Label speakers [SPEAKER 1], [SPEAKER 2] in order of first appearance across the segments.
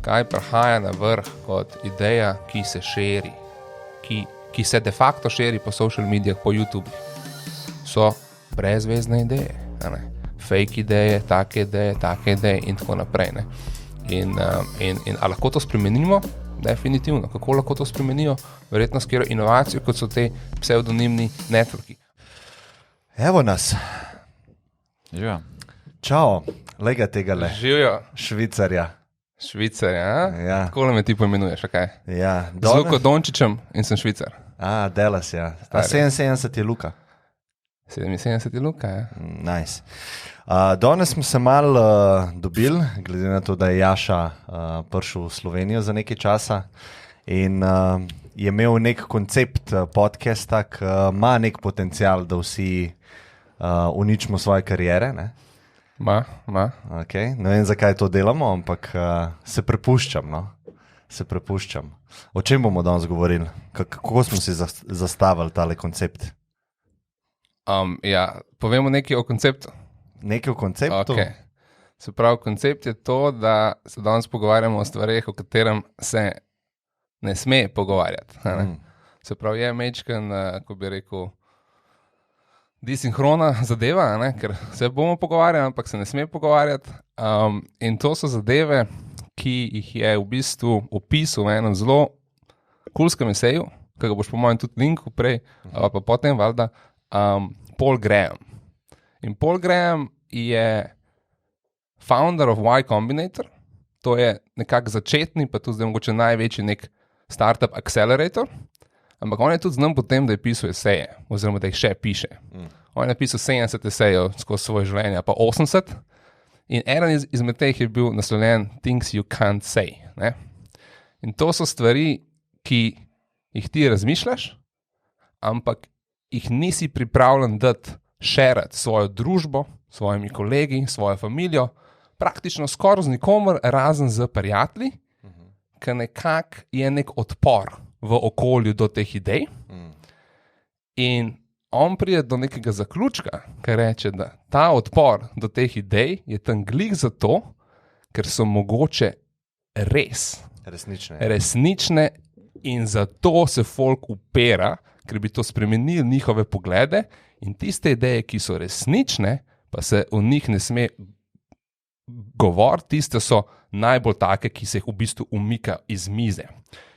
[SPEAKER 1] kaj prihaja na vrh kot ideja, ki se širi, ki se de facto širi po social medijah, po YouTube, so brezvezne ideje, ne? Fake ideje, take ideje in tako naprej. Ne? In a lahko to spremenimo? Definitivno. Kako lahko to spremenijo? Verjetno skoro inovacijo, kot so te pseudonimni networki.
[SPEAKER 2] Evo nas.
[SPEAKER 3] Živijo.
[SPEAKER 2] Čau, lega tega le.
[SPEAKER 1] Živijo.
[SPEAKER 2] Švicarja.
[SPEAKER 1] Švicarja, a?
[SPEAKER 2] Ja.
[SPEAKER 1] Tako me ti poimenuješ, kaj?
[SPEAKER 2] Ja.
[SPEAKER 1] Z Luko Dončićem in sem Švicar.
[SPEAKER 2] Delas, ja. A 77 je Luka.
[SPEAKER 1] 77 je Luka, ja.
[SPEAKER 2] Nice. Danes smo se malo dobili, glede na to, da je Jaša prišel v Slovenijo za nekaj časa in je imel nek koncept podcasta, ki ima nek potencial, da vsi uničimo svoje kariere. Ne?
[SPEAKER 1] Ma.
[SPEAKER 2] Okay. Ne vem, zakaj to delamo, ampak se prepuščam. No? Se prepuščam. O čem bomo danes govorili? Kako smo si zastavili tale koncept?
[SPEAKER 1] Ja, povemo nekaj o konceptu.
[SPEAKER 2] Nekaj o konceptu?
[SPEAKER 1] Okay. Se pravi, koncept je to, da se danes pogovarjamo o stvareh, o katerem se ne sme pogovarjati. Se pravi, je mečken, ko bi rekel, disinhrona zadeva, ne? Ker se bomo pogovarjali, ampak se ne sme pogovarjati. In to so zadeve, ki jih je v bistvu opisal v enem zelo kulskem eseju, ki ga boš po mojem tudi linku prej, pa potem valjda, Paul Graham. In Paul Graham je founder of Y Combinator, to je nekako začetni, pa tudi zdaj mogoče največji nek startup accelerator, ampak on je tudi znam po tem, da je pisal eseje, oziroma da jih še piše. On je napisal 70 esejev skozi svoje življenje, pa 80, in eden izmed teh je bil naslovljen Things You Can't Say. Ne? In to so stvari, ki jih ti razmišljaš, ampak jih nisi pripravljen dati šerati svojo družbo, svojimi kolegi, svojo familijo, praktično skoraj z nikomer, razen z prijatelji, ker nekako je nek odpor v okolju do teh idej. In on pride do nekega zaključka, ker reče, da ta odpor do teh idej je tam glih zato, ker so mogoče resnične in zato se folk upira, ker bi to spremenili njihove poglede, in tiste ideje, ki so resnične, pa se o njih ne sme govoriti, tiste so najbolj take, ki se jih v bistvu umika iz mize.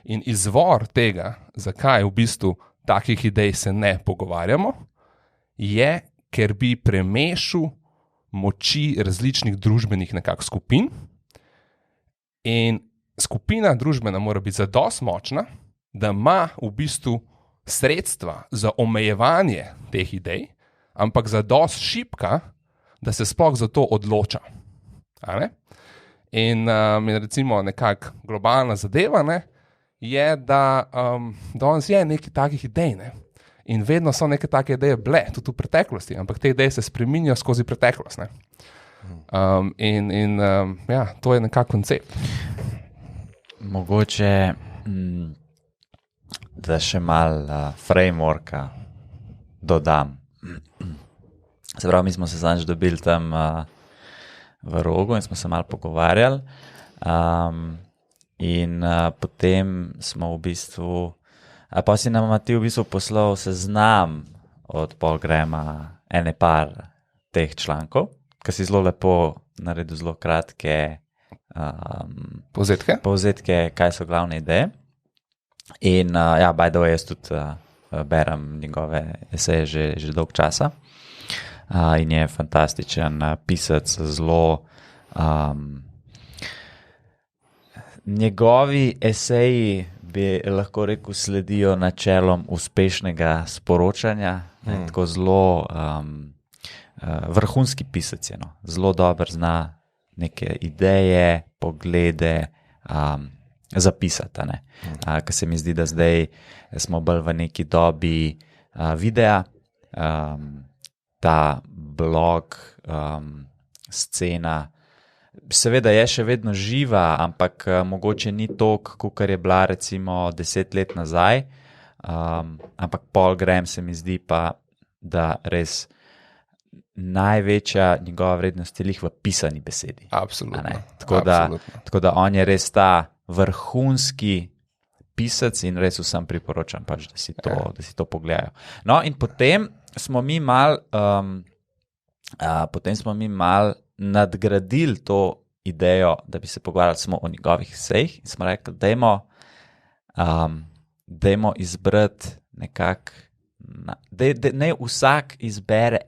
[SPEAKER 1] In izvor tega, zakaj v bistvu takih idej se ne pogovarjamo, je, ker bi premešal moči različnih družbenih nekako skupin, in skupina družbena mora biti zadosti močna, da ima v bistvu sredstva za omejevanje teh idej, ampak zadosti šibka, da se sploh za to odloča. In recimo nekak globalna zadeva, ne, je, da danes je nekaj takih idej, ne, in vedno so neke take ideje bile, tudi v preteklosti, ampak te ideje se spreminjajo skozi preteklost. Ne. Ja, to je nekak koncept.
[SPEAKER 3] Mogoče da še malo frameworka dodam. Se pravi, mi smo se zadnjič dobili tam v Rogu in smo se malo pogovarjali. Potem smo v bistvu, pa si nam ti v bistvu poslal seznam od Paul Grahama ene par teh člankov, ki si zelo lepo naredil zelo kratke povzetke, kaj so glavne ideje. In by the way, jaz tudi berem njegove eseje že dolg časa in je fantastičen pisec, zelo njegovi eseji bi lahko rekel sledijo načelom uspešnega sporočanja, tako zelo vrhunski pisec je, no. Zelo dobro zna neke ideje, poglede zapisati, ne. Ker se mi zdi, da zdaj smo bolj v neki dobi videa, ta blog, scena, seveda je še vedno živa, ampak mogoče ni toliko, kakor je bila recimo 10 let nazaj, ampak Paul Graham se mi zdi pa, da res največja njegova vrednost je lih v pisani besedi.
[SPEAKER 1] Absolutno.
[SPEAKER 3] Tako da on je res ta vrhunski pisec in res vsem priporočam, pač, da si to pogledajo. No, in potem smo mi mal nadgradili to idejo, da bi se pogovarjali samo o njegovih esejih in smo rekli, dajmo izbrati nekako, ne vsak izbere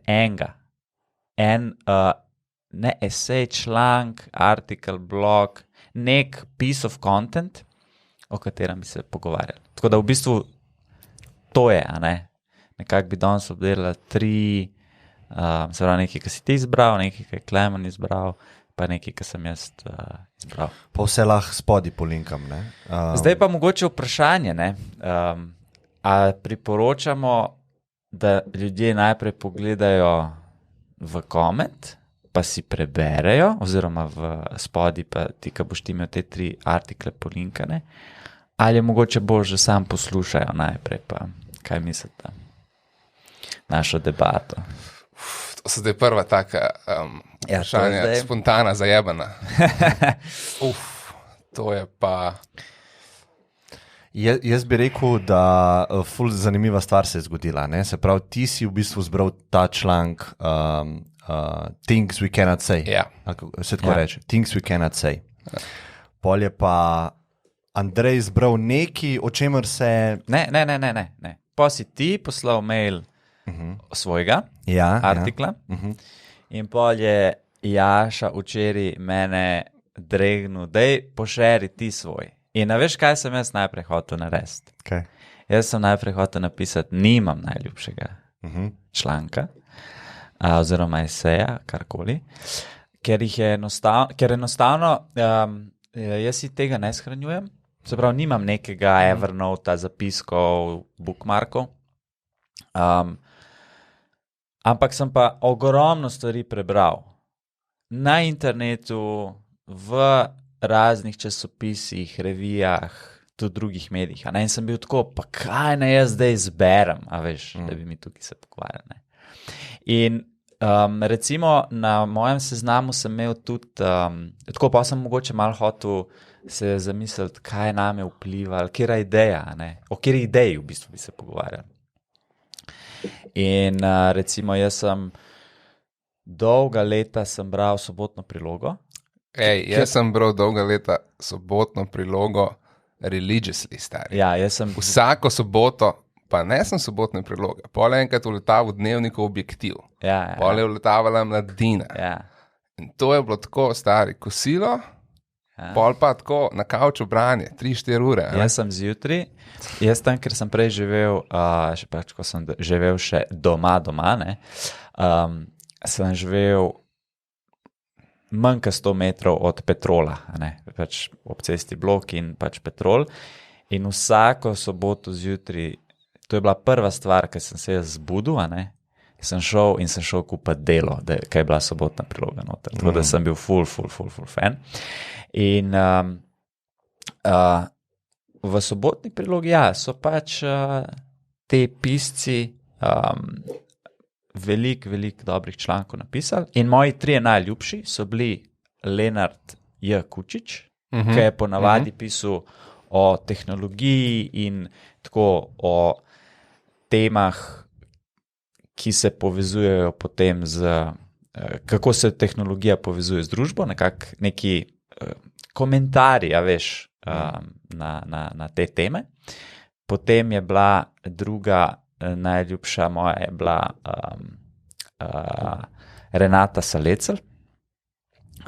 [SPEAKER 3] ne esej, članek, artikel, blog, nek piece of content, o katerem bi se pogovarjali. Tako da v bistvu to je, nekako bi danes obdelali 3, se pravi nekaj, ki si ti izbral, nekaj, ki je Klemen izbral, pa nekaj, ki sem jaz izbral.
[SPEAKER 2] Pa vse lahko spodaj polinkam, ne?
[SPEAKER 3] Zdaj pa mogoče vprašanje, a priporočamo, da ljudje najprej pogledajo v koment, pa si preberejo, oziroma v spodaj pa ti, ki boš ti imel te 3 artikle polinkane, ali je mogoče bolj, že sam poslušajo najprej, pa kaj mislite? Našo debato.
[SPEAKER 1] To so zdaj prva taka vprašanja, spontana, zajebana. To je pa...
[SPEAKER 2] Jaz bi rekel, da ful zanimiva stvar se je zgodila. Ne? Se pravi, ti si v bistvu zbral ta članek Things we cannot say.
[SPEAKER 1] Ja.
[SPEAKER 2] Se tako reče, Things we cannot say. Pol je pa Andrej zbral nekaj, o čemer se...
[SPEAKER 3] Ne. Pa si ti poslal mail svojega artikla in pol je Jaša včeraj mene dregnil, daj pošeri ti svoj. In veš, kaj sem jaz najprej hotel narediti?
[SPEAKER 2] Okay.
[SPEAKER 3] Jaz sem najprej hotel napisati, nimam najljubšega članka, oziroma eseja, karkoli, ker enostavno jaz si tega ne shranjujem, se pravi, nimam nekega Evernota, zapiskov, bookmarkov, ampak sem pa ogromno stvari prebral na internetu, v raznih časopisih, revijah, tudi drugih medijih. In sem bil tako, pa kaj naj jaz zdaj izberem, da bi mi tukaj se pogovarjali. In recimo na mojem seznamu sem imel tudi, tako pa sem mogoče malo hotel se zamisliti, kaj name vpliva, kjera ideja, o kjeri ideji v bistvu bi se pogovarjali. In recimo jaz sem dolga leta sem bral Sobotno prilogo.
[SPEAKER 1] Jaz sem bral dolga leta Sobotno prilogo religiously, stari.
[SPEAKER 3] Ja, jaz sem...
[SPEAKER 1] Vsako soboto, pa ne sem Sobotne priloge, pol enkrat vletav v Dnevnikov Objektiv, pol je vletavala Mladina.
[SPEAKER 3] Ja.
[SPEAKER 1] In to je bilo tako, stari, kosilo, pol pa tako na kavču branje, 3-4 ure.
[SPEAKER 3] Jaz sem zjutraj, tam, ker sem prej živel, še pač, ko sem živel še doma, sem živel manj kot 100 metrov od Petrola, pač ob cesti Blok in pač Petrol. In vsako soboto zjutraj, to je bila prva stvar, ki sem se jaz zbudil, sem šel kupati Delo, kaj je bila Sobotna priloga noter. Tako da sem bil full fan. In v Sobotni prilogi, so pač te pisci veliko dobrih člankov napisali. In moji 3 najljubši so bili Lenart J. Kučič, ki je ponavadi pisal o tehnologiji in tako o temah, ki se povezujejo potem kako se tehnologija povezuje z družbo, neki komentarji, na te teme. Potem je bila druga najljubša moja je bila Renata Salecl,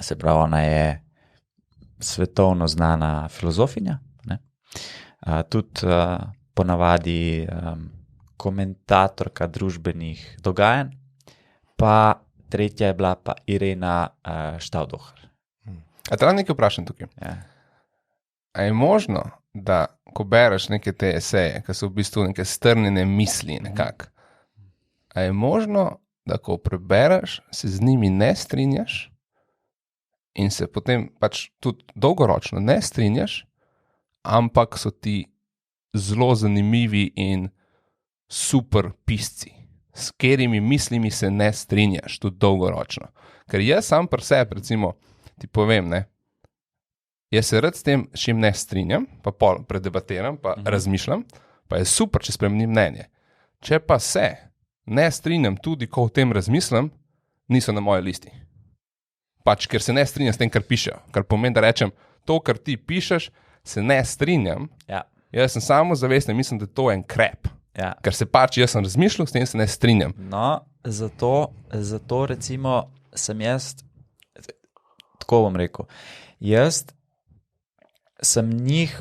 [SPEAKER 3] se pravi, ona je svetovno znana filozofinja, tudi ponavadi komentatorka družbenih dogajanj, pa tretja je bila pa Irena Štavdohar.
[SPEAKER 1] A te nekaj vprašam tukaj?
[SPEAKER 3] Ja.
[SPEAKER 1] A je možno, da ko bereš neke te eseje, ki so v bistvu neke strnjene misli nekako, a je možno, da ko prebereš, se z njimi ne strinjaš in se potem pač tudi dolgoročno ne strinjaš, ampak so ti zelo zanimivi in super pisci. s katerimi mislimi se ne strinjaš, tudi dolgoročno. Ker jaz sam pri sebi, recimo, ti povem, ne, jaz se rad s tem, s čim ne strinjam, pa pol predebatiram, pa razmišljam, pa je super, če spremenim mnenje. Če pa se ne strinjam tudi, ko o tem razmislim, niso na moji listi. Pač, ker se ne strinjam s tem, kar pišejo. Kar pomeni, da rečem, to, kar ti pišeš, se ne strinjam.
[SPEAKER 3] Ja.
[SPEAKER 1] Jaz sem samozavesten in mislim, da to je en krep.
[SPEAKER 3] Ja.
[SPEAKER 1] Ker se pač, jaz sem razmišljal, s tem se ne strinjam.
[SPEAKER 3] No, zato recimo sem jaz, tako bom rekel, jaz sem njih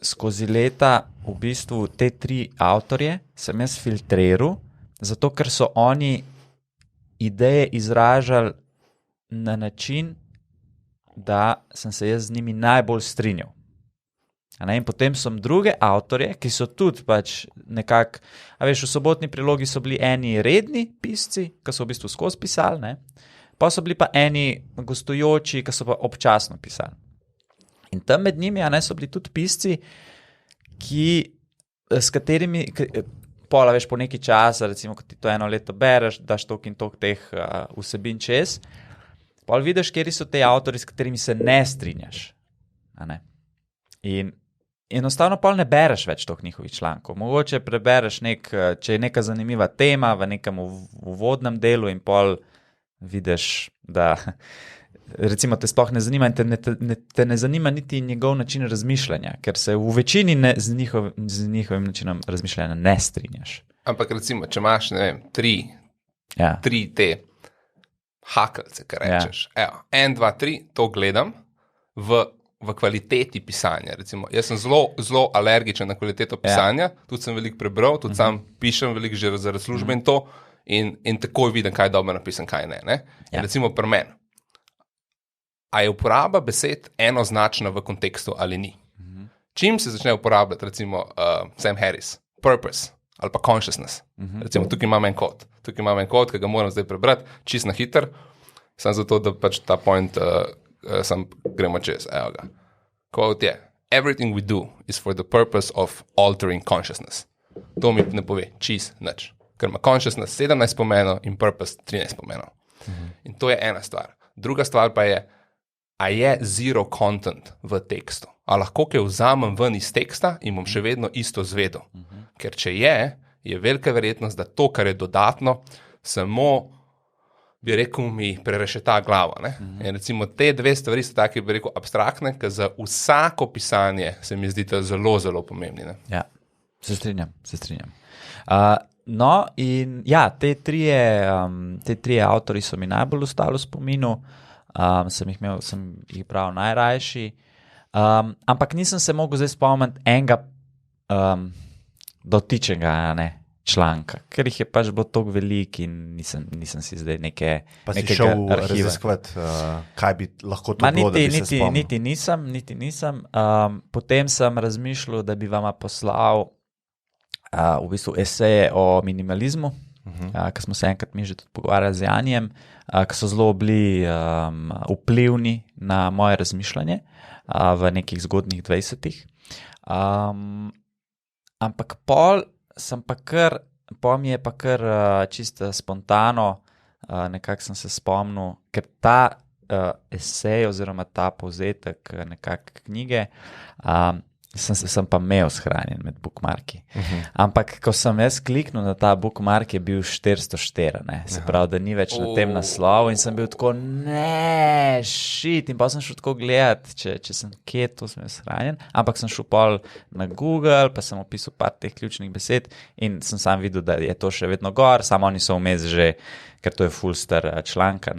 [SPEAKER 3] skozi leta, v bistvu te 3 avtorje, sem jaz filtriral, zato ker so oni ideje izražali na način, da sem se jaz z njimi najbolj strinjal. In potem so druge avtorje, ki so tudi pač nekako, v Sobotni prilogi so bili eni redni pisci, ki so v bistvu skozi pisali, ne? Pa so bili pa eni gostujoči, ki so pa občasno pisali. In tam med njimi so bili tudi pisci, s katerimi, pola veš po neki časa, recimo, ko ti to 1 leto bereš, daš toliko in toliko teh vsebin čez, pol vidiš, kjeri so te avtori, s katerimi se ne strinjaš. In enostavno pol ne bereš več toliko njihovih člankov. Mogoče prebereš če je neka zanimiva tema v nekem uvodnem delu in pol vidiš, da recimo te sploh ne zanima in te ne zanima niti njegov način razmišljanja, ker se v večini z njihovim načinom razmišljanja ne strinjaš.
[SPEAKER 1] Ampak recimo, če imaš, ne vem, 3 te hakelce, kar rečeš. Evo, 1, 2, 3, to gledam v kvaliteti pisanja. Recimo, jaz sem zelo alergičen na kvaliteto pisanja, tudi sem veliko prebral, tudi sam pišem veliko že zaradi službe in to, in takoj vidim, kaj je dobro napisan, kaj ne. Recimo pri meni. A je uporaba besed enoznačna v kontekstu ali ni? Čim se začne uporabljati, recimo Sam Harris, purpose ali pa consciousness. Recimo, tukaj imam en kod, ki ga moram zdaj prebrati, čist na hiter, samo zato, da pač ta point gremo čez. Evo ga. Quote je, everything we do is for the purpose of altering consciousness. To mi ne pove čist nič. Ker ima consciousness 17 pomenov in purpose 13 pomenov. In to je ena stvar. Druga stvar pa je, a je zero content v tekstu. A lahko kaj vzamem ven iz teksta in bom še vedno isto zvedel. Ker če je velika verjetnost, da to, kar je dodatno, samo, bi rekel, mi prerešeta glavo. In recimo te 2 stvari so take, bi rekel, abstraktne, ker za vsako pisanje se mi zdite zelo, zelo pomembni.
[SPEAKER 3] Ja, se strinjam. No in ja, te 3 avtori so mi najbolj ostali v spominu. Sem jih bral najrajši, ampak nisem se mogel zdaj spomniti enega dotičnega članka, ker jih je pač bilo toliko veliko in nisem si zdaj nekega arhiva.
[SPEAKER 2] Pa si šel raziskovati, kaj bi lahko to bilo, da bi se spomnil?
[SPEAKER 3] Niti nisem. Potem sem razmišljal, da bi vama poslal v bistvu eseje o minimalizmu, ker smo se enkrat mi že tudi pogovarjali z Janijem, ki so zelo bili vplivni na moje razmišljanje v nekih zgodnjih 20-ih. Ampak pol mi je pa kar čisto spontano, nekako sem se spomnil, ker ta esej oziroma ta povzetek nekak knjige, sem pa imel shranjen med bookmarki. Ampak, ko sem jaz kliknil na ta bookmark, je bil 404, se pravi, da ni več na tem naslovu in sem bil tako, shit, in pa sem šel tako gledati, če sem kje to sem shranjen, ampak sem šel pol na Google, pa sem opisal par teh ključnih besed in sem sam videl, da je to še vedno gor, samo oni so vmes že, ker to je full star članka,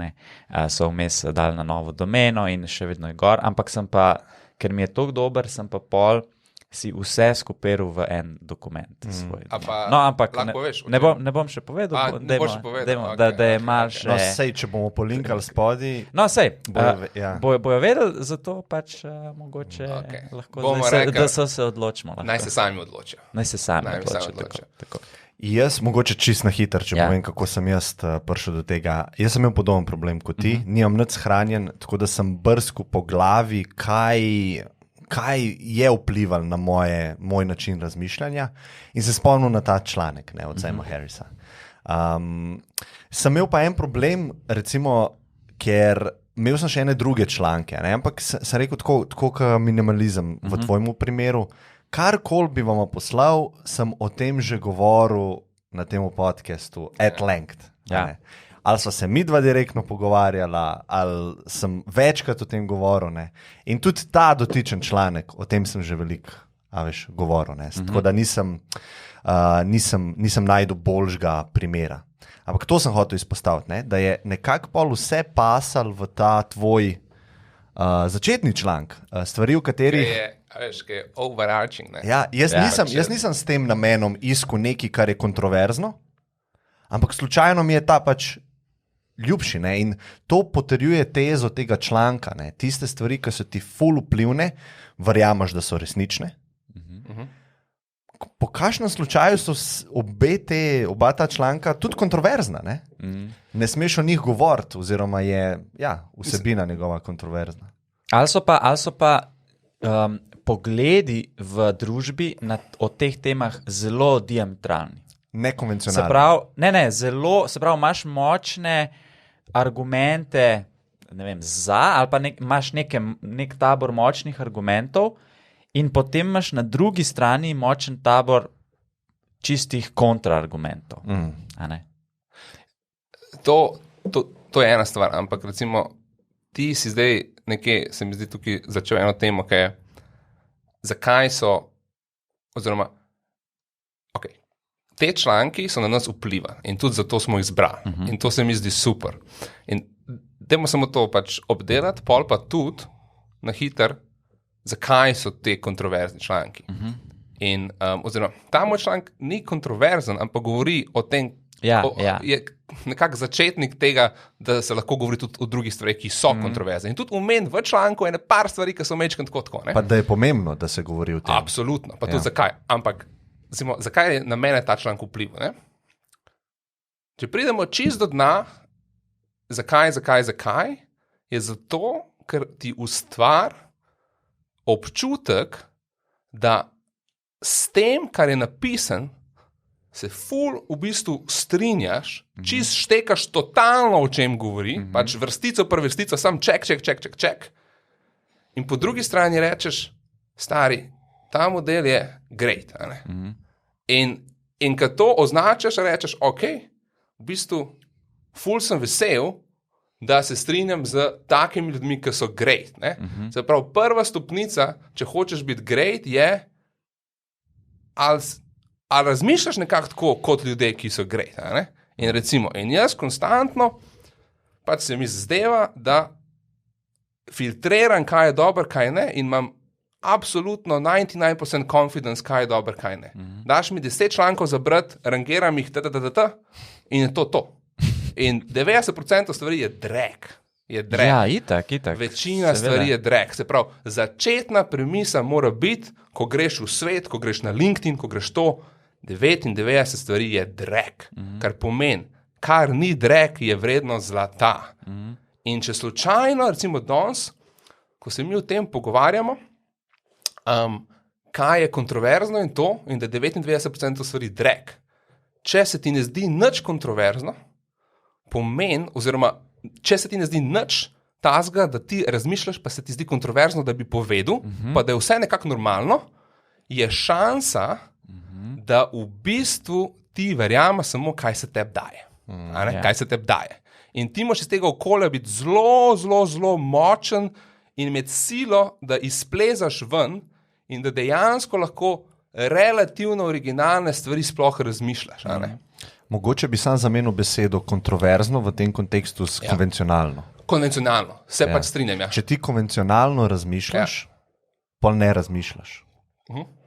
[SPEAKER 3] so vmes dali na novo domeno in še vedno je gor, ampak sem pa ker mi je toliko dober, sem pa pol si vse skopiral v en dokument svoj. Ampak ne bom še povedal, da je malo še...
[SPEAKER 2] No, sej, če bomo polinkali spodi...
[SPEAKER 3] No, sej, bojo vedeli, zato pač mogoče lahko da so se odločimo.
[SPEAKER 1] Naj se sami odločijo.
[SPEAKER 3] Tako.
[SPEAKER 2] Jaz, mogoče čist na hiter, če povem, kako sem jaz prišel do tega. Jaz sem imel podoben problem kot ti, nimam nič shranjen, tako da sem brskal po glavi, kaj je vplivalo na moj način razmišljanja in se spomnil na ta članek od Sama Harrisa. Sem imel pa en problem, recimo, ker imel sem še ene druge članke, ne? Ampak sem rekel tako minimalizem v tvojemu primeru. Karkoli bi vam poslal, sem o tem že govoril na tem podcastu at length.
[SPEAKER 3] Ja.
[SPEAKER 2] Ali sva se midva direktno pogovarjala, ali sem večkrat o tem govoril. Ne? In tudi ta dotičen članek, o tem sem že veliko govoril. Tako da nisem najdel boljšega primera. Ampak to sem hotel izpostaviti, ne? Da je nekako pol vse pasal v ta tvoj začetni članek, stvari, v katerih...
[SPEAKER 1] Kaj je overarching. Ne?
[SPEAKER 2] Ja, jaz nisem s tem namenom iskal nekaj, kar je kontroverzno, ampak slučajno mi je ta pač ljubši. Ne? In to potrjuje tezo tega članka. Ne? Tiste stvari, ki so ti ful vplivne, verjameš, da so resnične. Po kakšnem slučaju so oba ta članka tudi kontroverzna. Ne, ne smeš o njih govoriti, oziroma je vsebina njegova kontroverzna.
[SPEAKER 3] Ali so pa pogledi v družbi o teh temah zelo diametralni.
[SPEAKER 2] Nekonvencionalni.
[SPEAKER 3] Se pravi, imaš močne argumente, ne vem, za, ali pa imaš nek tabor močnih argumentov, in potem imaš na drugi strani močen tabor čistih kontraargumentov.
[SPEAKER 1] To je ena stvar, ampak recimo ti si zdaj nekje, se mi zdi tukaj začel eno temo, ki je, zakaj so, oziroma, te članki so na nas vplivali in tudi zato smo jih izbrali. In to se mi zdi super. In dajmo samo to pač obdelati, pol pa tudi na hiter, zakaj so te kontroverzni članki. In, oziroma, ta moj članek ni kontroverzen, ampak govori o tem, je nekak začetnik tega, da se lahko govori tudi o drugih stvareh, ki so kontroverzne. In tudi omen v članku je par stvari, ki so mečkrat tako. Ne?
[SPEAKER 2] Pa da je pomembno, da se govori o tem.
[SPEAKER 1] Absolutno, pa tudi zakaj. Ampak, zakaj je na mene ta članek vplival? Ne? Če pridemo čisto do dna, zakaj, je zato, ker ti ustvar občutek, da s tem, kar je napisan, se ful v bistvu strinjaš, čist štekaš totalno, o čem govori, pač vrstico per vrstico, sam ček. In po drugi strani rečeš, stari, ta model je great. In ko to označaš, rečeš, v bistvu ful sem vesel, da se strinjam z takimi ljudmi, ki so great. Se pravi, prva stopnica, če hočeš biti great, je, ali razmišljaš nekako tako kot ljudje, ki so great. In recimo, jaz konstantno pač se mi zdeva, da filtriram, kaj je dobro, kaj ne, in imam absolutno 99% confidence, kaj je dobro, kaj ne. Daš mi 10 člankov za brati, rangiram jih, in je to. In 90% stvari je drag.
[SPEAKER 3] Ja, itak.
[SPEAKER 1] Večina stvari je drag. Se pravi, začetna premisa mora biti, ko greš v svet, ko greš na LinkedIn, ko greš to, 99 stvari je drag. Kar pomeni, kar ni drag, je vredno zlata. In če slučajno, recimo danes, ko se mi o tem pogovarjamo, kaj je kontroverzno in to, in da 99% stvari drag. Če se ti ne zdi nič kontroverzno, pomeni, oziroma, če se ti ne zdi nič tazga, da ti razmišljaš, pa se ti zdi kontroverzno, da bi povedal, pa da je vse nekako normalno, je šansa, da v bistvu ti verjame samo, kaj se tebi daje. Kaj se tebi daje. In ti moraš iz tega okolja biti zelo močen in imeti silo, da izplezaš ven in da dejansko lahko relativno originalne stvari sploh razmišljaš.
[SPEAKER 2] Mogoče bi sam zamenil besedo kontroverzno v tem kontekstu s konvencionalno.
[SPEAKER 1] Konvencionalno, se pač strinjam.
[SPEAKER 2] Če ti konvencionalno razmišljaš, pol ne razmišljaš,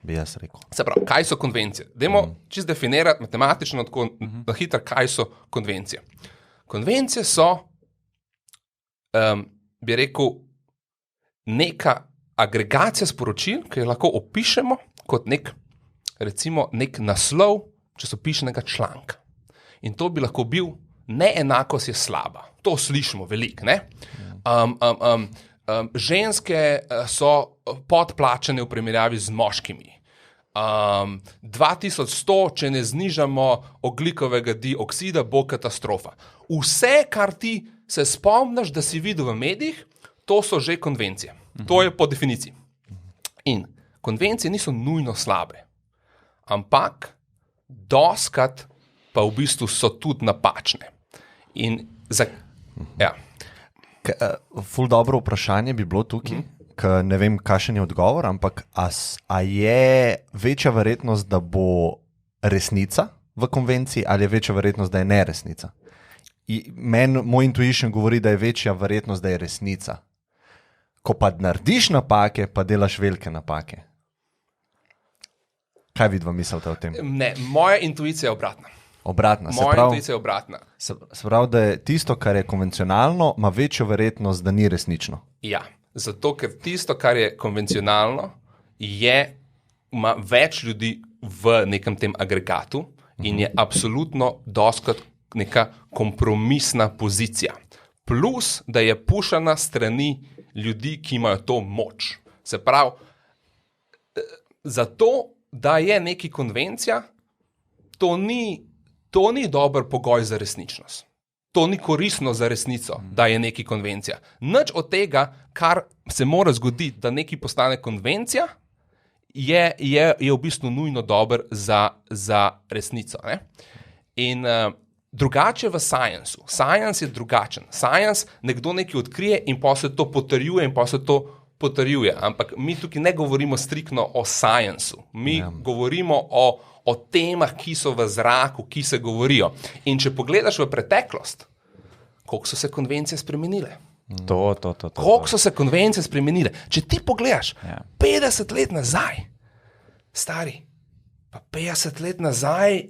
[SPEAKER 2] bi jaz rekel.
[SPEAKER 1] Se pravi, kaj so konvencije? Dajmo čisto definirati matematično, tako na hitro, kaj so konvencije. Konvencije so, bi rekel, neka agregacija sporočil, ki jo lahko opišemo kot nek naslov časopisnega članka. In to bi lahko bil neenakost je slaba. To slišimo veliko, ne? Ženske so podplačane v primerjavi z moškimi. 2100, če ne znižamo ogljikovega dioksida, bo katastrofa. Vse, kar ti se spomniš, da si videl v medijih, to so že konvencije. To je po definiciji. In konvencije niso nujno slabe, ampak doskrat pa v bistvu so tudi napačne. In
[SPEAKER 2] Ful dobro vprašanje bi bilo tukaj, ker ne vem, kakšen je odgovor, ampak a je večja verjetnost, da bo resnica v konvenciji, ali je večja verjetnost, da je neresnica? Moj intuition govori, da je večja verjetnost, da je resnica. Ko pa narediš napake, pa delaš velike napake. Kaj vidva mislite o tem?
[SPEAKER 1] Ne, moja intuicija je obratna.
[SPEAKER 2] Moja
[SPEAKER 1] intuicija je obratna.
[SPEAKER 2] Se pravi, da je tisto, kar je konvencionalno, ima večjo verjetnost, da ni resnično.
[SPEAKER 1] Ja, zato ker tisto, kar je konvencionalno, ima več ljudi v nekem tem agregatu in je absolutno doskrat neka kompromisna pozicija. Plus, da je pušana strani ljudi, ki imajo to moč. Se pravi, zato, da je neki konvencija, to ni dober pogoj za resničnost. To ni koristno za resnico, da je neki konvencija. Nič od tega, kar se mora zgoditi, da neki postane konvencija, je v bistvu nujno dober za resnico. Ne? In drugače v science-u. Science je drugačen. Science nekdo nekaj odkrije in pa se to potrjuje in pa se to potrjuje. Ampak mi tukaj ne govorimo striktno o science-u. Mi govorimo o temah, ki so v zraku, ki se govorijo. In če pogledaš v preteklost, koliko so se konvencije spremenile? Koliko so se konvencije spremenile? Če ti pogledaš 50 let nazaj, stari, pa 50 let nazaj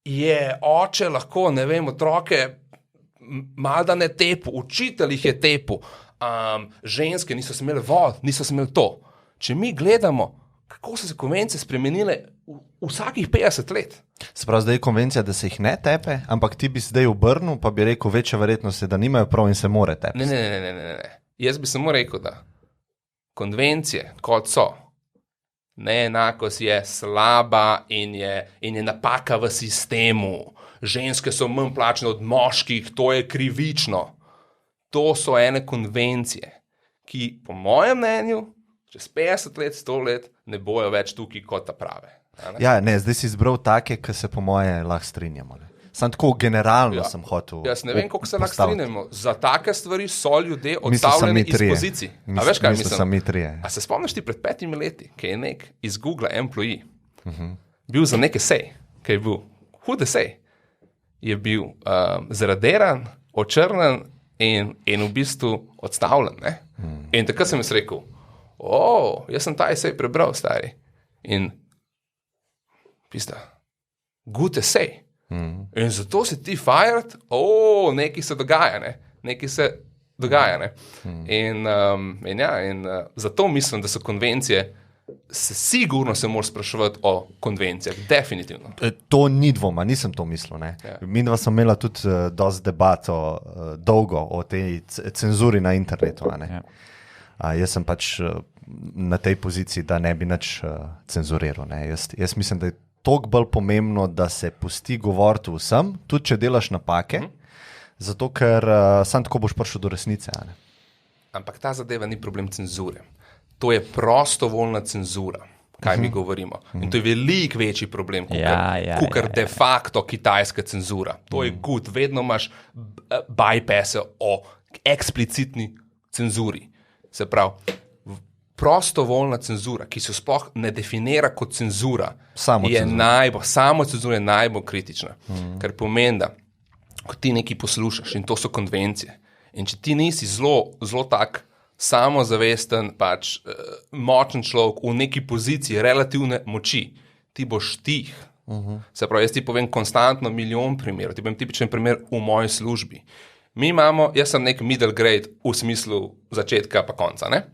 [SPEAKER 1] je oče lahko, ne vem, otroke malo da ne tepu, učitelj jih je tepu, ženske niso smele vod, niso smele to. Če mi gledamo, kako so se konvencije spremenile vsakih 50 let.
[SPEAKER 2] Se pravi, zdaj je konvencija, da se jih ne tepe, ampak ti bi zdaj obrnil, pa bi rekel, večja verjetnost je, da nimajo prav in se more tepeti.
[SPEAKER 1] Ne. Jaz bi samo rekel, da konvencije, kot so, neenakost je slaba in je napaka v sistemu. Ženske so manj plačene od moških, to je krivično. To so ene konvencije, ki po mojem mnenju čez 50 let, 100 let ne bojo več tukaj kot ta prave.
[SPEAKER 2] Zdaj si izbral take, ki se po moje lahko strinjamo. Sam tako generalno sem hotel.
[SPEAKER 1] Jaz ne vem, koliko se lahko strinjamo. Za take stvari so ljudje odstavljeni iz pozicij. A veš, kaj mislim? A se spomniš ti pred 5 leti, ki je nek iz Google employee bil za nek esej, ki je bil hud esej, je bil zraderan, očrnen in v bistvu odstavljen. In takrat sem jaz rekel, jaz sem ta esej prebral, stari. In good esej. In zato si ti fired, nekaj se dogaja, ne? Nekaj se dogaja, ne? In zato mislim, da so konvencije, sigurno se moraš spraševati o konvencijah, definitivno.
[SPEAKER 2] To ni dvoma, nisem to mislil, ne? Mi dva smo imela tudi dosti debato dolgo o tej cenzuri na internetu, ne? Jaz sem pač na tej poziciji, da ne bi nič cenzuriral, ne? Jaz mislim, da je toliko bolj pomembno, da se pusti govoriti vsem, tudi če delaš napake, zato ker samo tako boš prišel do resnice. Ne?
[SPEAKER 1] Ampak ta zadeva ni problem cenzure. To je prostovoljna cenzura, kaj mi govorimo. In to je veliko večji problem, kot de facto kitajska cenzura. To je good, vedno imaš bypasse o eksplicitni cenzuri. Se pravi, prostovoljna cenzura, ki se sploh ne definira kot cenzura, samo cenzura je najbolj kritična. Ker pomeni, da ko ti nekaj poslušaš, in to so konvencije, in če ti nisi zelo tak samozavesten, pač močen človek v neki poziciji relativne moči, ti boš tih. Se pravi, jaz ti povem konstantno milijon primerov, ti povem tipičen primer v moji službi. Jaz sem nek middle grade v smislu začetka pa konca, ne?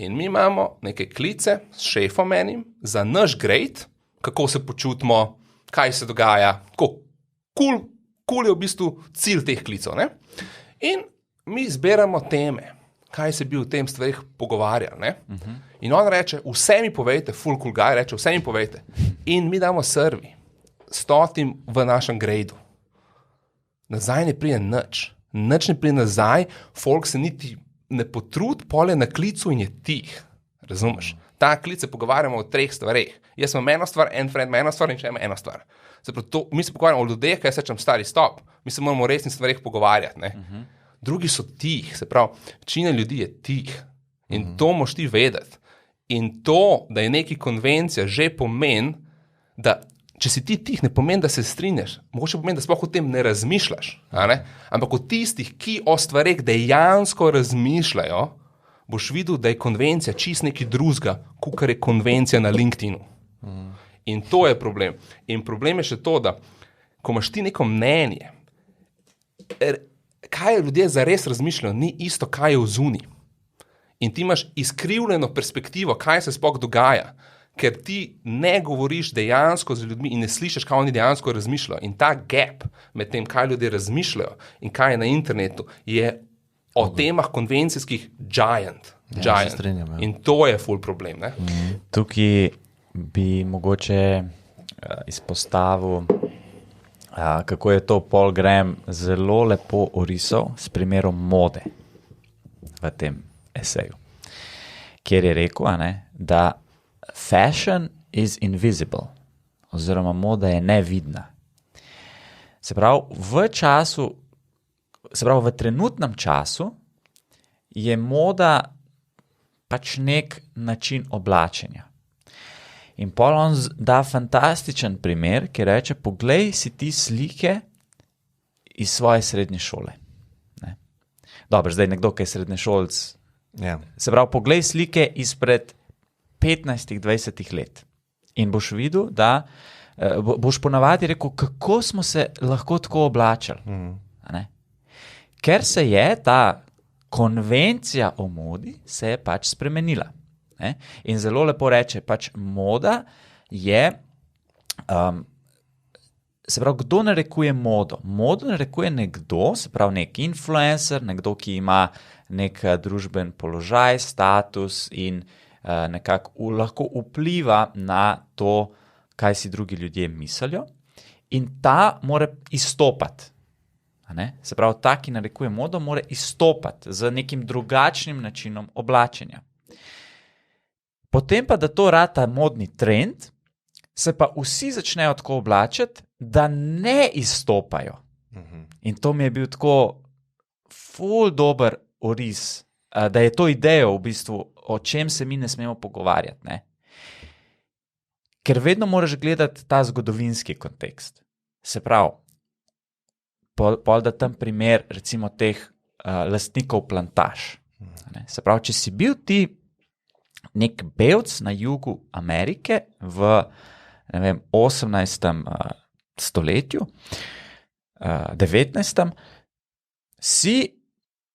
[SPEAKER 1] In mi imamo neke klice s šefom enim za naš grade, kako se počutimo, kaj se dogaja, kul je v bistvu cilj teh klicev. Ne? In mi izberamo teme, kaj se bi v tem stvarih pogovarjali. Ne? In on reče, vse mi povejte, full cool guy reče, vse mi povejte. In mi damo servi, 100 v našem gradu. Nazaj ne pride nič ne pride nazaj, folk se niti ne potrud, pole na klicu in je tih. Razumeš? Ta klic se pogovarjamo o 3 stvareh. Jaz imam eno stvar, en friend ima eno stvar in še ima eno stvar. Mi se pogovarjamo o ljudeh, kaj se čem stari stop. Mi se moramo o resnih stvareh pogovarjati. Ne? Drugi so tih, se pravi, večina ljudi je tih. In to moš ti vedeti. In to, da je neki konvencija že pomeni, da če si ti tih, ne pomeni, da se strinjaš. Mogoče pomeni, da sploh o tem ne razmišljaš. Ne? Ampak od tistih, ki o stvareh dejansko razmišljajo, boš videl, da je konvencija čist nekaj drugega, kot je konvencija na LinkedInu. In to je problem. In problem je še to, da ko imaš ti neko mnenje, kaj ljudje zares razmišljajo, ni isto, kaj je v zuni. In ti imaš izkrivljeno perspektivo, kaj se sploh dogaja, ker ti ne govoriš dejansko z ljudmi in ne slišiš, kaj oni dejansko razmišljajo. In ta gap med tem, kaj ljudje razmišljajo in kaj je na internetu, je o temah konvencijskih giant.
[SPEAKER 2] Strenjam, ja.
[SPEAKER 1] In to je ful problem. Ne?
[SPEAKER 3] Tukaj bi mogoče izpostavil, kako je to Paul Graham zelo lepo orisal s primerom mode v tem eseju, kjer je rekel, da fashion is invisible, oziroma moda je nevidna. Se pravi, v trenutnem času je moda pač nek način oblačenja. In pol on da fantastičen primer, ki reče, poglej si ti slike iz svoje srednje šole. Ne? Dobro, zdaj nekdo, ki je srednješolc, se pravi, poglej slike izpred 15-20 let. In boš videl, da boš ponavadi rekel, kako smo se lahko tako oblačali. Ne? Ker se je ta konvencija o modi se je pač spremenila. Ne? In zelo lepo reče, pač moda je, se pravi, kdo narekuje modo? Modo narekuje nekdo, se pravi nek influencer, nekdo, ki ima nek družben položaj, status in nekako lahko vpliva na to, kaj si drugi ljudje mislijo, in ta mora izstopati. Se pravi, ta, ki narekuje modo, mora izstopati z nekim drugačnim načinom oblačenja. Potem pa, da to rata modni trend, se pa vsi začnejo tako oblačiti, da ne izstopajo. In to mi je bil tako ful dober oris, da je to idejo v bistvu, o čem se mi ne smemo pogovarjati. Ne? Ker vedno moraš gledati ta zgodovinski kontekst. Se pravi, pol da tam primer recimo teh lastnikov plantaž. Se pravi, če si bil ti nek belc na jugu Amerike v 18. stoletju, 19. si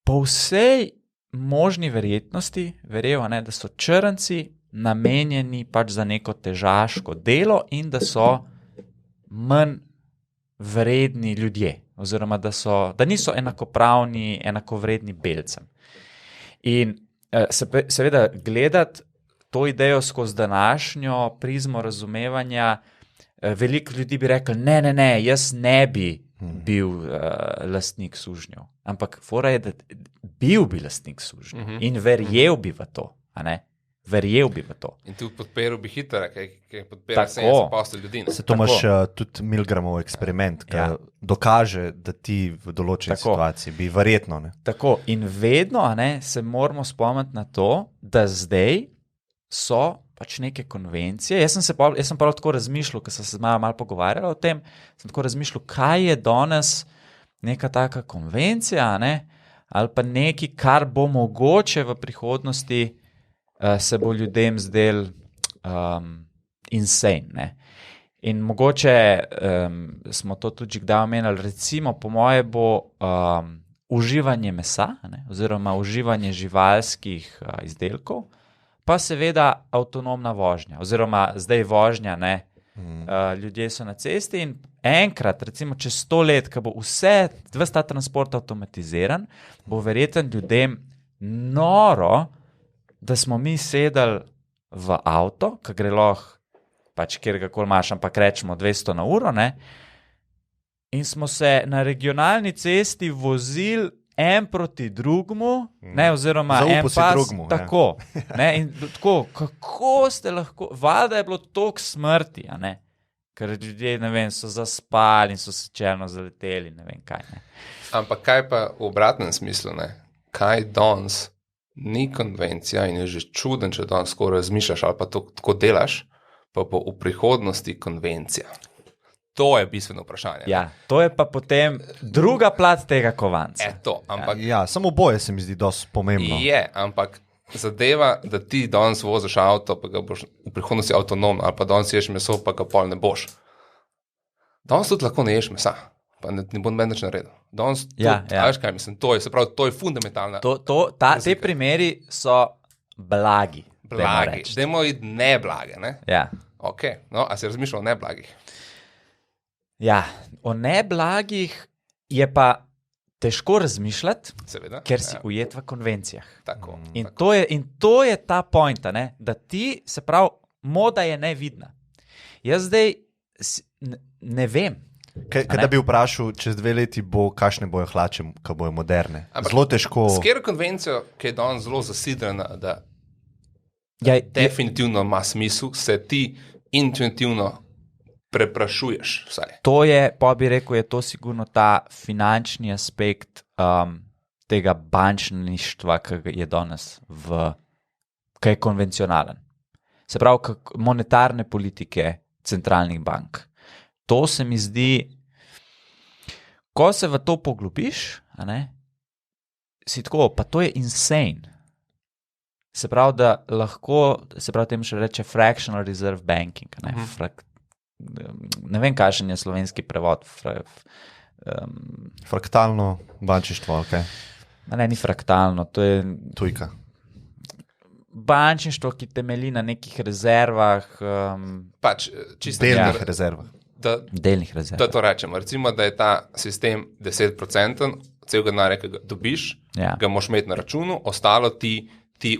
[SPEAKER 3] po vsej možni verjetnosti verjel, da so črnci namenjeni pač za neko težaško delo in da so manj vredni ljudje, oziroma da niso enakopravni, enakovredni belcem. In seveda gledati to idejo skozi današnjo prizmo razumevanja, veliko ljudi bi rekli, ne, jaz ne bi bil lastnik sužnjev. Ampak fora je, da bil bi lastnik sužnjev in verjel bi v to, a ne? Verjel bi v to.
[SPEAKER 1] In tudi podperil bi Hitlera, ki podpira 70% ljudi.
[SPEAKER 2] Se to imaš tudi Milgramov eksperiment, ki dokaže, da ti v določeni situaciji bi verjetno. Ne?
[SPEAKER 3] Tako, in vedno se moramo spomniti na to, da zdaj so pač neke konvencije. Jaz sem prav tako razmišljal, ko sem se malo pogovarjala o tem, sem tako razmišljal, kaj je danes neka taka konvencija, ali pa nekaj, kar bo mogoče v prihodnosti se bo ljudem zdel insane. Ne? In mogoče smo to tudi kdaj omenili, recimo po moje bo uživanje mesa, oziroma uživanje živalskih izdelkov, pa seveda avtonomna vožnja, oziroma zdaj vožnja, ljudje so na cesti in enkrat, recimo čez 100 let, ko bo ves ta transport avtomatiziran, bo verjetno ljudem noro, da smo mi sedeli v avto, ki gre lahko, pač kjerkoli imaš, ampak rečemo 200 na uro, ne? In smo se na regionalni cesti vozili en proti drugemu, ne, oziroma
[SPEAKER 2] Zaupal
[SPEAKER 3] en
[SPEAKER 2] si
[SPEAKER 3] pas,
[SPEAKER 2] drugemu, ja.
[SPEAKER 3] tako, ne, in tako, kako ste lahko, valjda je bilo toliko smrti, a ne, ker ljudje, ne vem, so zaspali in so se čelno zaleteli, ne vem kaj, ne.
[SPEAKER 1] Ampak kaj pa v obratnem smislu, ne? Kaj danes ni konvencija in je že čuden, če danes skoraj razmišljaš ali pa to tako delaš, pa bo v prihodnosti konvencija. To je bistveno vprašanje.
[SPEAKER 3] Ja, to je pa potem druga plat tega kovanca.
[SPEAKER 1] To, ampak
[SPEAKER 2] Ja, samo boje se mi zdi dosti pomembno.
[SPEAKER 1] je, ampak zadeva, da ti danes voziš avto, pa ga boš v prihodnosti avtonom, ali pa danes ješ meso, pa ga pol ne boš. Danes tudi lahko ne ješ mesa, pa ne bo noben nič naredil. Danes tudi,
[SPEAKER 3] Ja, ja.
[SPEAKER 1] veš kaj mislim, to je fundamentalna
[SPEAKER 3] Te primeri so blagi. dajmo
[SPEAKER 1] blagi.
[SPEAKER 3] reči.
[SPEAKER 1] Dajmo iti neblage, ne?
[SPEAKER 3] Ja.
[SPEAKER 1] Ok, no, a si razmišljal o neblagih?
[SPEAKER 3] Ja, o neblagih je pa težko razmišljati,
[SPEAKER 1] Seveda.
[SPEAKER 3] ker si ujet v konvencijah.
[SPEAKER 1] Tako.
[SPEAKER 3] In to je ta pointa, ne? Da ti, se pravi, moda je nevidna. Jaz zdaj ne vem.
[SPEAKER 2] Kaj da bi vprašal, čez 2 leti kakšne bojo hlače, ki bojo moderne? Zelo težko.
[SPEAKER 1] S katero konvencijo, ki je danes zelo zasidrana, da
[SPEAKER 3] Ja,
[SPEAKER 1] definitivno ima smisel, se ti intuitivno preprašuješ vsaj.
[SPEAKER 3] to je, pa bi rekel, je to sigurno ta finančni aspekt tega bančništva, ki je danes ki je konvencionalen. Se pravi, monetarne politike centralnih bank. To se mi zdi, ko se v to poglobiš, a ne, si tako, pa to je insane. Se pravi, da lahko, se pravi, temu še reče fractional reserve banking, ne, ne vem, kakšen je slovenski prevod.
[SPEAKER 2] Fraktalno bančništvo, ok.
[SPEAKER 3] Ne, ni fraktalno, to je
[SPEAKER 2] Tujka.
[SPEAKER 3] bančništvo, ki temelji na nekih rezervah,
[SPEAKER 1] Pač, čisto
[SPEAKER 2] Delnih rezervah.
[SPEAKER 3] delnih rezerv.
[SPEAKER 1] Da to rečemo. Recimo, da je ta sistem 10%, cel denar, ki ga dobiš,
[SPEAKER 3] Ja.
[SPEAKER 1] ga moš imeti na računu, ostalo ti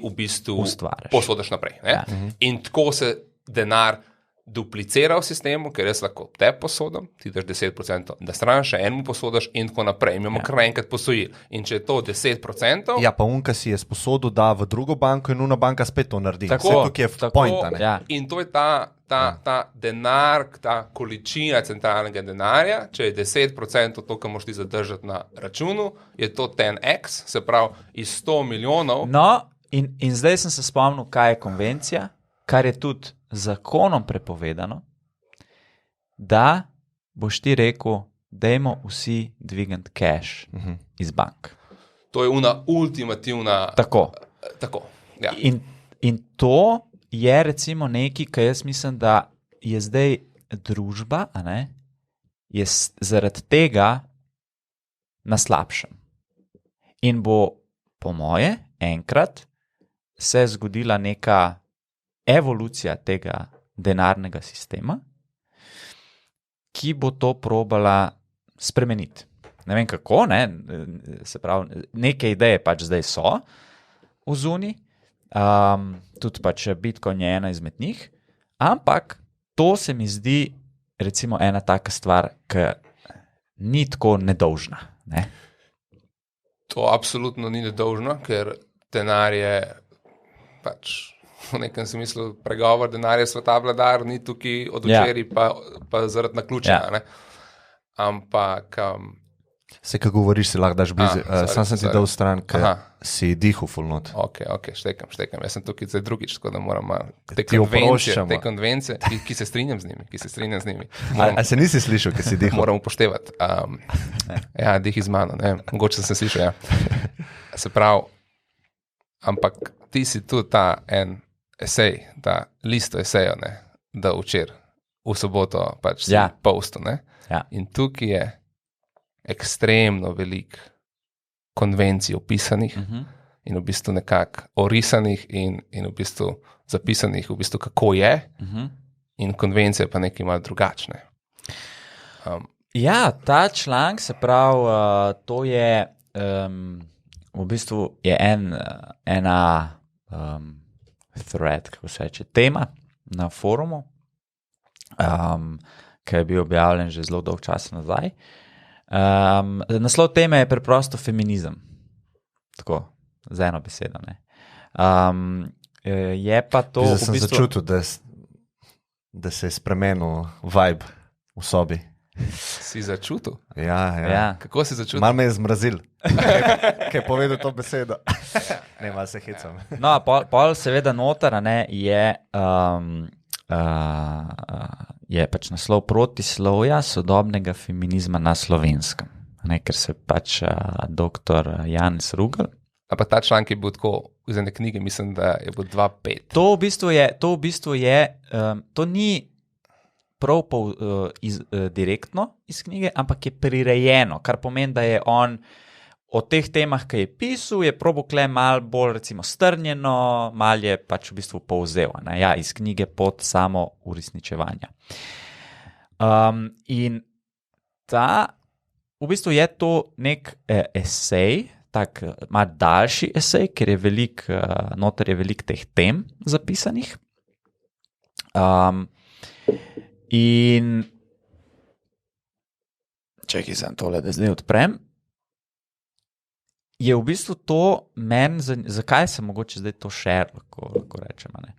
[SPEAKER 1] v bistvu
[SPEAKER 3] Ustvariš.
[SPEAKER 1] posodaš naprej. Ne?
[SPEAKER 3] Ja.
[SPEAKER 1] In tako se denar duplicira v sistemu, ker jaz lahko te posodim, ti daš 10%, da stran še enemu posodaš in tako naprej. Imamo kar enkrat posojil. In če je to 10%,
[SPEAKER 2] Ja, pa unka si je sposodil, da v drugo banko in una banka spet to naredi.
[SPEAKER 3] Tako,
[SPEAKER 2] Vse tukaj je
[SPEAKER 3] tako,
[SPEAKER 2] point, ne?
[SPEAKER 3] ja.
[SPEAKER 1] in to je ta denar, ta količina centralnega denarja, če je 10% to, kar moš ti zadržati na računu, je to 10x, se pravi iz 100 milijonov.
[SPEAKER 3] No, in zdaj sem se spomnil, kaj je konvencija, kar je tudi zakonom prepovedano, da boš ti rekel, dajmo vsi dvigati cash iz bank.
[SPEAKER 1] To je una ultimativna.
[SPEAKER 3] Tako.
[SPEAKER 1] Tako. Ja.
[SPEAKER 3] In to je recimo nekaj, kar jaz mislim, da je zdaj družba, a ne, je zaradi tega na slabšem. In bo, po moje, enkrat se zgodila neka evolucija tega denarnega sistema, ki bo to probala spremeniti. Ne vem kako, ne? Se pravi, neke ideje pač zdaj so v zuni, tudi pač Bitcoin je ena izmed njih, ampak to se mi zdi recimo ena taka stvar, ki ni tako nedolžna. Ne?
[SPEAKER 1] To absolutno ni nedolžno, ker denar je pač v nekem smislu pregovor, denar je sveta vladar, ni tukaj od včeraj, pa zaradi naključja.
[SPEAKER 3] Ja.
[SPEAKER 1] Ampak
[SPEAKER 2] Se, ko govoriš, si lahko daš blizu. Sam sem ti dal stran, ker
[SPEAKER 1] Aha.
[SPEAKER 2] si dihal full not.
[SPEAKER 1] Ok, štekam. Jaz sem tukaj zdaj drugič, tako da moram malo te
[SPEAKER 2] Ti oproščamo.
[SPEAKER 1] konvencije, ki se strinjam z njimi,
[SPEAKER 2] A se nisi slišal, ker si dihal?
[SPEAKER 1] moram upoštevati. Ja, dih iz mano, ne, mogoče sem se slišal, ja. Se pravi, ampak ti si tudi ta en esej, ta listo esejo, ne, da včeraj, v soboto pač si postu, ne.
[SPEAKER 3] Ja.
[SPEAKER 1] In tukaj je ekstremno veliko konvencij opisanih in v bistvu nekako orisanih in v bistvu zapisanih, v bistvu kako je, in konvencije pa nekaj malo drugačne.
[SPEAKER 3] Ja, ta članek, se pravi, to je v bistvu je ena thread, kako se reče, tema na forumu, ki je bil objavljen že zelo dolgo časa nazaj. Naslov teme je preprosto feminizem. Tako, z eno besedo. Ne. Je pa to
[SPEAKER 2] Zdaj
[SPEAKER 3] v
[SPEAKER 2] sem
[SPEAKER 3] bistvu...
[SPEAKER 2] začutil, da se je spremenil vibe v sobi.
[SPEAKER 1] Si začutil?
[SPEAKER 2] Ja.
[SPEAKER 1] Kako si začutil?
[SPEAKER 2] Malo me je zmrazil, kaj je povedal to besedo. Ne, malo se hecam.
[SPEAKER 3] No, pol seveda noter, ne, je pač naslov protislovja sodobnega feminizma na Slovenskem. Ne, ker se pač doktor Janez Rugel.
[SPEAKER 1] A pa ta članek je bil tako iz ene knjige, mislim, da je bil 2.5.
[SPEAKER 3] To v bistvu je, to ni prav direktno iz knjige, ampak je prirejeno, kar pomeni, da je on o teh temah, ki je pisal, je probokle malo bolj recimo strnjeno, malo je pač v bistvu povzel, ne, ja, iz knjige Pot samo uresničevanja. In v bistvu je to nek esej, tak malo daljši esej, ker je noter je veliko teh tem zapisanih. In čekaj sem tole, da zdaj odprem. Je v bistvu to meni, zakaj sem mogoče zdaj to share, lahko rečem. Ne?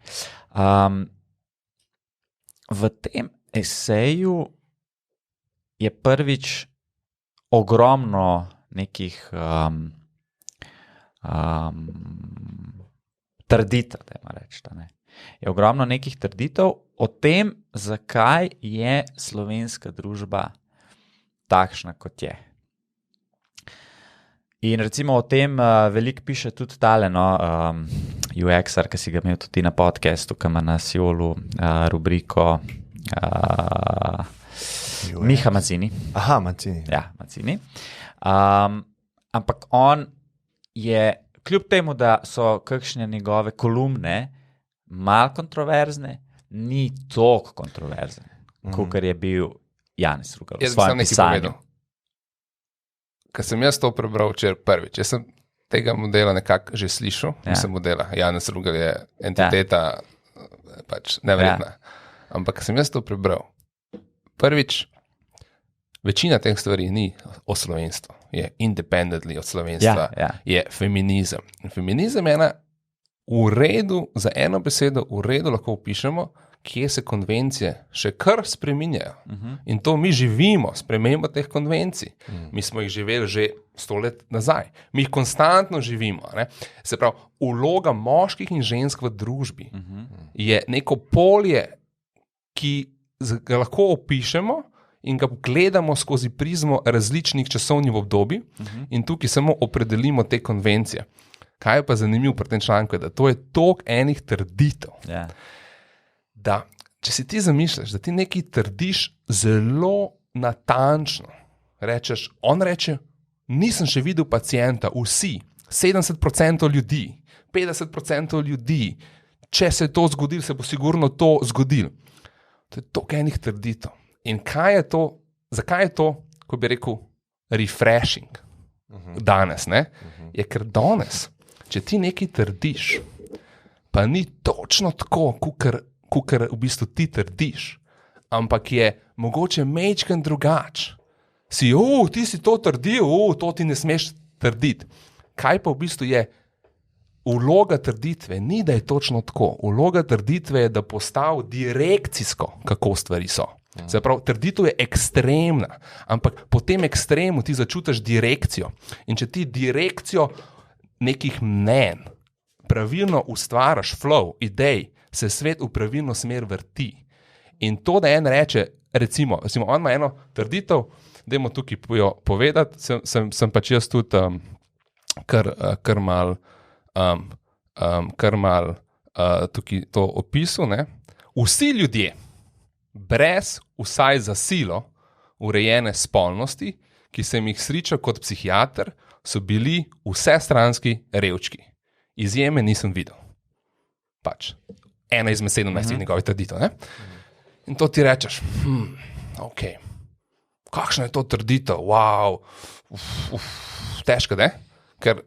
[SPEAKER 3] V tem eseju je prvič ogromno nekih trditev, je ogromno nekih trditev o tem, zakaj je slovenska družba takšna, kot je. In recimo o tem veliko piše tudi tale, UX-ar, ki si ga imel tudi na podcastu, ki ima na Siolu rubriko Miha Mazzini.
[SPEAKER 2] Aha, Mazzini.
[SPEAKER 3] Ja, Mazzini. Ampak on je, kljub temu, da so kakšne njegove kolumne malo kontroverzne, ni toliko kontroverzen, kakor je bil Janez Rugel v svojem pisanju.
[SPEAKER 1] Ker sem jaz to prebral včeraj prvič, jaz sem tega modela nekako že slišal, nisem modela, Janez Rugel je entiteta, pač neverjetna. Ampak sem jaz to prebral. Prvič, večina teh stvari ni o slovenstvu, je independently od slovenstva, je feminizem. In feminizem je ena v redu, za eno besedo v redu lahko opišemo, kje se konvencije še kar spreminjajo. In to mi živimo, spremembo teh konvencij. Mi smo jih živeli že 100 let nazaj. Mi jih konstantno živimo. Ne? Se pravi, vloga moških in žensk v družbi je neko polje, ki ga lahko opišemo in ga gledamo skozi prizmo različnih časovnih obdobij in tukaj samo opredelimo te konvencije. Kaj je pa zanimivo pri tem članku, da to je toliko enih trditev. Da, če si ti zamišljaš, da ti nekaj trdiš zelo natančno, rečeš, on reče, nisem še videl pacienta, vsi, 70% ljudi, 50% ljudi, če se je to zgodilo, se bo sigurno to zgodilo. To je toliko enih trditev. In kaj je to, zakaj je to, ko bi rekel, refreshing danes, ne? Je ker danes, če ti nekaj trdiš, pa ni točno tako, kakor v bistvu ti trdiš, ampak je mogoče majčken drugač. Ti si to trdil, to ti ne smeš trditi. Kaj pa v bistvu je vloga trditve? Ni, da je točno tako. Vloga trditve je, da postavi direkcijsko, kako stvari so. Se pravi, trditev je ekstremna, ampak po tem ekstremu ti začutiš direkcijo. In če ti direkcijo nekih mnen pravilno ustvaraš, flow, idej, se svet v pravilno smer vrti. In to, da en reče, recimo on ima eno trditev, dajmo tukaj povedati, sem pač jaz tudi kar mal tukaj to opisal, ne. Vsi ljudje, brez vsaj za silo urejene spolnosti, ki sem jih srečal kot psihiater, so bili vsestranski revčki. Izjeme nisem videl. Pač. Ena izmed 17 njegovih trditev. Ne? In to ti rečeš, ok, kakšna je to trditev, wow, težko, ne? Ker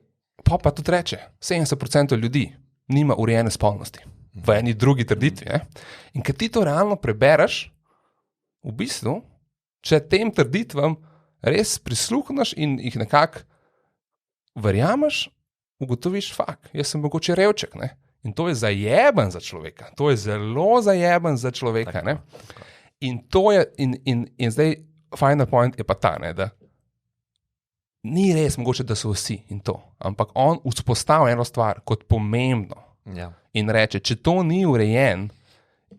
[SPEAKER 1] pa tudi reče, 70% ljudi nima urejene spolnosti v eni drugi trditvi. Ne? In kad ti to realno prebereš, v bistvu, če tem trditvam res prisluhneš in jih nekako verjameš, ugotoviš, jaz sem mogoče revček. Ne? In to je zajeben za človeka. To je zelo zajeben za človeka. Ne? In to je, in zdaj, final point je pa ta, ne, da ni res mogoče, da so vsi in to, ampak on vzpostavlja eno stvar kot pomembno.
[SPEAKER 2] Ja.
[SPEAKER 1] In reče, če to ni urejen,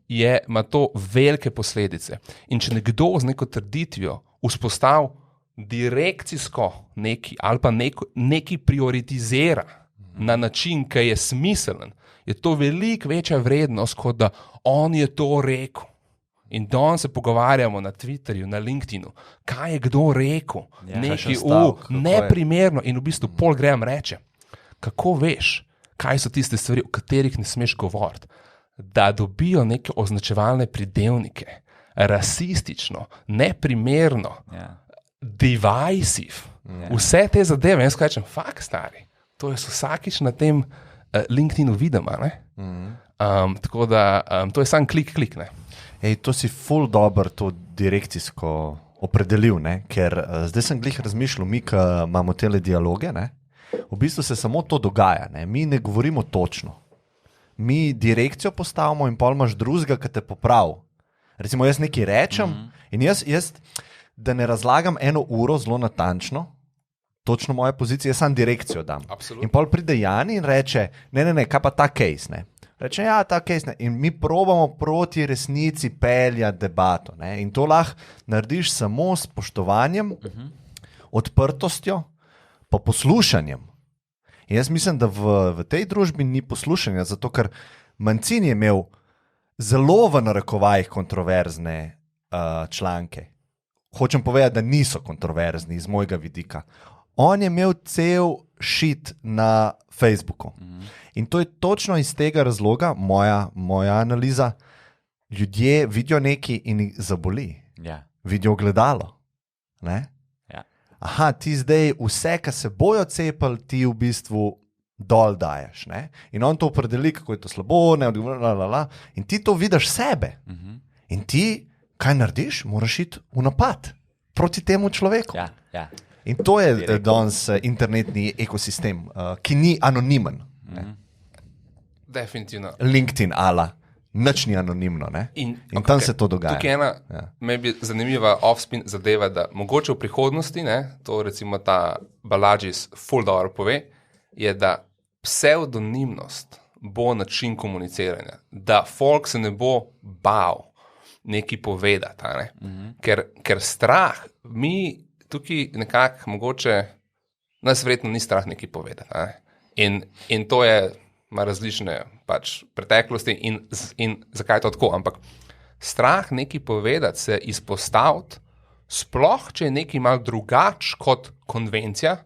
[SPEAKER 1] ima to velike posledice. In če nekdo z neko trditvijo vzpostavi direkcijsko neki ali pa neki prioritizira na način, ki je smiselen, je to veliko večja vrednost, kot da on je to rekel. In danes se pogovarjamo na Twitterju, na LinkedInu, kaj je kdo rekel, nekaj neprimerno in v bistvu pol Graham reče, kako veš, kaj so tiste stvari, o katerih ne smeš govoriti, da dobijo neke označevalne pridevnike, rasistično, neprimerno, divisive, vse te zadeve, jaz kažem, stari, to je vsakič na tem LinkedInu vidimo, tako da to je sam klik, ne.
[SPEAKER 2] Ej, to si ful dobro to direkcijsko opredelil, ne? Ker zdaj sem glih razmišljal, mi, ki imamo tele dialoge, ne? V bistvu se samo to dogaja, ne? Mi ne govorimo točno. Mi direkcijo postavimo in pol imaš drugega, ki te popravi. Recimo jaz nekaj rečem in jaz, da ne razlagam 1 uro zelo natančno, točno moje pozicije, jaz sam direkcijo dam.
[SPEAKER 1] Absolutno.
[SPEAKER 2] In pol pride Jani in reče, ne, kaj pa ta case, ne? Reče, ta case, ne. In mi probamo proti resnici peljati debato, ne? In to lahko narediš samo s spoštovanjem, odprtostjo, pa poslušanjem. In jaz mislim, da v tej družbi ni poslušanja, zato ker Mancini je imel zelo v narekovajih kontroverzne članke. Hočem povedati, da niso kontroverzni iz mojega vidika. On je imel cel shit na Facebooku. In to je točno iz tega razloga, moja analiza, ljudje vidijo nekaj in jih zaboli.
[SPEAKER 3] Ja.
[SPEAKER 2] Vidijo gledalo. Ne?
[SPEAKER 3] Ja.
[SPEAKER 2] Aha, ti zdaj vse, kar se bojo cepali, ti v bistvu dol daješ. Ne? In on to opredeli, kako je to slabo, ne, in ti to vidiš sebe. In ti, kaj narediš? Moraš iti v napad proti temu človeku.
[SPEAKER 3] Ja, ja.
[SPEAKER 2] In to je danes internetni ekosistem, ki ni anonimen.
[SPEAKER 1] Definitivno.
[SPEAKER 2] LinkedIn ala, nič ni anonimno. Ne? In tam se to dogaja.
[SPEAKER 1] Tukaj je ena maybe zanimiva off-spin zadeva, da mogoče v prihodnosti, ne, to recimo ta Balažis ful dobro pove, je, da pseudonimnost bo način komuniciranja, da folk se ne bo bal nekaj povedati. Ne? Ker strah, mi tukaj nekako mogoče, nas verjetno ni strah nekaj povedati. Ne? In to je, ima različne pač preteklosti in zakaj je to tako, ampak strah nekaj povedati, se izpostaviti, sploh, če je nekaj malo drugač kot konvencija,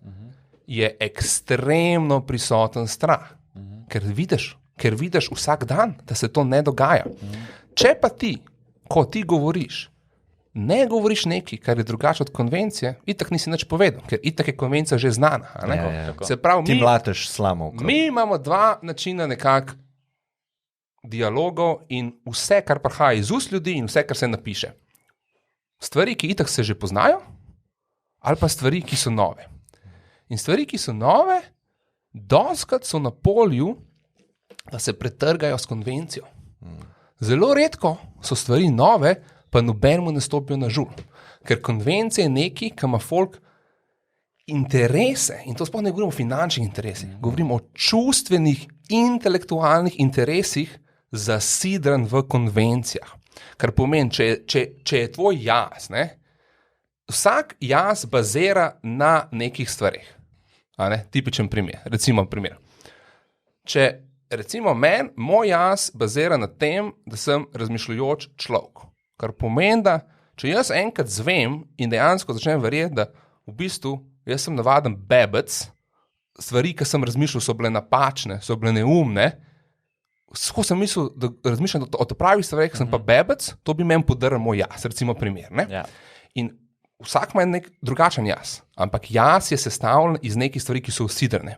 [SPEAKER 1] je ekstremno prisoten strah. Ker vidiš vsak dan, da se to ne dogaja. Če pa ti, ko ti govoriš, ne govoriš nekaj, kar je drugače od konvencije, itak nisi nič povedal, ker itak je konvencija že znana. Se pravi,
[SPEAKER 2] ti mlateš slamo.
[SPEAKER 1] Mi imamo 2 načina nekako dialogov in vse, kar prihaja iz ust ljudi in vse, kar se napiše. Stvari, ki itak se že poznajo, ali pa stvari, ki so nove. In stvari, ki so nove, dostikrat so na polju, da se pretrgajo s konvencijo. Zelo redko so stvari nove, pa nobenemu ne stopijo na žul. Ker konvencija je nekaj, ki ima folk interese, in to sploh ne govorimo o finančnih interesih, govorimo o čustvenih, intelektualnih interesih zasidran v konvencijah. Kar pomeni, če je tvoj jaz, ne, vsak jaz bazira na nekih stvarih. Tipičen primer, recimo primer. Če recimo moj jaz bazira na tem, da sem razmišljujoč človek. Kar pomeni, da če jaz enkrat zvem in dejansko začnem verjeti, da v bistvu jaz sem navaden bebec, stvari, ki sem razmišljal, so bile napačne, so bile neumne, ko sem mislil, da razmišljam o pravih stvarih, sem pa bebec, to bi meni podaril moj jaz, recimo primer. Ne?
[SPEAKER 3] Ja.
[SPEAKER 1] In vsak ima nek drugačen jaz, ampak jaz je sestavljen iz nekih stvari, ki so usidrene.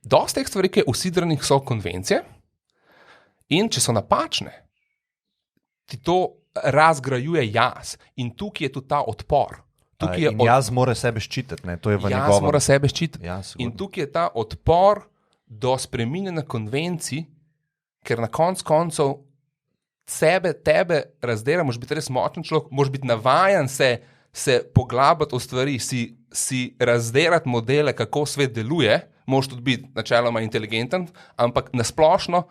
[SPEAKER 1] Dosti teh stvari, ki je usidrenih, so konvencije in če so napačne, ti to razgrajuje jaz in tukaj je tudi ta odpor.
[SPEAKER 2] In jaz mora sebe ščititi, ne? To je v
[SPEAKER 1] Jaz
[SPEAKER 2] njegovem...
[SPEAKER 1] mora sebe ščititi.
[SPEAKER 2] Ja,
[SPEAKER 1] In tukaj je ta odpor do spreminjanja konvencij, ker na koncu tebe razdela, moraš biti res močen človek, moraš biti navajen se poglabljati v stvari, si razdelati modele, kako svet deluje, moraš tudi biti načeloma inteligenten, ampak nasplošno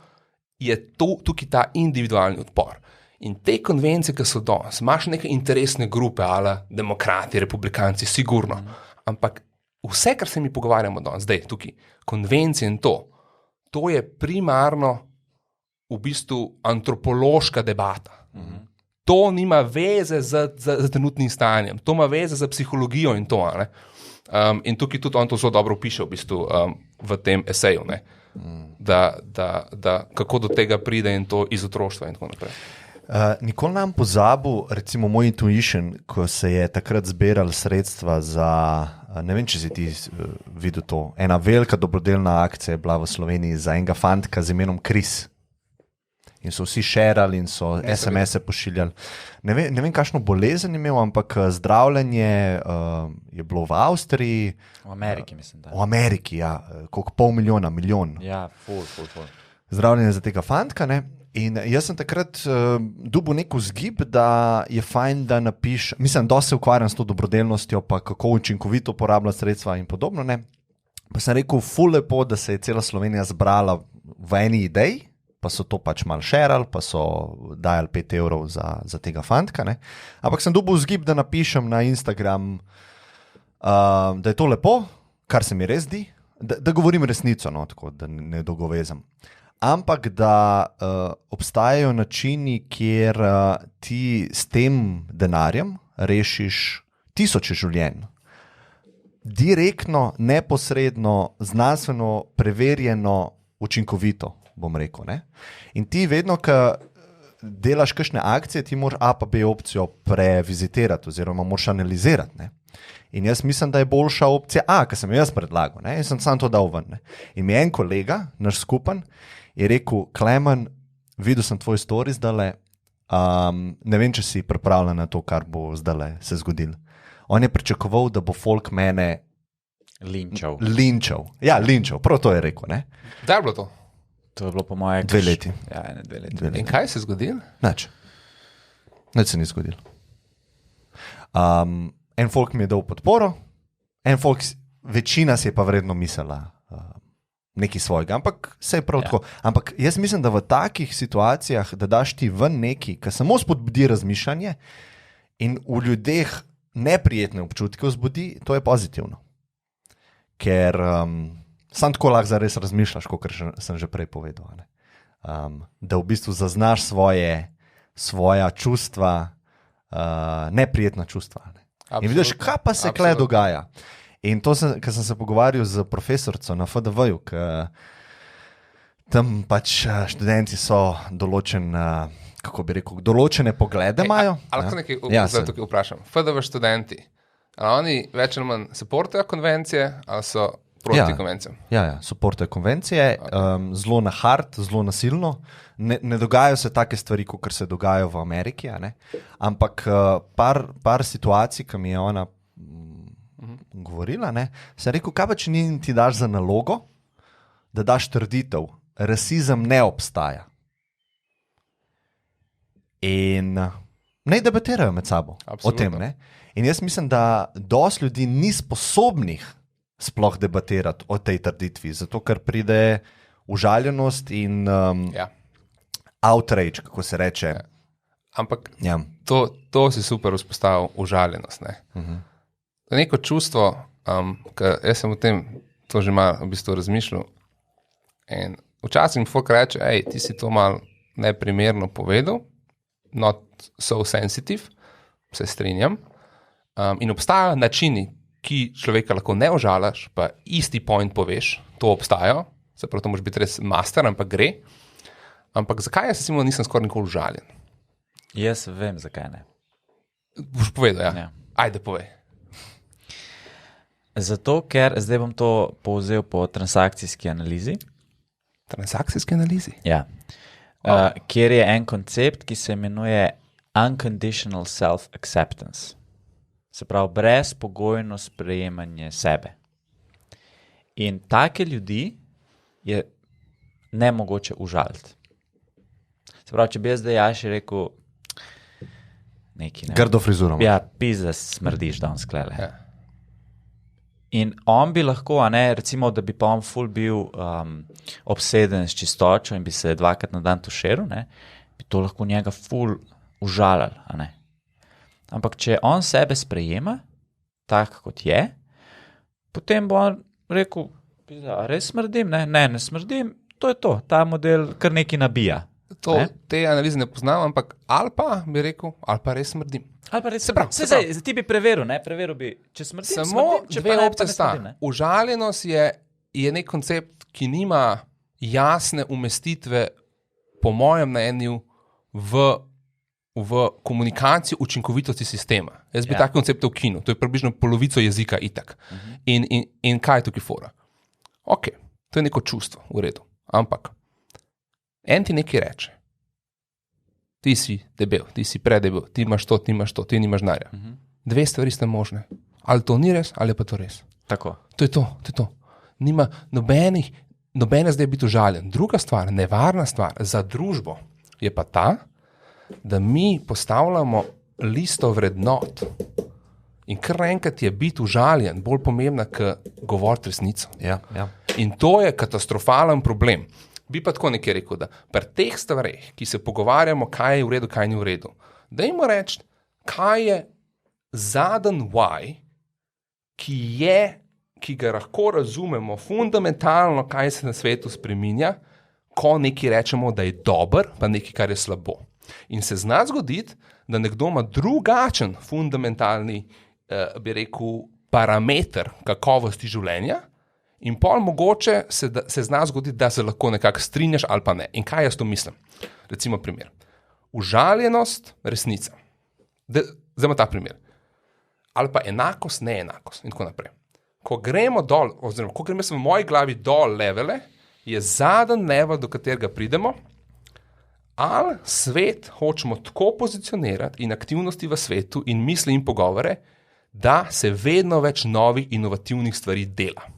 [SPEAKER 1] je tukaj ta individualni odpor. In te konvencije, ki so danes, imaš neke interesne grupe, ala demokrati, republikanci, sigurno, ampak vse, kar se mi pogovarjamo danes, zdaj tukaj, konvencije in to je primarno v bistvu antropološka debata. To nima veze z trenutnim stanjem, to ima veze za psihologijo in to. In tukaj tudi on to zelo dobro opiše v bistvu v tem eseju, ne? Da kako do tega pride in to iz otroštva in tako naprej.
[SPEAKER 2] Nikoli nam pozabil, recimo moj intuition, ko se je takrat zbirali sredstva za, ne vem, če si ti videl to, ena velika dobrodelna akcija je bila v Sloveniji za enega fantka z imenom Chris. In so vsi šerali in so SMS-e pošiljali. Ne vem, kakšno bolezen je imel, ampak zdravljenje je bilo v Avstriji.
[SPEAKER 3] V Ameriki, mislim, da.
[SPEAKER 2] V Ameriki, ja. Koliko 500 000, milijon.
[SPEAKER 3] Ja, ful.
[SPEAKER 2] Zdravljenje za tega fantka, ne. In jaz sem takrat dobil nek vzgib, da je fajn, da napiš, mislim, da se ukvarjam s to dobrodelnostjo, pa kako učinkovito uporabljati sredstva in podobno, ne. Pa sem rekel, ful lepo, da se je cela Slovenija zbrala v eni ideji, pa so to pač malo šerali, pa so dajali 5 evrov za tega fantka, ne. Ampak sem dobil vzgib, da napišem na Instagram, da je to lepo, kar se mi res zdi, da govorim resnico, no, tako, da ne dolgovezam. Ampak da obstajajo načini, kjer ti s tem denarjem rešiš tisoče življenj. Direktno, neposredno, znanstveno preverjeno, učinkovito, bom rekel. Ne? In ti vedno, ko delaš kakšne akcije, ti moraš A pa B opcijo previzitirati oziroma moraš analizirati. Ne? In jaz mislim, da je boljša opcija A, ki sem jo jaz predlagal. Ne? In sem sam to dal ven. Ne? In mi je en kolega, naš skupen, je rekel, Klemen, videl sem tvoj story zdajle, ne vem, če si pripravljen na to, kar bo zdajle se zgodilo. On je pričakoval, da bo folk mene linčal. Ja, linčal, prav to je rekel. Ne?
[SPEAKER 1] Da je bilo to?
[SPEAKER 3] To je bilo po moje
[SPEAKER 2] 2 leti.
[SPEAKER 3] Ja, 2 leti.
[SPEAKER 1] In kaj se je zgodilo?
[SPEAKER 2] Nič se ni zgodilo. En folk mi je dal podporo, en folk, večina si je pa vredno mislila nekaj svojega, ampak vse je prav tako. Ampak jaz mislim, da v takih situacijah, da daš ti ven nekaj, ki samo spodbudi razmišljanje in v ljudeh neprijetne občutke vzbudi, to je pozitivno. Ker sam tako lahko zares razmišljaš, kot sem že prej povedal. Ne? Da v bistvu zaznaš svoja čustva, neprijetna čustva. Ne? In vidiš, kaj pa se kle dogaja. In to, ker sem se pogovarjal z profesorco na FDV-ju, tam pač študenti so določene poglede imajo.
[SPEAKER 1] Ali lahko nekaj tukaj vprašam? FDV študenti, ali oni več ali manj supportajo konvencije, ali so proti konvencijam?
[SPEAKER 2] Ja, supportajo konvencije, zelo na hard, zelo nasilno. Ne dogajajo se take stvari, kot se dogajajo v Ameriki, ampak par situacij, ki mi je ona govorila, sem rekel, kaj pa če ti daš za nalogo, da daš trditev, rasizem ne obstaja. In ne debatirajo med sabo o tem. Ne? In jaz mislim, da dosti ljudi ni sposobnih sploh debatirati o tej trditvi, zato ker pride užaljenost in outrage, kako se reče.
[SPEAKER 1] Ampak to si super vzpostavil, užaljenost. Ne? To je neko čustvo, jaz sem o tem to že malo v bistvu razmišljal. In včasih mi folk reče, ti si to malo neprimerno povedal, not so sensitive, se strinjam. In obstajajo načini, ki človeka lahko ne užalaš, pa isti point poveš, to obstajajo, se pravi, to moraš biti res master, ampak gre. Ampak zakaj jaz nisem skoraj nikoli užaljen?
[SPEAKER 3] Jaz vem, zakaj ne.
[SPEAKER 1] Boš povedal, ja. Ajde, povej.
[SPEAKER 3] Zato, ker zdaj bom to povzel po transakcijski analizi.
[SPEAKER 1] Transakcijske analizi.
[SPEAKER 3] Ja. Kjer je en koncept, ki se imenuje unconditional self-acceptance. Se pravi, brezpogojno sprejemanje sebe. In take ljudi je nemogoče užaliti. Se pravi, če bi jaz zdaj Jaši rekel neki, ne,
[SPEAKER 2] Grdo frizuro.
[SPEAKER 3] ja, pizda smrdiš danes klele.
[SPEAKER 1] Ja.
[SPEAKER 3] In on bi lahko, a ne, recimo, da bi pa on ful bil obseden s čistočo in bi se dvakrat na dan tušeril, ne, bi to lahko njega ful užalil, a ne. Ampak če on sebe sprejema, tak kot je, potem bo on rekel, pizda, a res smrdim? Ne smrdim, to je to, ta model kar neki nabija.
[SPEAKER 1] Te analize ne poznam, ampak ali pa bi rekel, ali pa res smrdim.
[SPEAKER 3] Ali pa res
[SPEAKER 1] Se pravi, se pravi.
[SPEAKER 3] ti bi preveril, ne, preveril bi, če smrdim,
[SPEAKER 1] Samo
[SPEAKER 3] smrdim, če
[SPEAKER 1] dve
[SPEAKER 3] pa ne,
[SPEAKER 1] opcije
[SPEAKER 3] pa ne
[SPEAKER 1] sta.
[SPEAKER 3] smrdim, ne.
[SPEAKER 1] Užaljenost je nek koncept, ki nima jasne umestitve, po mojem mnenju, v komunikacijo učinkovitosti sistema. Jaz bi tak koncept ukinil. To je približno polovico jezika itak. In kaj je tukaj fora? Ok, to je neko čustvo, v redu. Ampak en ti nekaj reče. Ti si debel, ti si predebel, ti imaš to, ti nimaš denarja. Dve stvari sta možne. Ali to ni res, ali je pa to res.
[SPEAKER 3] Tako.
[SPEAKER 1] To je to. Nima nobene zdaj biti užaljen. Druga stvar, nevarna stvar za družbo je pa ta, da mi postavljamo listo vrednot. In kar enkrat je biti užaljen bolj pomembna, kot govoriti resnico.
[SPEAKER 2] Ja.
[SPEAKER 1] In to je katastrofalen problem. Bi pa tako nekaj rekel, da pri teh stvareh, ki se pogovarjamo, kaj je v redu, kaj ni v redu, dajmo reči, kaj je zadnji why, ki ga lahko razumemo fundamentalno, kaj se na svetu spreminja, ko nekaj rečemo, da je dober, pa nekaj, kar je slabo. In se zna zgoditi, da nekdo ima drugačen fundamentalni, bi rekel, parameter kakovosti življenja, in pol mogoče se zna zgoditi, da se lahko nekako strinjaš ali pa ne. In kaj jaz to mislim? Recimo primer. Užaljenost, resnica. Zdaj ima ta primer. Ali pa enakost, neenakost in tako naprej. Ko gremo dol, oziroma ko gremo v moji glavi dol levele, je zadnji level, do katerega pridemo, ali svet hočemo tako pozicionirati in aktivnosti v svetu in misli in pogovore, da se vedno več novih inovativnih stvari dela.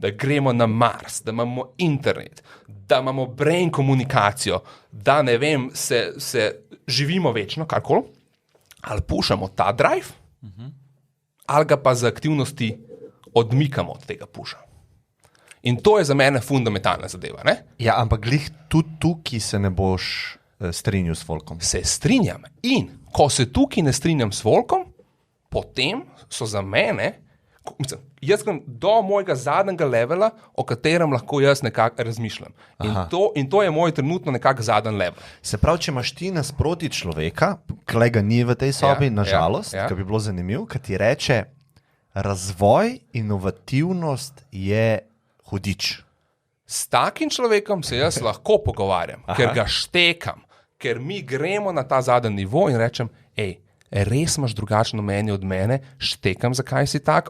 [SPEAKER 1] Da gremo na Mars, da imamo internet, da imamo brain komunikacijo, da ne vem, se živimo večno, karkoli, ali pušamo ta drive, ali ga pa za aktivnosti odmikamo od tega puša. In to je za mene fundamentalna zadeva, ne?
[SPEAKER 2] Ja, ampak glih tudi tukaj se ne boš strinjal s folkom.
[SPEAKER 1] Se strinjam. In ko se tukaj ne strinjam s folkom, potem so za mene, jaz grem do mojega zadnjega levela, o katerem lahko jaz nekako razmišljam. In to je moj trenutno nekako zadnji level.
[SPEAKER 2] Se pravi, če imaš ti nasproti človeka, klega ni v tej sobi, nažalost, ki bi bilo zanimivo, ki ti reče, razvoj, inovativnost je hudič.
[SPEAKER 1] S takim človekom se jaz lahko pogovarjam, ker ga štekam, ker mi gremo na ta zadnji nivo in rečem, res imaš drugačno mnenje od mene, štekam, zakaj si tak,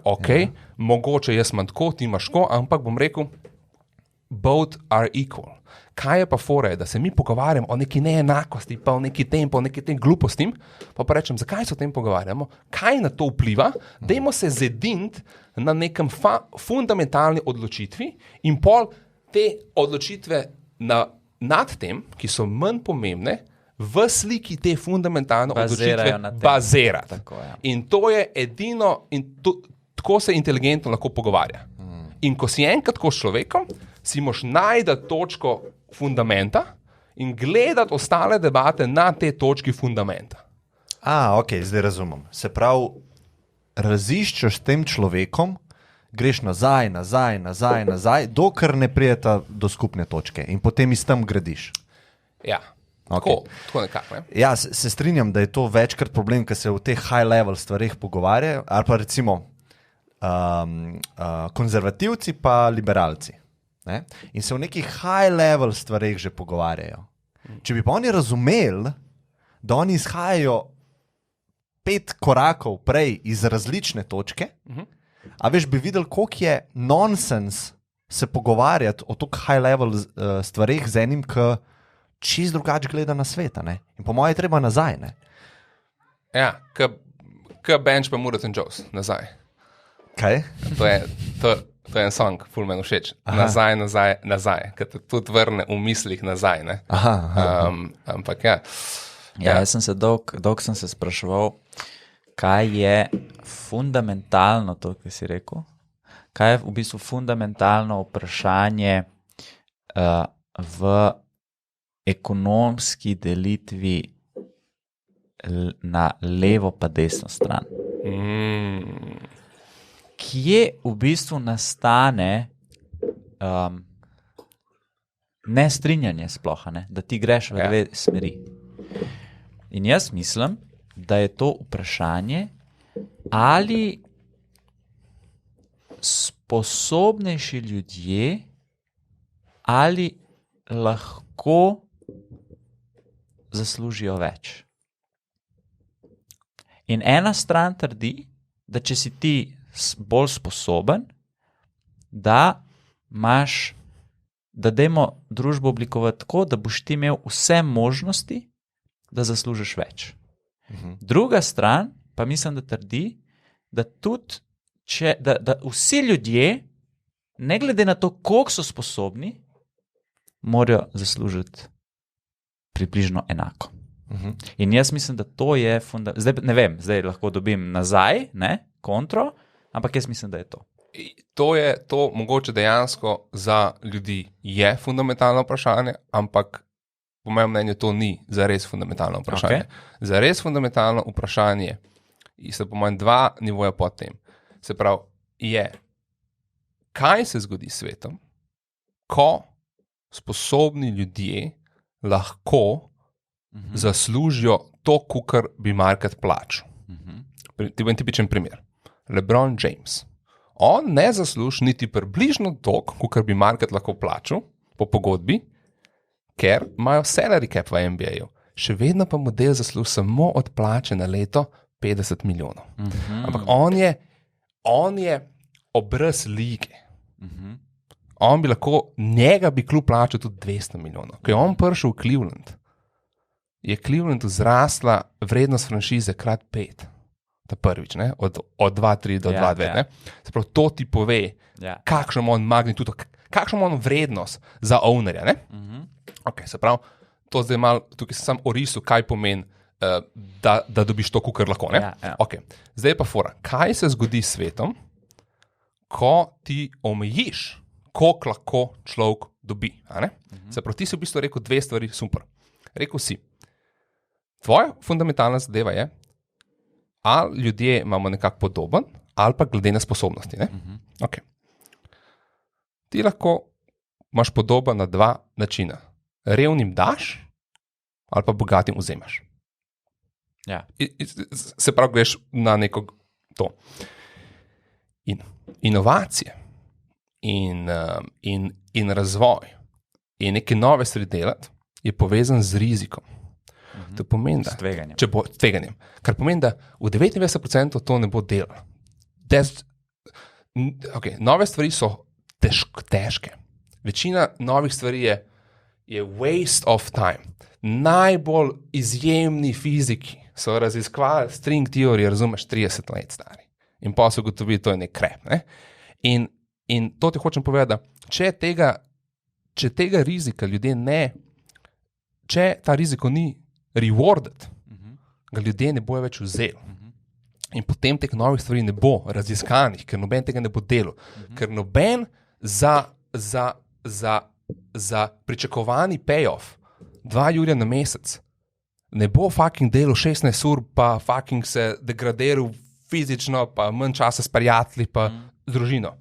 [SPEAKER 1] mogoče jaz imam tako, ti imaš tako, ampak bom rekel, both are equal. Kaj je pa fora, da se mi pogovarjamo o neki neenakosti, pa o neki tem glupostim, pa rečem, zakaj se o tem pogovarjamo, kaj na to vpliva, dajmo se zediniti na nekem fundamentalni odločitvi in pol te odločitve nad tem, ki so manj pomembne, v sliki te fundamentalne odločitve bazirati. In to je edino, tako se inteligentno lahko pogovarja. In ko si enkrat tako s človekom, si moš najti točko fundamenta in gledati ostale debate na te točki fundamenta.
[SPEAKER 2] Ok, zdaj razumem. Se pravi, raziščeš s tem človekom, greš nazaj, dokler ne prijeta do skupne točke in potem iz tam gradiš.
[SPEAKER 1] Ja. Tako nekako. Ne?
[SPEAKER 2] Ja, se strinjam, da je to večkrat problem, ker se v teh high-level stvarih pogovarjajo, ali pa recimo konzervativci pa liberalci. Ne? In se v nekih high-level stvarih že pogovarjajo. Če bi pa oni razumeli, da oni izhajajo 5 korakov prej iz različne točke, a veš, bi videl, koliko je nonsens se pogovarjati o tako high level stvarih z enim, ki čist drugače gleda na svet. In po mojem je treba nazaj. Ne?
[SPEAKER 1] Ja, k bench pa Murat and Jones, nazaj.
[SPEAKER 2] Kaj?
[SPEAKER 1] To je en song, ful meni všeč. Nazaj, nazaj, nazaj, ker te tudi vrne v mislih nazaj. Ne? Ampak ja.
[SPEAKER 3] Jaz sem se dolgo sem se spraševal, kaj je fundamentalno to, kar si rekel. Kaj je v bistvu fundamentalno vprašanje v ekonomski delitvi na levo pa desno stran. Kje v bistvu nastane nestrinjanje sploh, ne? Da ti greš v dve smeri. In jaz mislim, da je to vprašanje, ali sposobnejši ljudje ali lahko zaslužijo več. In ena stran trdi, da če si ti bolj sposoben, da dajmo družbo oblikovati tako, da boš ti imel vse možnosti, da zaslužiš več. Druga stran pa mislim, da trdi, da tudi da vsi ljudje, ne glede na to, koliko so sposobni, morajo zaslužiti približno enako. In jaz mislim, da to je zdaj ne vem, zdaj lahko dobim nazaj, kontro, ampak jaz mislim, da je to.
[SPEAKER 1] To mogoče dejansko za ljudi je fundamentalno vprašanje, ampak po mojem mnenju to ni zares fundamentalno vprašanje. Zares fundamentalno vprašanje so po mojem 2 nivoja pod tem. Se pravi, kaj se zgodi s svetom, ko sposobni ljudje lahko zaslužijo to, kar bi market plačal. Ti bom tipičen primer. LeBron James. On ne zasluži niti približno toliko, kar bi market lahko plačal po pogodbi, ker imajo salary cap v NBA-ju. Še vedno pa model zasluži samo od plače na leto 50 milijonov. Ampak on je obraz lige. On bi lahko, njega bi klub plačal tudi 200 milijonov. Ko je on prišel v Cleveland, je Cleveland vzrasla vrednost franšize krat 5. Ta prvič, ne? Od 2-3 do 2-2. Se pravi, to ti pove, kakšno ima on magnitudo, kakšno ima on vrednost za ownerja. Okay, se pravi, to zdaj malo, tukaj sem sam orisal, kaj pomeni, da dobiš to, kar lahko. Okay. Zdaj pa fora, kaj se zgodi s svetom, ko ti omejiš, koliko lahko človek dobi. Se pravi, ti si v bistvu rekel 2 stvari, super. Rekel si, tvoja fundamentalna zadeva je, ali ljudje imamo nekako podoben, ali pa glede na sposobnosti. Okay. Ti lahko imaš podoben na 2 načina. Revnim daš, ali pa bogatim vzemaš. Se pravi, greš na neko to. In inovacije in razvoj in neke nove stvari delati je povezan z rizikom. To pomeni,
[SPEAKER 3] s tveganjem.
[SPEAKER 1] Tveganjem. Kar pomeni, da v 99% to ne bo delalo. Nove stvari so težke. Večina novih stvari je waste of time. Najbolj izjemni fiziki so raziskovali string teorije, razumeš, 30 let stari. In pa so ugotovili, to je nek krep. In to ti hočem povedati, da če tega rizika ljudje če ta riziko ni rewarded, ga ljudje ne bojo več vzeli. In potem teh novih stvari ne bo raziskanih, ker noben tega ne bo delal. Ker noben za pričakovani payoff 2 jurja na mesec ne bo fucking delal 16 ur, pa fucking se degradiral fizično, pa manj časa s prijatelji, pa z družino.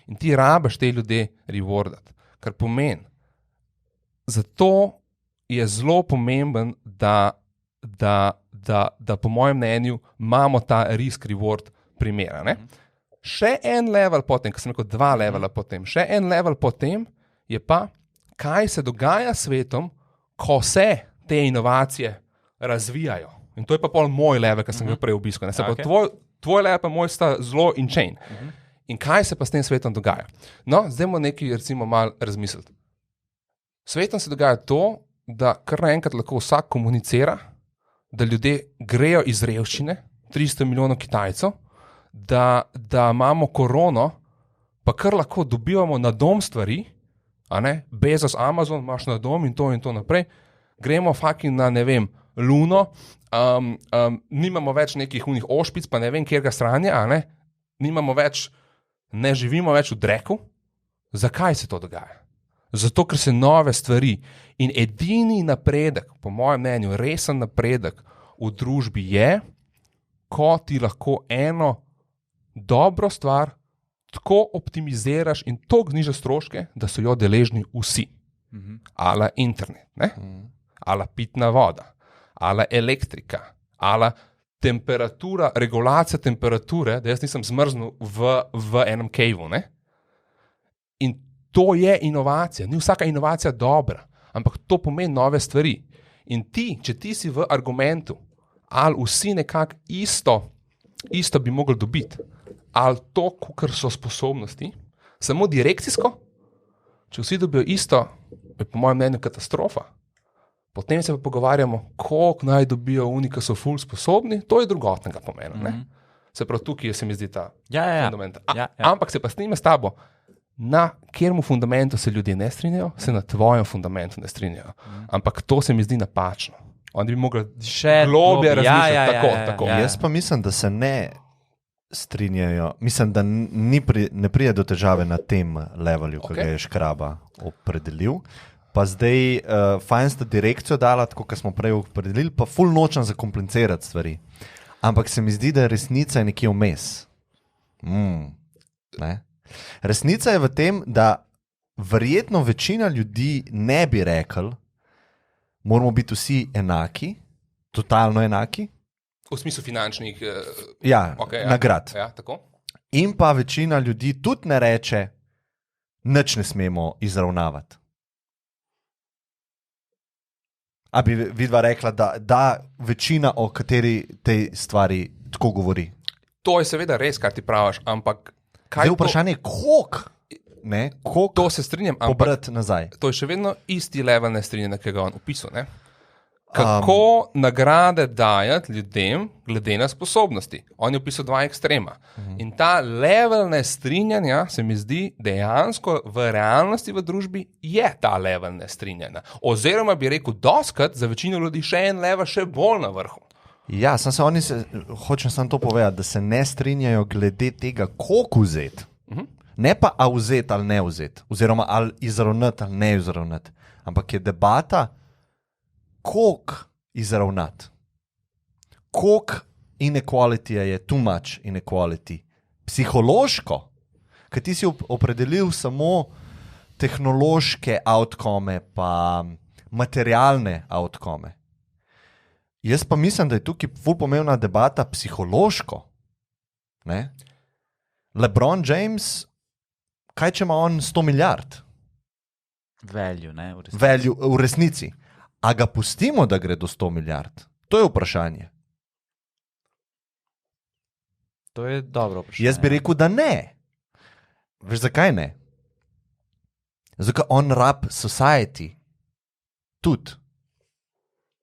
[SPEAKER 1] In ti rabiš te ljudi rewardati. Kar pomeni, zato je zelo pomemben, da po mojem mnenju imamo ta risk-reward primera. Še en level potem, ko sem rekel 2 levela potem, še en level potem je pa, kaj se dogaja s svetom, ko se te inovacije razvijajo In to je pa pol moj level, ki sem ga prej obiskal. Se
[SPEAKER 3] Okay.
[SPEAKER 1] pa tvoj level pa moj sta zelo in chain. In kaj se pa s tem svetom dogaja? No, zdaj moramo nekaj recimo malo razmisliti. Svetom se dogaja to, da kar naenkrat lahko vsak komunicira, da ljudje grejo iz revščine, 300 milijonov Kitajcev, da imamo korono, pa kar lahko dobivamo na dom stvari, a ne, Bezos, Amazon, imaš na dom in to naprej, gremo fucking na, ne vem, Luno, nimamo več nekih unih ošpic, pa ne vem, kjer ga stranje, a ne, nimamo več, ne živimo več v dreku. Zakaj se to dogaja? Zato, ker se nove stvari in edini napredek, po mojem mnenju, resen napredek v družbi je, ko ti lahko eno dobro stvar tako optimiziraš in tako znižaš stroške, da so jo deležni vsi. Ala internet, ne? Ala pitna voda, ala elektrika, ala temperatura, regulacija temperature, da jaz nisem zmrznil v enem cavu, ne? In to je inovacija. Ni vsaka inovacija dobra, ampak to pomeni nove stvari. In ti, če ti si v argumentu, ali vsi nekako isto bi mogli dobiti, ali to, kar so sposobnosti, samo direkcijsko, če vsi dobijo isto, je po mojem mnenju katastrofa. Potem se pa pogovarjamo, koliko naj dobijo oni, ki so ful sposobni, to je drugotnega pomena. Ne? Se pravi, tukaj se mi zdi ta fundament. Ampak se pa snime s tabo, na katerem fundamentu se ljudje ne strinjajo, se na tvojem fundamentu ne strinjajo. Ampak to se mi zdi napačno. Oni bi mogli še globje razmišljati. Tako.
[SPEAKER 2] Jaz pa mislim, da se ne strinjajo. Mislim, da ne pride do težave na tem levelju, ki ga je Škraba opredelil. Pa zdaj, fajn sta direkcijo dala, tako kot smo prej opredelili, pa ful nočem zakomplicirati stvari. Ampak se mi zdi, da je resnica nekje vmes. Ne? Resnica je v tem, da verjetno večina ljudi ne bi rekel, moramo biti vsi enaki, totalno enaki.
[SPEAKER 1] V smislu finančnih
[SPEAKER 2] nagrad.
[SPEAKER 1] Ja, tako.
[SPEAKER 2] In pa večina ljudi tudi ne reče, nič ne smemo izravnavati. A bi vidva rekla, da večina, o kateri tej stvari tako govori?
[SPEAKER 1] To je seveda res, kar ti praviš, ampak
[SPEAKER 2] zdaj vprašanje je, koliko
[SPEAKER 1] to se strinjam,
[SPEAKER 2] pobrati nazaj.
[SPEAKER 1] To je še vedno isti level nestrinjanja, ki ga on opisal. Ne? Kako nagrade dajati ljudem glede na sposobnosti. On je opisal dva ekstrema. In ta level nestrinjanja se mi zdi dejansko v realnosti v družbi je ta level nestrinjanja. Oziroma bi rekel doskrat za večino ljudi še en level še bolj na vrhu.
[SPEAKER 2] Ja, hočem samo to povedati, da se ne strinjajo glede tega, koliko vzeti. Ne pa a vzeti ali ne vzeti, oziroma ali izravnati ali ne izravnati. Ampak je debata, koliko izravnati. Koliko inequality je too much inequality. Psihološko, ker ti si opredelil samo tehnološke outcome pa materialne outcome. Jaz pa mislim, da je tukaj ful pomembna debata psihološko. Ne? LeBron James, kaj če ima on 100 milijard?
[SPEAKER 3] Value, ne?
[SPEAKER 2] Value v resnici. A ga pustimo, da gre do 100 milijard? To je vprašanje.
[SPEAKER 3] To je dobro vprašanje.
[SPEAKER 2] Jaz bi rekel, da ne. Veš, zakaj ne? Zato, ker on rab society tudi,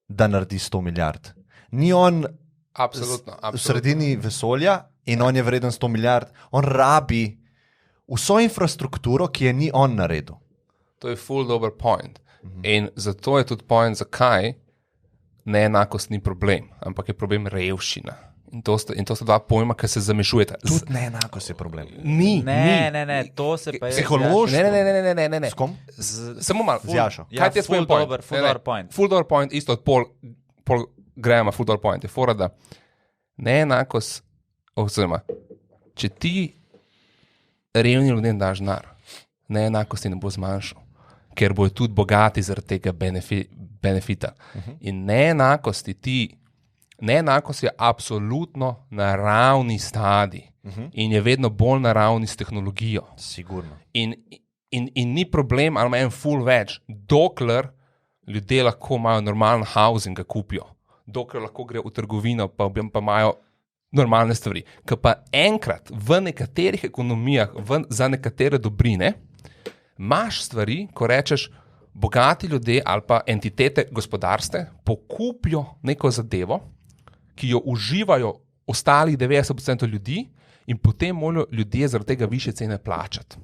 [SPEAKER 2] da naredi 100 milijard. Ni on v sredini vesolja in on je vreden 100 milijard. On rabi vso infrastrukturo, ki je ni on naredil.
[SPEAKER 1] To je full dober point. In zato je tudi point, zakaj neenakost ni problem, ampak je problem revščina. In to sta dva pojma, ki se zamešujeta.
[SPEAKER 2] Tudi neenakost je problem.
[SPEAKER 3] Ne, to se pa je...
[SPEAKER 2] Psihološko.
[SPEAKER 1] Ne.
[SPEAKER 2] S kom?
[SPEAKER 1] Samo malo.
[SPEAKER 2] Z Jašo.
[SPEAKER 1] Kaj ti je svoj point?
[SPEAKER 3] Full dober point.
[SPEAKER 1] Full dober point, isto od Paul Grahama, full dober point. Je fora, da neenakost, oziroma, če ti revni ljudem daš denar, neenakosti ne bo zmanjšal, ker bojo tudi bogati zaradi tega benefita. In neenakost je absolutno naravni stadij in je vedno bolj naravni s tehnologijo.
[SPEAKER 2] Sigurno.
[SPEAKER 1] In ni problem, ali ima en ful več, dokler ljudje lahko imajo normalen housing, ga kupijo. dokler lahko grejo v trgovino, pa imajo normalne stvari. Ker pa enkrat v nekaterih ekonomijah, za nekatere dobrine, imaš stvari, ko rečeš, bogati ljudje ali pa entitete gospodarstva pokupijo neko zadevo, ki jo uživajo ostalih 90% ljudi in potem morajo ljudje zaradi tega više cene plačati.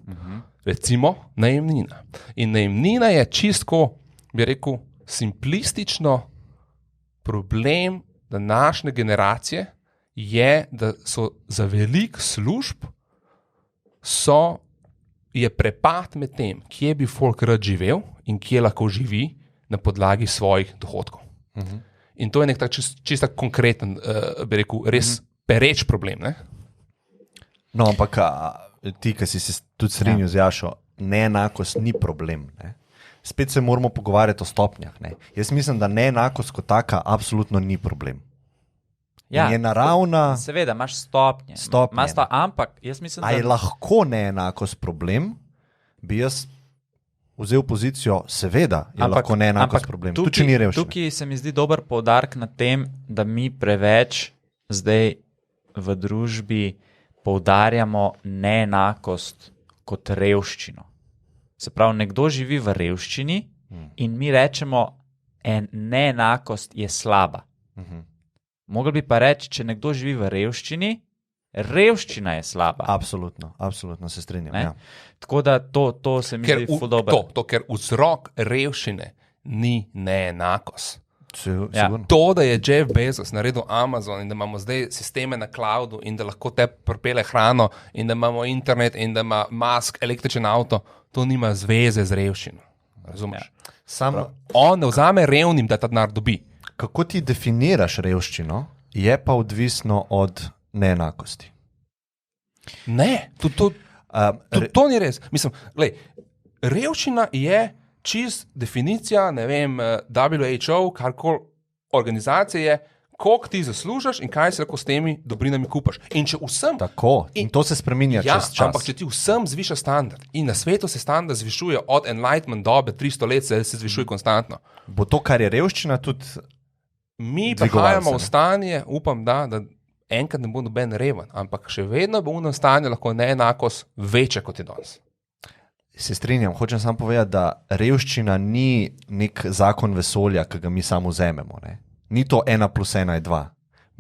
[SPEAKER 1] Recimo najemnina. In najemnina je čisto, bi rekel, simplistično problem današnje generacije je, da so za velik služb je prepad med tem, kje bi folk rad živel in kje lahko živi na podlagi svojih dohodkov. In to je nek tak čisto konkreten, bi rekel, res pereč problem. Ne?
[SPEAKER 2] No, ampak ti, ki si se tudi strinjal z Jašo, neenakost ni problem. Ne? Spet se moramo pogovarjati o stopnjah. Ne? Jaz mislim, da neenakost kot taka absolutno ni problem.
[SPEAKER 3] Ja,
[SPEAKER 2] je naravna.
[SPEAKER 3] Seveda, imaš stopnje. Ampak jaz mislim,
[SPEAKER 2] da je lahko neenakost problem, bi jaz vzel pozicijo, seveda je lahko neenakost problem.
[SPEAKER 3] Tukaj se mi zdi dober poudarek na tem, da mi preveč zdaj v družbi poudarjamo neenakost kot revščino. Se pravi, nekdo živi v revščini in mi rečemo, neenakost je slaba. Mogli bi pa reči, če nekdo živi v revščini, revščina je slaba.
[SPEAKER 2] Absolutno se strinjam. Ja.
[SPEAKER 3] Tako da to se mi zdi ful dobro.
[SPEAKER 1] Ker vzrok revščine ni neenakost.
[SPEAKER 2] Ja.
[SPEAKER 1] To, da je Jeff Bezos naredil Amazon in da imamo zdaj sisteme na cloudu in da lahko te pripelje hrano in da imamo internet in da ima Musk električen avto, to nima zveze z revščino. Razumeš?
[SPEAKER 2] Ja.
[SPEAKER 1] On ne vzame revnim, da ta denar dobi.
[SPEAKER 2] Kako ti definiraš revščino, je pa odvisno od neenakosti.
[SPEAKER 1] Ne, to ni res. Mislim, glej, revščina je čist definicija, ne vem, WHO, karkoli organizacije, koliko ti zaslužiš in kaj se lahko s temi dobrinami kupaš. In če vsem...
[SPEAKER 2] Tako, in to se spreminja čez čas.
[SPEAKER 1] Ampak če ti vsem zviša standard in na svetu se standard zvišuje od enlightenment dobe, 300 let se zvišuje konstantno.
[SPEAKER 2] Bo to, kar je revščina, tudi
[SPEAKER 1] mi prihajamo v stanje, upam, da enkrat ne bo noben reven, ampak še vedno bo v stanju lahko neenakost večja kot je danes.
[SPEAKER 2] Se strinjam, hočem samo povedati, da revščina ni nek zakon vesolja, ki ga mi samo vzamemo. Ne? Ni to 1+1 je 2.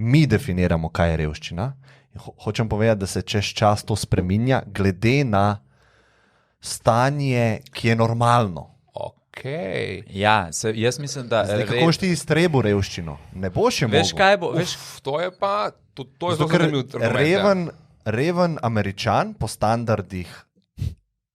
[SPEAKER 2] Mi definiramo, kaj je revščina. Hočem povedati, da se čez čas to spreminja, glede na stanje, ki je normalno.
[SPEAKER 1] Okay.
[SPEAKER 3] Ja, jaz mislim, da...
[SPEAKER 2] Zdaj, kako boš ti iztrebu revščino? Ne boš še mogel.
[SPEAKER 3] Veš, kaj bo...
[SPEAKER 1] To je pa... To je zelo zanimiv argument.
[SPEAKER 2] Reven Američan po standardih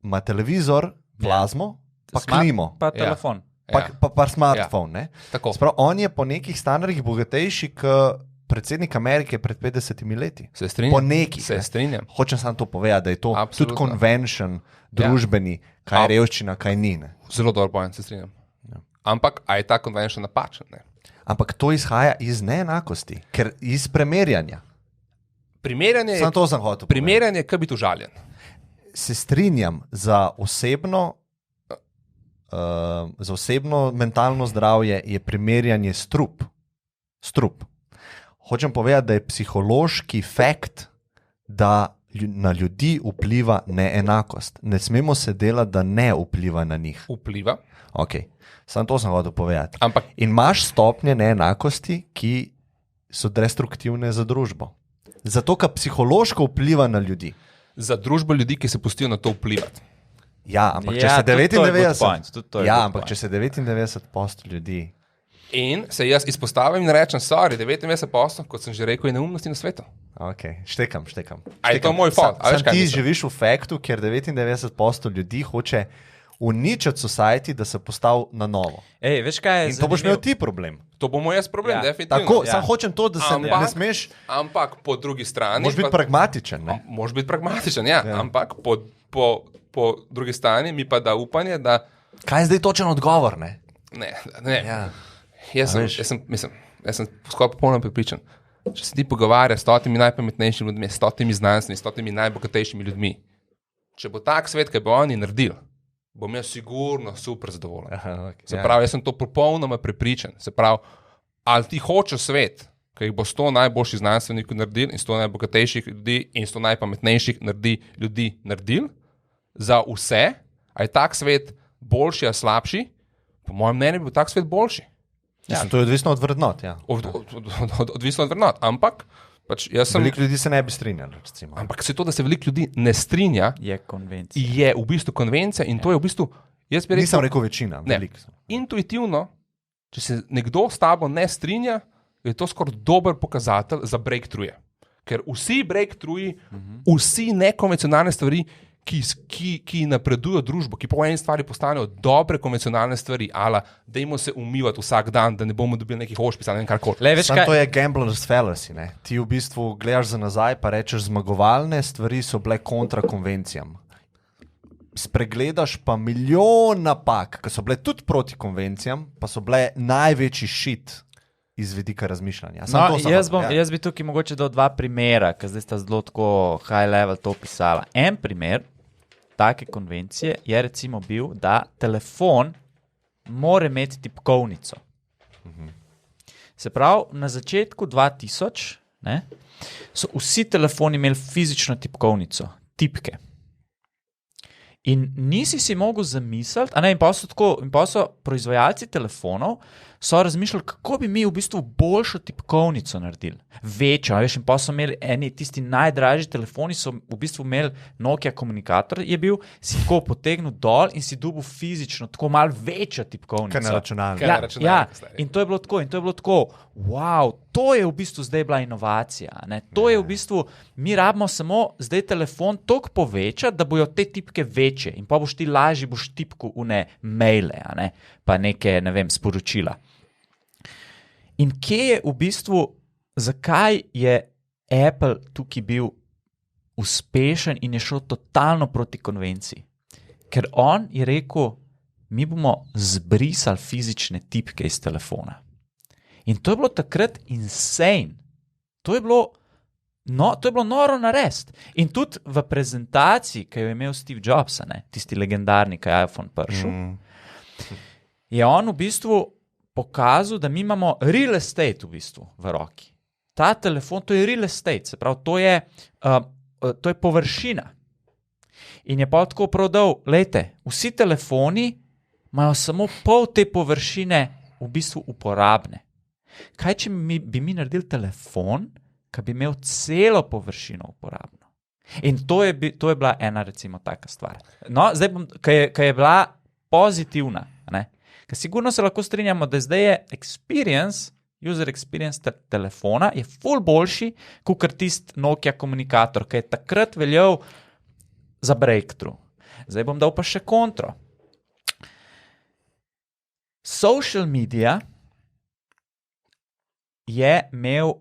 [SPEAKER 2] ima televizor, plazmo, pa klimo.
[SPEAKER 3] Pa telefon.
[SPEAKER 2] Pa smartphone. Ne?
[SPEAKER 1] Sprav,
[SPEAKER 2] on je po nekih standardih bogatejši kot predsednik Amerike pred 50 leti.
[SPEAKER 1] Se strinjam.
[SPEAKER 2] Po nekih.
[SPEAKER 1] Se strinjam.
[SPEAKER 2] Hočem samo to povedati, da je to
[SPEAKER 1] Absolutno.
[SPEAKER 2] Tudi convention družbeni, kaj je revščina, kaj ni. Ne?
[SPEAKER 1] Zelo dobro pojem, se strinjam. Ja. Ampak, a je ta convention napačen? Ne?
[SPEAKER 2] Ampak to izhaja iz neenakosti, ker iz primerjanja.
[SPEAKER 1] Primerjanje je...
[SPEAKER 2] Samo to sem hotel povedati.
[SPEAKER 1] Primerjanje je, kaj biti užaljen.
[SPEAKER 2] Se strinjam, za osebno mentalno zdravje je primerjanje strup. Hočem povedati, da je psihološki fakt, da na ljudi vpliva neenakost. Ne smemo se delati, da ne vpliva na njih.
[SPEAKER 1] Vpliva.
[SPEAKER 2] Okay. Samo to sem hotel povedati.
[SPEAKER 1] Ampak...
[SPEAKER 2] In imaš stopnje neenakosti, ki so destruktivne za družbo. Zato, ker psihološko vpliva na ljudi.
[SPEAKER 1] Za družbo ljudi, ki se pustijo na to vplivati.
[SPEAKER 2] Ja, ampak če se 99% ljudi...
[SPEAKER 1] In se jaz izpostavim in rečem, sorry, 99%, kot sem že rekel, je neumnosti na svetu.
[SPEAKER 2] Ok, štekam.
[SPEAKER 1] A je to moj fault?
[SPEAKER 2] Ti živiš v faktu, ker 99% ljudi hoče uničiti society, da se postavi na novo.
[SPEAKER 3] Ej, veš kaj je?
[SPEAKER 2] In to boš imel ti problem.
[SPEAKER 1] To bo moj jaz problem, definitivno.
[SPEAKER 2] Tako, sam hočem to, da se ne smeš...
[SPEAKER 1] Ampak po drugi strani...
[SPEAKER 2] Moš biti pragmatičen, ne?
[SPEAKER 1] Moš biti pragmatičen, ja. Ampak po drugi strani mi pa da upanje, da...
[SPEAKER 2] Kaj je zdaj točen odgovor, ne?
[SPEAKER 1] Ne.
[SPEAKER 2] Ja.
[SPEAKER 1] Jaz sem skoraj popolnoma prepričan. Če se ti pogovarjaš s 100 najpametnejšimi ljudmi, s 100 znanstvenimi, s 100 najbogatejšimi ljudmi, če bo tak svet, kaj bo oni naredili, bom jaz sigurno super zadovoljen.
[SPEAKER 2] Okay.
[SPEAKER 1] Se pravi, jaz sem to popolnoma prepričan. Se pravi, ali ti hočeš svet, ki jih bo 100 najboljših znanstvenikov naredil in 100 najbogatejših ljudi in 100 najpametnejših ljudi naredil za vse, a je tak svet boljši ali slabši? Po mojem mnenju bi bil tak svet boljši.
[SPEAKER 2] To je odvisno od vrednot. Ja.
[SPEAKER 1] Odvisno od vrednot, ampak pač
[SPEAKER 2] veliko ljudi se ne bi strinjali. Recimo.
[SPEAKER 1] Ampak se to, da se veliko ljudi ne strinja,
[SPEAKER 3] je konvencija.
[SPEAKER 1] Je v bistvu konvencija in to je v bistvu, jaz bi rekel,
[SPEAKER 2] nisem rekel večina, veliko.
[SPEAKER 1] Intuitivno, če se nekdo s tabo ne strinja, je to skoraj dober pokazatelj za breakthrough. Ker vsi breakthroughji, vsi nekonvencionalne stvari, ki napredujo družbo, ki po eni stvari postanejo dobre konvencionalne stvari, ala, dajmo se umivati vsak dan, da ne bomo dobili nekih hošpic ali karkoli.
[SPEAKER 2] To je gambler's fallacy. Ne? Ti v bistvu gledaš za nazaj pa rečeš, zmagovalne stvari so bile kontra konvencijam. Spregledaš pa milijon napak, ki so bile tudi proti konvencijam, pa so bile največji shit iz vidika razmišljanja.
[SPEAKER 3] Jaz bi tukaj mogoče dal 2 primera, ker zdaj sta zelo tako high level to pisala. En primer take konvencije je recimo bil, da telefon mora imeti tipkovnico. Se pravi, na začetku 2000 so vsi telefoni imeli fizično tipkovnico, tipke. In nisi si mogel zamisliti, in pa so proizvajalci telefonov so razmišljali, kako bi mi v bistvu boljšo tipkovnico naredili. Večjo, veš, in pa so imeli tisti najdražji telefoni, so v bistvu imeli Nokia komunikator, je bil, si tako potegnil dol in si dobil fizično tako malo večjo tipkovnico.
[SPEAKER 2] Kaj na računalniku.
[SPEAKER 3] Ja, in to je bilo tako, wow, to je v bistvu zdaj bila inovacija. Ne? To je v bistvu, mi rabimo samo zdaj telefon toliko povečati, da bojo te tipke večje in pa boš ti lažje tipku une maile, pa neke, sporočila. In kje je v bistvu, zakaj je Apple tukaj bil uspešen in je šel totalno proti konvenciji? Ker on je rekel, mi bomo zbrisali fizične tipke iz telefona. In to je bilo takrat insane. To je bilo noro narediti. In tudi v prezentaciji, ki jo je imel Steve Jobs, tisti legendarni, ki je iPhone prišel, je on v bistvu pokazal, da mi imamo real estate v bistvu v roki. Ta telefon, to je real estate, se pravi, to je površina. In je pa tako prav dal, lejte, vsi telefoni imajo samo pol te površine v bistvu uporabne. Kaj, če bi mi naredili telefon, ki bi imel celo površino uporabno? In to je bila ena, recimo, taka stvar. No, zdaj ki je bila pozitivna, ker sigurno se lahko strinjamo, da zdaj je user experience telefona je ful boljši, kot tisti Nokia komunikator, ki je takrat veljal za breakthrough. Zdaj bom dal pa še kontro. Social media je imel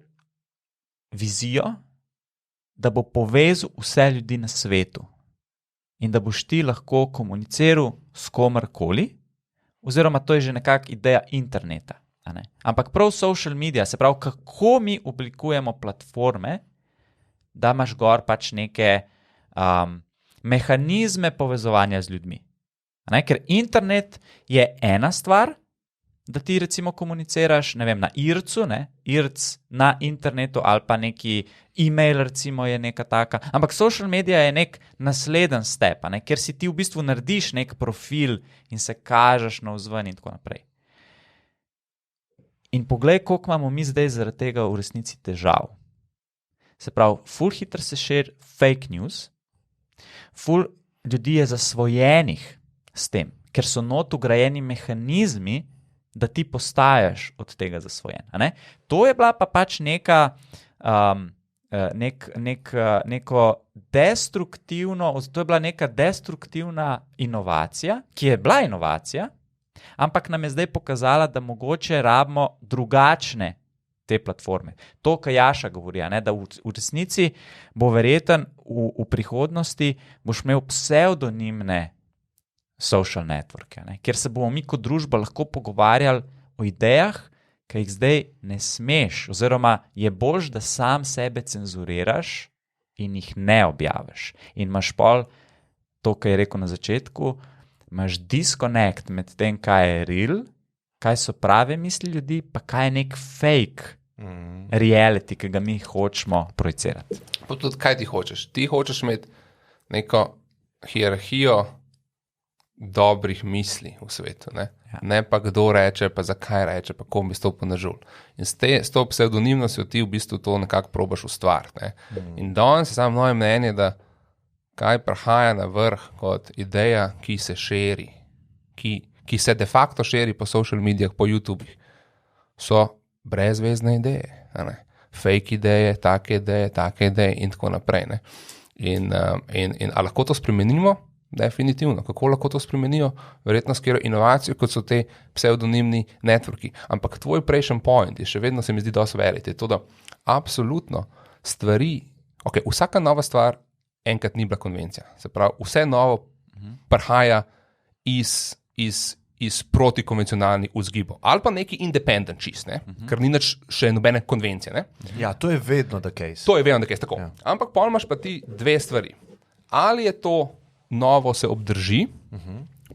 [SPEAKER 3] vizijo, da bo povezal vse ljudi na svetu in da boš ti lahko komuniciral s komarkoli, oziroma to je že nekak ideja interneta. Ampak prav social media, se pravi, kako mi oblikujemo platforme, da imaš gor pač neke mehanizme povezovanja z ljudmi. Ker internet je ena stvar, da ti recimo komuniciraš, na IRC-u, IRC na internetu ali pa neki e-mail recimo je neka taka, ampak social media je nek nasleden step, ker si ti v bistvu narediš nek profil in se kažeš navzven in tako naprej. In poglej, koliko imamo mi zdaj zaradi tega v resnici težav. Se pravi, ful hitro se širi fake news, ful ljudi je zasvojenih s tem, ker so not ugrajeni mehanizmi, da ti postajaš od tega zasvojen. To je bila pa pač neka neko destruktivno, to je bila neka destruktivna inovacija, ki je bila inovacija, ampak nam je zdaj pokazala, da mogoče rabimo drugačne te platforme. To, kar Jaša govori, da v resnici bo verjeten v prihodnosti, boš imel pseudonimne social networke, kjer se bomo mi kot družba lahko pogovarjali o idejah, ki jih zdaj ne smeš, oziroma je boljš, da sam sebe cenzuriraš in jih ne objaviš. In imaš pol to, kar je rekel na začetku, imaš disconnect med tem, kaj je real kaj so prave misli ljudi, pa kaj je nek fake reality, ki ga mi hočemo projicirati.
[SPEAKER 1] Pa tudi, kaj ti hočeš? Ti hočeš imeti neko hierarhijo dobrih misli v svetu, ne pa kdo reče, pa zakaj reče, pa kom bi stopil na žul. In s to pseudonimnostjo ti v bistvu to nekako probaš ustvariti. In danes je samo moje mnenje, da kaj prihaja na vrh kot ideja, ki se širi, ki se de facto širi po social medijah, po YouTubih, so brezvezne ideje, fake ideje, take ideje in tako naprej. In a lahko to spremenimo? Definitivno. Kako lahko to spremenijo? Verjetno s katero inovacijo, kot so te pseudonimni networki. Ampak tvoj prejšnji point je še vedno, se mi zdi, dosti velik. Je to, da absolutno stvari, vsaka nova stvar enkrat ni bila konvencija. Se pravi, vse novo prihaja iz protikonvencionalnih vzgibov. Ali pa neki independent čist, ker ni nič še nobene konvencije.
[SPEAKER 2] Ja, to je vedno the case.
[SPEAKER 1] To je vedno the case, tako. Ja. Ampak pol imaš pa ti dve stvari. Ali je to novo se obdrži,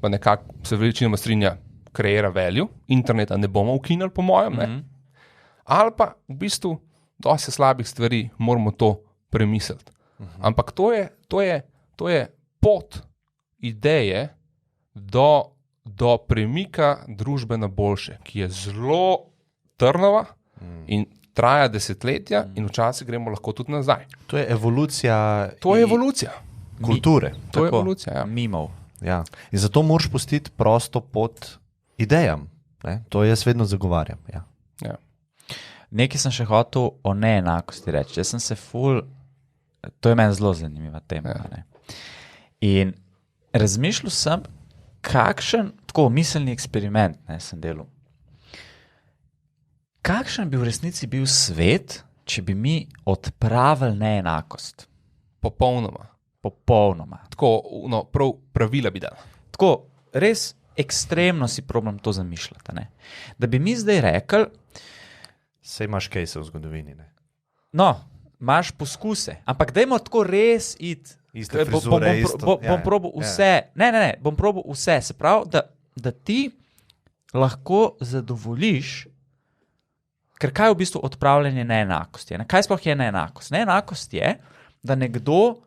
[SPEAKER 1] pa nekako se veličinoma strinja, kreira value, interneta ne bomo ukinili, po mojem, ali pa v bistvu dosti slabih stvari moramo to premisliti. Ampak to je pot ideje do premika družbe na boljše, ki je zelo trnova in traja desetletja in včasih gremo lahko tudi nazaj.
[SPEAKER 2] To je evolucija.
[SPEAKER 1] To je evolucija.
[SPEAKER 2] Kulture.
[SPEAKER 1] To je evolucija, ja.
[SPEAKER 3] Mimov.
[SPEAKER 2] Ja. In zato moraš pustiti prosto pot idejam. To jaz vedno zagovarjam. Ja.
[SPEAKER 3] Nekaj sem še hotel o neenakosti reči. Jaz sem se to je meni zelo zanimiva tema. Ja. In razmišljal sem, kakšen, tako miselni eksperiment sem delal. Kakšen bi v resnici bil svet, če bi mi odpravili neenakost?
[SPEAKER 1] Popolnoma. Tako, prav pravila bi dal.
[SPEAKER 3] Tako, res ekstremno si problem to zamišljati. Ne? Da bi mi zdaj rekli,
[SPEAKER 2] sej imaš case v zgodovini. Ne?
[SPEAKER 3] No, imaš poskuse, ampak dajmo tako res iti.
[SPEAKER 2] Iste frizure,
[SPEAKER 3] bom probal vse. Ne, bom probal vse. Se pravi, da ti lahko zadovoljiš, ker kaj je v bistvu odpravljanje neenakosti? Kaj sploh je neenakost? Neenakost je, da nekdo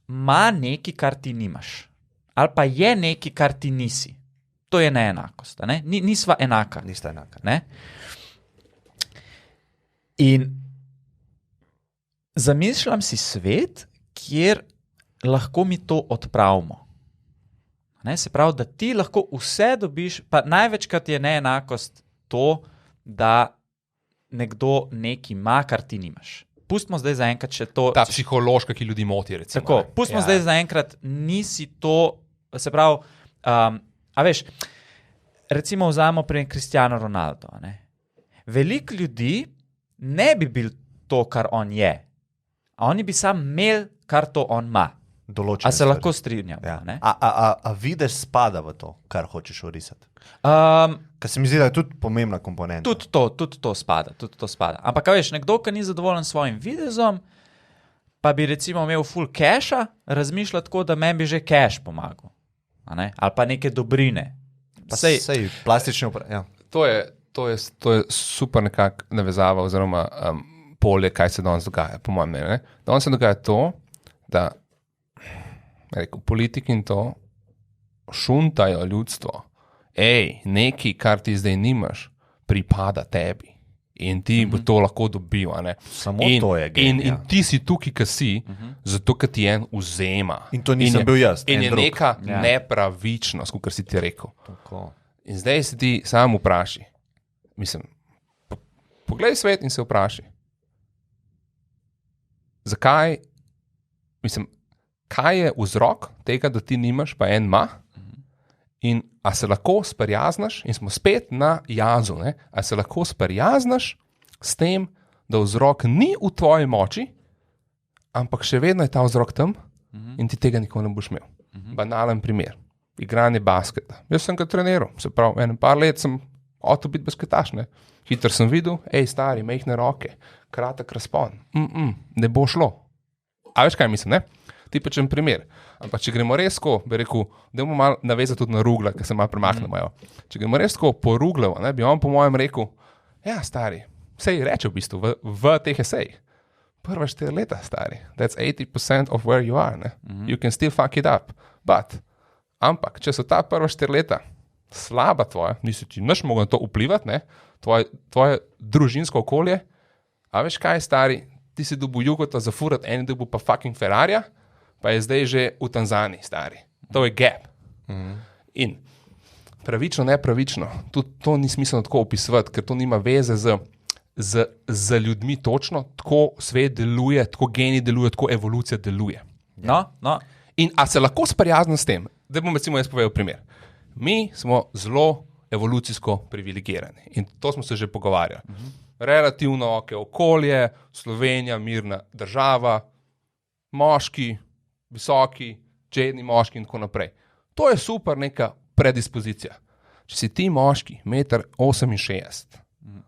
[SPEAKER 3] ima nekaj, kar ti nimaš. Ali pa je nekaj, kar ti nisi. To je neenakost. Ne? Nisva enaka.
[SPEAKER 2] Nista enaka.
[SPEAKER 3] Ne? In zamišljam si svet, kjer lahko mi to odpravimo. Ne? Se pravi, da ti lahko vse dobiš, pa največkrat je neenakost to, da nekdo nekaj ima, kar ti nimaš. Pustimo zdaj zaenkrat še to.
[SPEAKER 1] Ta psihološka, ki ljudi moti, recimo.
[SPEAKER 3] Tako, pustimo zdaj zaenkrat, nisi to, se pravi, a veš, recimo vzamemo pri Cristiano Ronaldo. Veliko ljudi ne bi bil to, kar on je. A oni bi sam imeli, kar to on ima.
[SPEAKER 2] Določene
[SPEAKER 3] a se lahko strinjam.
[SPEAKER 2] Ja. A vidiš spada v to, kar hočeš orisati? Ker se mi zdi, da je tudi pomembna komponenta.
[SPEAKER 3] Tudi to spada. Ampak, veš, nekdo, ki ni zadovoljen s svojim videzom, pa bi recimo imel full cache-a, razmišlja tako, da meni bi že cache pomagal. Ali pa neke dobrine.
[SPEAKER 2] Sej plastične ja.
[SPEAKER 1] To je super nekak navezava oziroma polje, kaj se danes dogaja, po mojem mnenju. Danes se dogaja to, da politiki in to šuntajo ljudstvo. Nekaj, kar ti zdaj nimaš, pripada tebi. In ti bo to lahko dobil.
[SPEAKER 2] Samo to je gen.
[SPEAKER 1] In ti si tukaj, ki si, zato, ker ti en vzema.
[SPEAKER 2] In to nisem bil jaz.
[SPEAKER 1] In je neka nepravičnost, kot si ti rekel.
[SPEAKER 2] Tako.
[SPEAKER 1] In zdaj se ti sam vpraši. Mislim, poglej svet in se vpraši. Zakaj, kaj je vzrok tega, da ti nimaš, pa en ima? In a se lahko sprijaznaš, in smo spet na jazu, a se lahko sprijaznaš s tem, da vzrok ni v tvoji moči, ampak še vedno je ta vzrok tam in ti tega nikoli ne boš imel. Banalen primer. Igranje basketa. Jaz sem ga treniral, se pravi, par let sem hotel biti basketaš. Hitro sem videl, stari, mehne roke, kratek razpon. Ne bo šlo. A veš, kaj mislim, ne? tipičen primer. Ampak če gremo res tako, bi rekel, da bomo malo navezati tudi na rugla, ki se malo premaknemo. Če gremo res tako po ruglevo, bi on po mojem rekel, ja, stari, sej reče v bistvu v teh esejih. Prva 4 leta, stari. That's 80% of where you are. You can still fuck it up. Ampak, če so ta prva 4 leta slaba tvoja, nisi ti nič mogel na to vplivati, tvoje družinsko okolje, a veš kaj, stari, ti si dobil Jugota zafurat, eni dobil pa fucking Ferrarija, pa je zdaj že v Tanzaniji, stari. To je gap. In pravično, nepravično, tudi to ni smiselno tako opisovati, ker to nima veze z ljudmi točno, tako svet deluje, tako geni deluje, tako evolucija deluje.
[SPEAKER 3] No.
[SPEAKER 1] In a se lahko sprijazno s tem, da bom recimo jaz povedal primer. Mi smo zelo evolucijsko privilegirani in to smo se že pogovarjali. Relativno okolje, Slovenija, mirna država, moški, visoki, čedni moški in tako naprej. To je super neka predispozicija. Če si ti moški, 1,68 m,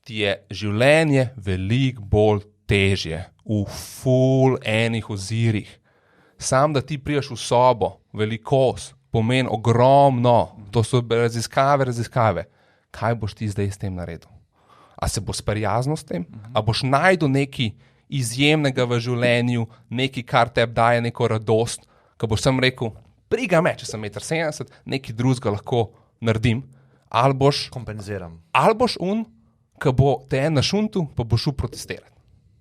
[SPEAKER 1] ti je življenje veliko bolj težje v ful enih ozirih. Sam, da ti priješ v sobo, velikost, pomeni ogromno, to so raziskave. Kaj boš ti zdaj s tem naredil? A se bo sprijazno s tem? A boš najdel nekaj izjemnega v življenju, nekaj, kar tebi daje neko radost, ko boš sam rekel, briga me, če sem 1,70 m, nekaj drugega lahko naredim, ali boš
[SPEAKER 2] kompenziram.
[SPEAKER 1] Ali boš ki bo te na šuntu, pa boš šel protestirati.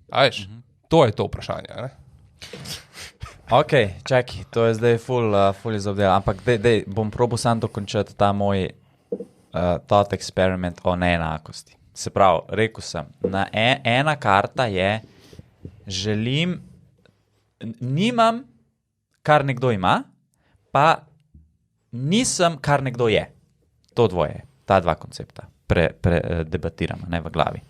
[SPEAKER 1] A veš, to je to vprašanje, ne?
[SPEAKER 3] Ok, čakaj, to je zdaj ful izobdel, ampak dej, bom probal sam dokončati ta moj thought experiment o neenakosti. Se pravi, rekel sem, ena karta je, nimam, kar nekdo ima, pa nisem, kar nekdo je. To dvoje, ta dva koncepta debatiramo, ne v glavi.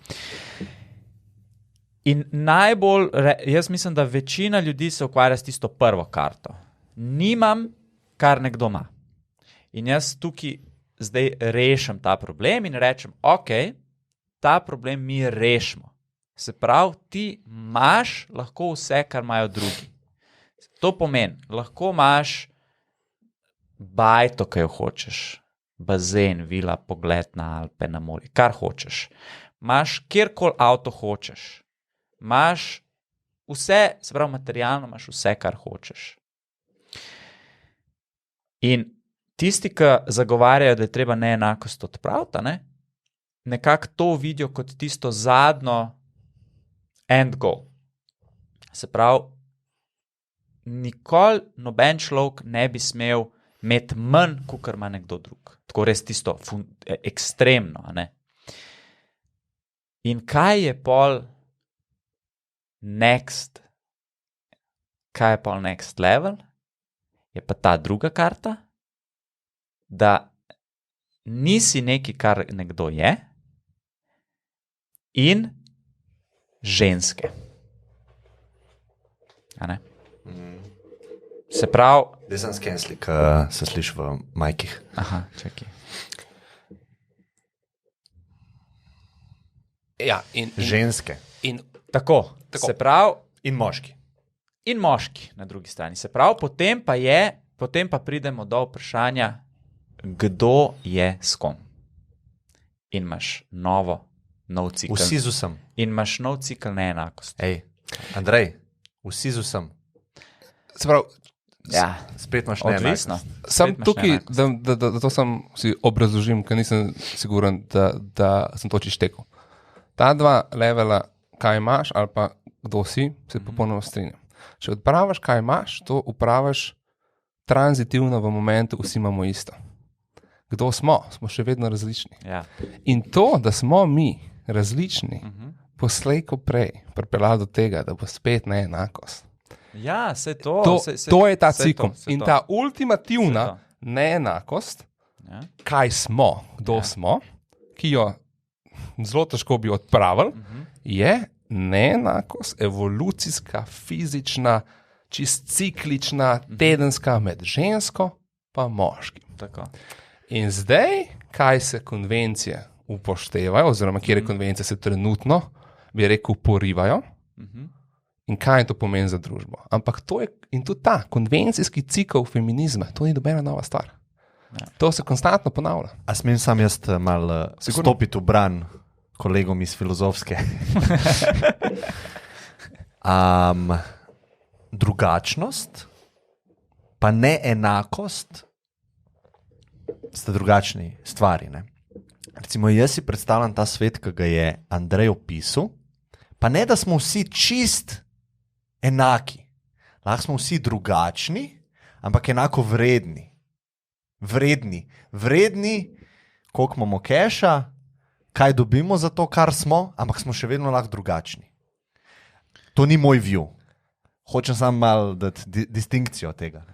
[SPEAKER 3] In najbolj, jaz mislim, da večina ljudi se ukvarja s tisto prvo karto. Nimam, kar nekdo ima. In jaz tukaj zdaj rešim ta problem in rečem, ok, ta problem mi rešimo. Se pravi, ti imaš lahko vse, kar imajo drugi. To pomeni, lahko imaš bajto, ki jo hočeš, bazen, vila, pogled na Alpe, na morje, kar hočeš. Imaš kjerkoli avto hočeš. Imaš vse, se pravi, materialno imaš vse, kar hočeš. In tisti, ki zagovarjajo, da je treba neenakost odpraviti, nekako to vidijo kot tisto zadnjo end goal. Se pravi, nikoli noben človek ne bi smel imeti manj, kakor ima nekdo drug. Tako res tisto ekstremno. In kaj je pol next? Kaj je pol next level? Je pa ta druga karta, da nisi nekaj, kar nekdo je, in ženske. Se pravi...
[SPEAKER 2] Zdaj sem skensli, ki se sliši v majkih.
[SPEAKER 3] Aha, čakaj.
[SPEAKER 1] Ja,
[SPEAKER 2] ženske.
[SPEAKER 3] Tako. Se pravi...
[SPEAKER 2] In moški.
[SPEAKER 3] In moški na drugi strani. Se pravi, potem pa pridemo do vprašanja, kdo je s kom. In imaš nov cikl.
[SPEAKER 2] Vsi z vsem.
[SPEAKER 3] In imaš nov cikl neenakosti.
[SPEAKER 2] Ej, Andrej, vsi z vsem.
[SPEAKER 1] Se pravi,
[SPEAKER 3] ja,
[SPEAKER 2] spet imaš
[SPEAKER 3] odvisno.
[SPEAKER 1] Sam tukaj, da to sam si obrazložim, ker nisem siguren, da sem to čištekel. Ta dva levela, kaj imaš ali pa kdo si, se popolnoma strinjam. Če odpraviš, kaj imaš, to upraviš tranzitivno v momentu, vsi imamo isto. Kdo smo? Smo še vedno različni.
[SPEAKER 3] Ja.
[SPEAKER 1] In to, da smo mi različni, poslej ko prej pripeljalo do tega, da bo spet neenakost.
[SPEAKER 3] Ja,
[SPEAKER 1] to je ta cikl. In ta ultimativna neenakost, kaj smo, kdo smo, ki jo zelo težko bi odpravili, je neenakost, evolucijska, fizična, čist ciklična, tedenska med žensko pa moškim.
[SPEAKER 3] Tako.
[SPEAKER 1] In zdaj, kaj se konvencije upoštevajo, oziroma kjer konvencije se trenutno, bi rekel, porivajo, in kaj to pomeni za družbo. Ampak to je, in tudi ta konvencijski cikl feminizma, to ni nobena nova stvar. To se konstantno ponavlja.
[SPEAKER 2] A smem sam jaz malo stopiti v bran kolegom iz filozofske? Drugačnost pa neenakost sta drugačni stvari. Ne? Recimo, jaz si predstavljam ta svet, ki ga je Andrej opisal, pa ne, da smo vsi čist enaki. Lahko smo vsi drugačni, ampak enako vredni. Vredni, koliko imamo keša, kaj dobimo za to, kar smo, ampak smo še vedno lahko drugačni. To ni moj view. Hočem samo malo dati distinkcijo tega.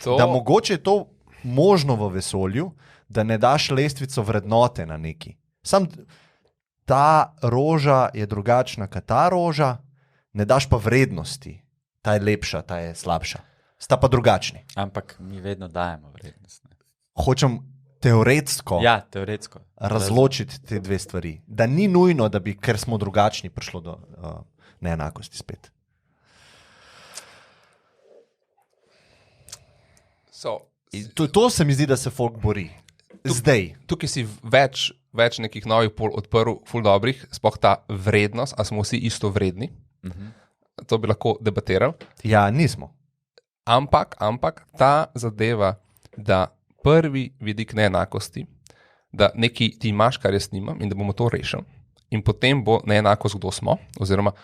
[SPEAKER 2] Da mogoče je to možno v vesolju, da ne daš lestvico vrednote na neki. Sam ta roža je drugačna kot ta roža, ne daš pa vrednosti. Ta je lepša, ta je slabša. Sta pa drugačni.
[SPEAKER 3] Ampak mi vedno dajemo vrednost. Ne?
[SPEAKER 2] Hočem teoretsko razločiti te dve stvari. Da ni nujno, da bi, ker smo drugačni, prišlo do neenakosti spet. To se mi zdi, da se folk bori. Zdaj.
[SPEAKER 1] Tukaj si več nekih novih pol odprl, ful dobrih, sploh ta vrednost, a smo vsi isto vredni. To bi lahko debatirali.
[SPEAKER 2] Ja, nismo.
[SPEAKER 1] Ampak ta zadeva, da prvi vidik neenakosti, da nekaj ti imaš, kar jaz nimam in da bomo to rešili. In potem bo neenakost, kdo smo. Oziroma,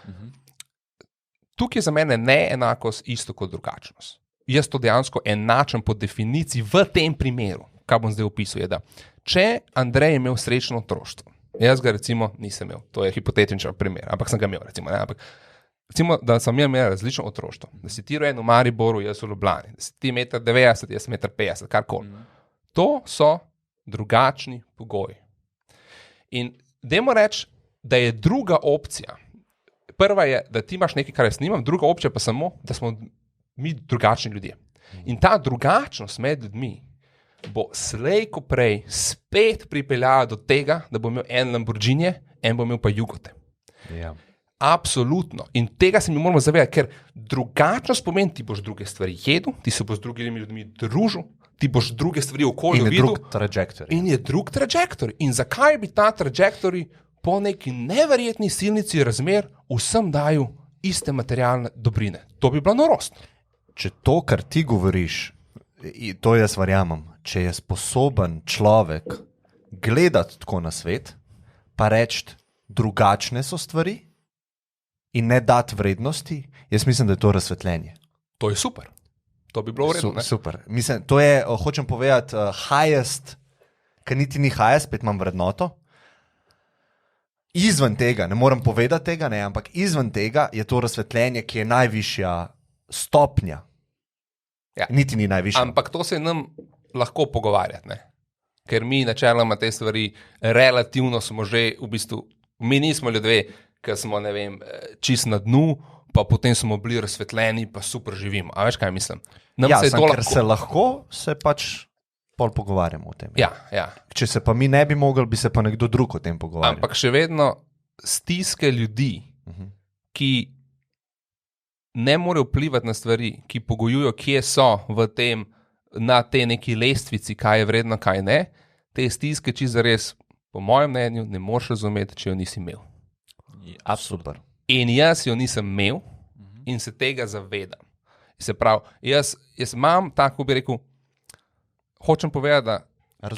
[SPEAKER 1] tukaj je za mene neenakost isto kot drugačnost. Jaz to dejansko enačem po definiciji v tem primeru, kaj bom zdaj opisal, je, da če Andrej je imel srečno otroštvo, jaz ga recimo nisem imel, to je hipotetičen primer, ampak sem ga imel recimo, ne, ampak recimo, da sem imel različno otroštvo, da si ti rojen v Mariboru, jaz v Ljubljani, da si ti 1,90 m, jaz 1,50 m, karkoli. To so drugačni pogoji. In dajmo reči, da je druga opcija, prva je, da ti imaš nekaj, kar jaz nimam, druga opcija pa samo, da smo mi drugačni ljudje. In ta drugačnost med ljudmi bo slej ko prej spet pripeljala do tega, da bo imel en Lamborghini, en bo imel pa Jugote.
[SPEAKER 2] Ja.
[SPEAKER 1] Absolutno. In tega se mi moramo zavedati, ker drugačnost pomeni, ti boš druge stvari jedel, ti se boš z drugimi ljudmi družil, ti boš druge stvari v okolju videl. In je drug trajektorij. In zakaj bi ta trajektorij po neki neverjetni silnici razmer vsem daju iste materialne dobrine? To bi bila norost.
[SPEAKER 2] Če to, kar ti govoriš, to jaz verjamem, če je sposoben človek gledati tako na svet, pa reči, drugačne so stvari in ne dati vrednosti, jaz mislim, da je to razsvetljenje.
[SPEAKER 1] To je super. To bi bilo vredno.
[SPEAKER 2] Super. Mislim, to je, hočem povedati, highest, ker niti ni highest, spet imam vrednoto. Izven tega, ne morem povedati tega, ne, ampak izven tega je to razsvetljenje, ki je najvišja stopnja.
[SPEAKER 1] Ja.
[SPEAKER 2] Niti ni najvišja.
[SPEAKER 1] Ampak to se nam lahko pogovarjati, ne? Ker mi načeloma te stvari relativno smo že v bistvu, mi nismo ljudje, ki smo, ne vem, čist na dnu, pa potem smo bili razsvetljeni, pa super živimo. A veš, kaj mislim?
[SPEAKER 2] Ker se lahko, se pač pol pogovarjamo o tem.
[SPEAKER 1] Ja.
[SPEAKER 2] Če se pa mi ne bi mogli, bi se pa nekdo drug o tem pogovarjal.
[SPEAKER 1] Ampak še vedno stiske ljudi, ki ne morejo vplivati na stvari, ki pogojujo, kje so v tem, na te neki lestvici, kaj je vredno, kaj ne, te stiske čisto res, po mojem mnenju, ne moreš razumeti, če jo nisi imel.
[SPEAKER 2] Super.
[SPEAKER 1] In jaz jo nisem imel in se tega zavedam. Se pravi, jaz imam, tako bi rekel, hočem povedati, da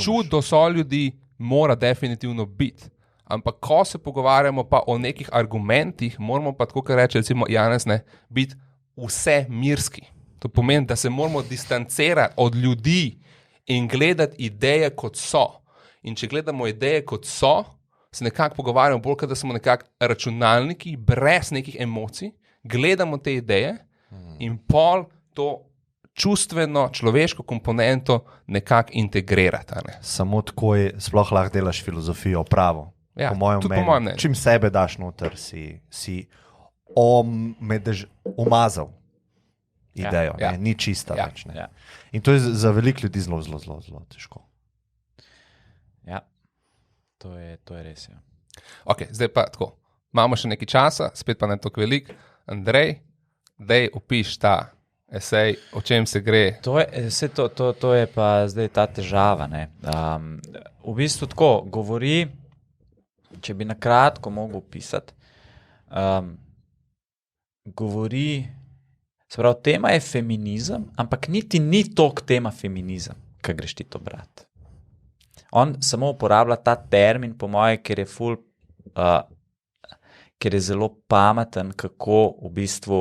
[SPEAKER 1] čud do soljudi mora definitivno biti. Ampak ko se pogovarjamo pa o nekih argumentih, moramo pa tako, kar reče recimo Janez, ne, biti vse mirski. To pomeni, da se moramo distancirati od ljudi in gledati ideje kot so. In če gledamo ideje kot so, se nekako pogovarjamo bolj, kot da smo nekako računalniki, brez nekih emocij, gledamo te ideje in pol to čustveno, človeško komponento nekako integrirati. Ne?
[SPEAKER 2] Samo tako je, sploh lahko delaš filozofijo pravo.
[SPEAKER 1] Ja,
[SPEAKER 2] po mojem mnenju. Čim sebe daš noter, si umazal idejo, ni čista več. Ne? In to je za veliko ljudi zelo težko.
[SPEAKER 3] Ja, to je res. Ja.
[SPEAKER 1] Ok, zdaj pa tako. imamo še nekaj časa, spet pa ne tako velik. Andrej, dej opiš ta esej, o čem se gre.
[SPEAKER 3] To je pa zdaj ta težava. Ne? V bistvu tako govori, če bi na kratko mogel opisati, govori, se pravi, tema je feminizem, ampak niti ni toliko tema feminizem, kaj greš ti to brati. On samo uporablja ta termin, po moje, ker je zelo pameten, kako v bistvu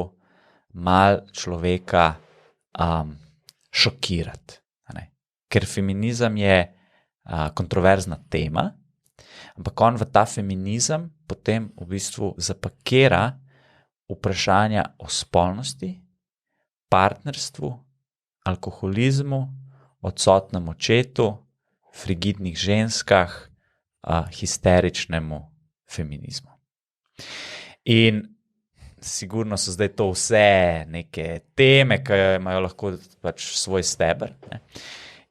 [SPEAKER 3] mal človeka šokirati. Ker feminizem je kontroverzna tema, ampak on v ta feminizem potem v bistvu zapakira vprašanja o spolnosti, partnerstvu, alkoholizmu, odsotnem očetu, frigidnih ženskah, histeričnemu feminizmu. In sigurno so zdaj to vse neke teme, ki imajo lahko pač svoj steber. Ne?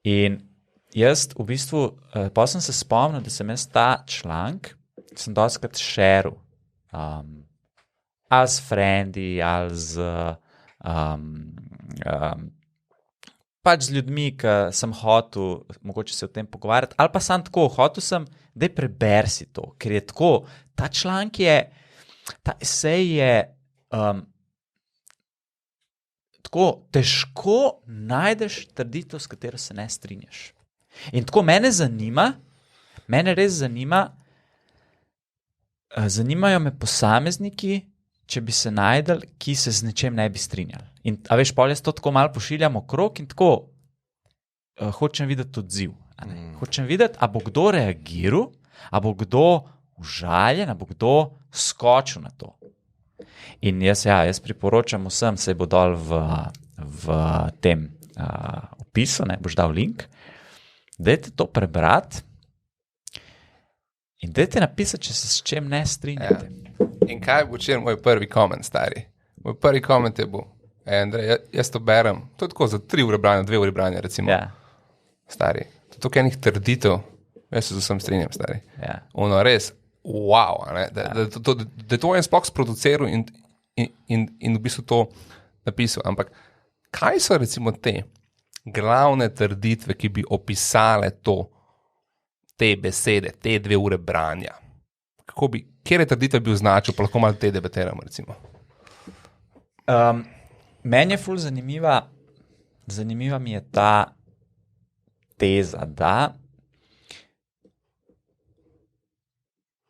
[SPEAKER 3] In jaz v bistvu, pa sem se spomnil, da sem jaz ta članek, sem dostikrat šeril, ali s frendi, ali pač z ljudmi, ki sem hotel mogoče se o tem pogovarjati, ali pa sam tako, hotel sem, da preber si to, ker je tako, ta članek je, ta esej je tako težko najdeš trditev, s katero se ne strinjaš. In tako mene res zanima, zanimajo me posamezniki, če bi se najdel, ki se z nečem ne bi strinjali. In a veš, pol jaz to tako malo pošiljam okrog in tako hočem videti odziv. Hočem videti, a bo kdo reagiral, a bo kdo užaljen, a bo kdo skočil na to. In jaz priporočam vsem, saj bo dol v tem opisu, ne, boš dal link, dajte to prebrati in dajte napisati, če se s čem ne strinjate.
[SPEAKER 1] Ja. In kaj bo včeraj moj prvi koment, stari? Moj prvi koment je bil, Andrej, jaz to berem, to je tako za 3 ure branja, 2 ure branja, recimo.
[SPEAKER 3] Ja.
[SPEAKER 1] Stari, to je toliko enih trditev, jaz se z vsem strinjam, stari.
[SPEAKER 3] Ja.
[SPEAKER 1] Ono res, wow, da to en sploh sproduciral in v bistvu to napisal. Ampak kaj so recimo te glavne trditve, ki bi opisale te besede, te 2 ure branja? Kjer je trditev bil označil, pa lahko malo te debatiramo, recimo?
[SPEAKER 3] Meni je ful zanimiva mi je ta teza, da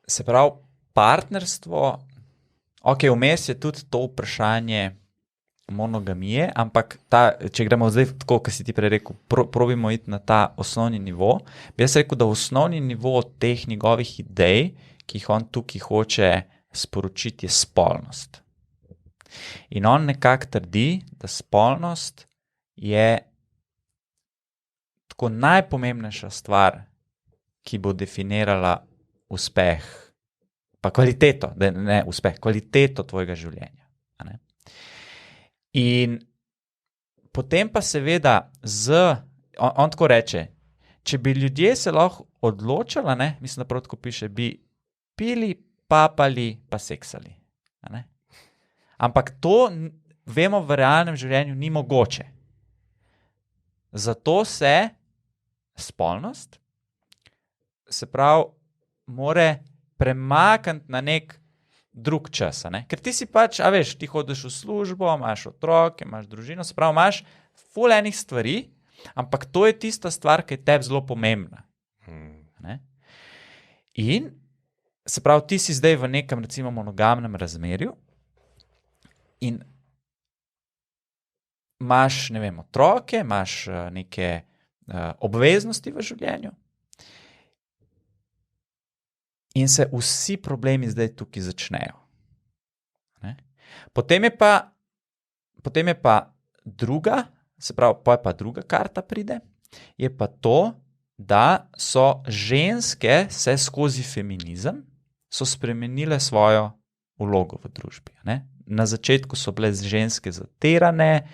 [SPEAKER 3] se pravi partnerstvo, vmes je tudi to vprašanje monogamije, ampak če gremo zdaj tako, kot si ti prej rekel, probimo iti na ta osnovni nivo, bi jaz rekel, da osnovni nivo teh njegovih idej, ki jih on tukaj hoče sporočiti, je spolnost. In on nekako trdi, da spolnost je tako najpomembnejša stvar, ki bo definirala uspeh, pa kvaliteto, ne uspeh, kvaliteto tvojega življenja. Ne? In potem pa seveda on tako reče, če bi ljudje se lahko odločala, ne, mislim, da prav tako piše, bi pili, papali, pa seksali. Ne? Ampak to, vemo, v realnem življenju ni mogoče. Zato se spolnost, se pravi, more premakniti na nek drug čas. Ne? Ker ti si pač, ti hodiš v službo, imaš otroke, imaš družino, se pravi, imaš ful enih stvari, ampak to je tista stvar, ki je tebi zelo pomembna. Ne? In se pravi, ti si zdaj v nekem, recimo, monogamnem razmerju in imaš, ne vem, otroke, imaš neke obveznosti v življenju in se vsi problemi zdaj tukaj začnejo. Ne? Potem je pa druga, se pravi, pa druga karta pride, je pa to, da so ženske se skozi feminizem so spremenile svojo vlogo v družbi. Ne? Na začetku so bile ženske zatirane,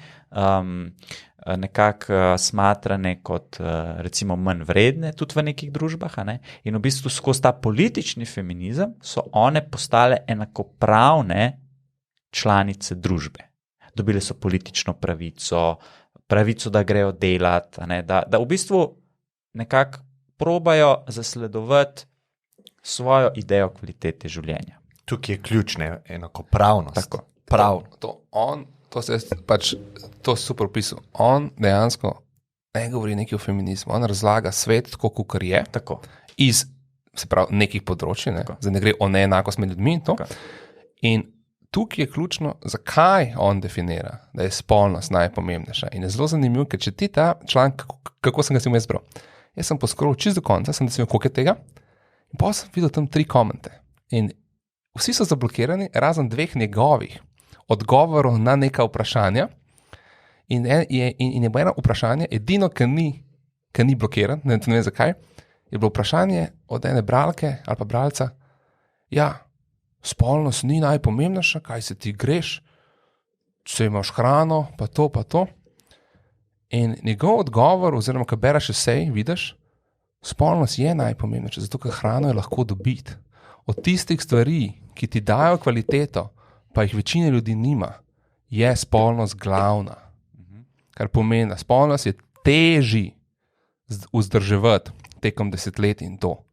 [SPEAKER 3] nekako smatrane kot recimo manj vredne tudi v nekih družbah, a ne? In v bistvu skozi ta politični feminizem so one postale enakopravne članice družbe. Dobile so politično pravico, da grejo delati, a ne? Da v bistvu nekako probajo zasledovati svojo idejo kvalitete življenja.
[SPEAKER 2] Tukaj je ključna enakopravnost.
[SPEAKER 3] Tako.
[SPEAKER 2] Prav.
[SPEAKER 1] To je super opisal. On dejansko ne govori nekaj o feminizmu, on razlaga svet tako, kot je,
[SPEAKER 3] Tako.
[SPEAKER 1] iz nekih področji, ne? Zdaj ne gre o neenakost med ljudmi in to.
[SPEAKER 3] Tako.
[SPEAKER 1] In tukaj je ključno, zakaj on definira, da je spolnost najpomembnejša. In je zelo zanimivo, ker če ti ta članek, kako sem ga si izbral, jaz sem poskrol čisto do konca, sem decimal, koliko je tega, in pa sem videl tam 3 komente. In vsi so zablokirani, razen 2 njegovih odgovorov na neka vprašanja. In je eno vprašanje, edino, ki ni blokiran, ne vem zakaj, je bilo vprašanje od ene bralke ali pa bralca, ja, spolnost ni najpomembnejša, kaj se ti greš, če imaš hrano, pa to. In njegov odgovor, oziroma, ko bereš esej, vidiš, spolnost je najpomembnejša, zato ker hrano je lahko dobiti. Od tistih stvari, ki ti dajo kvaliteto, pa jih večina ljudi nima, je spolnost glavna. Kar pomeni, da spolnost je težji vzdrževati tekom desetletij in to,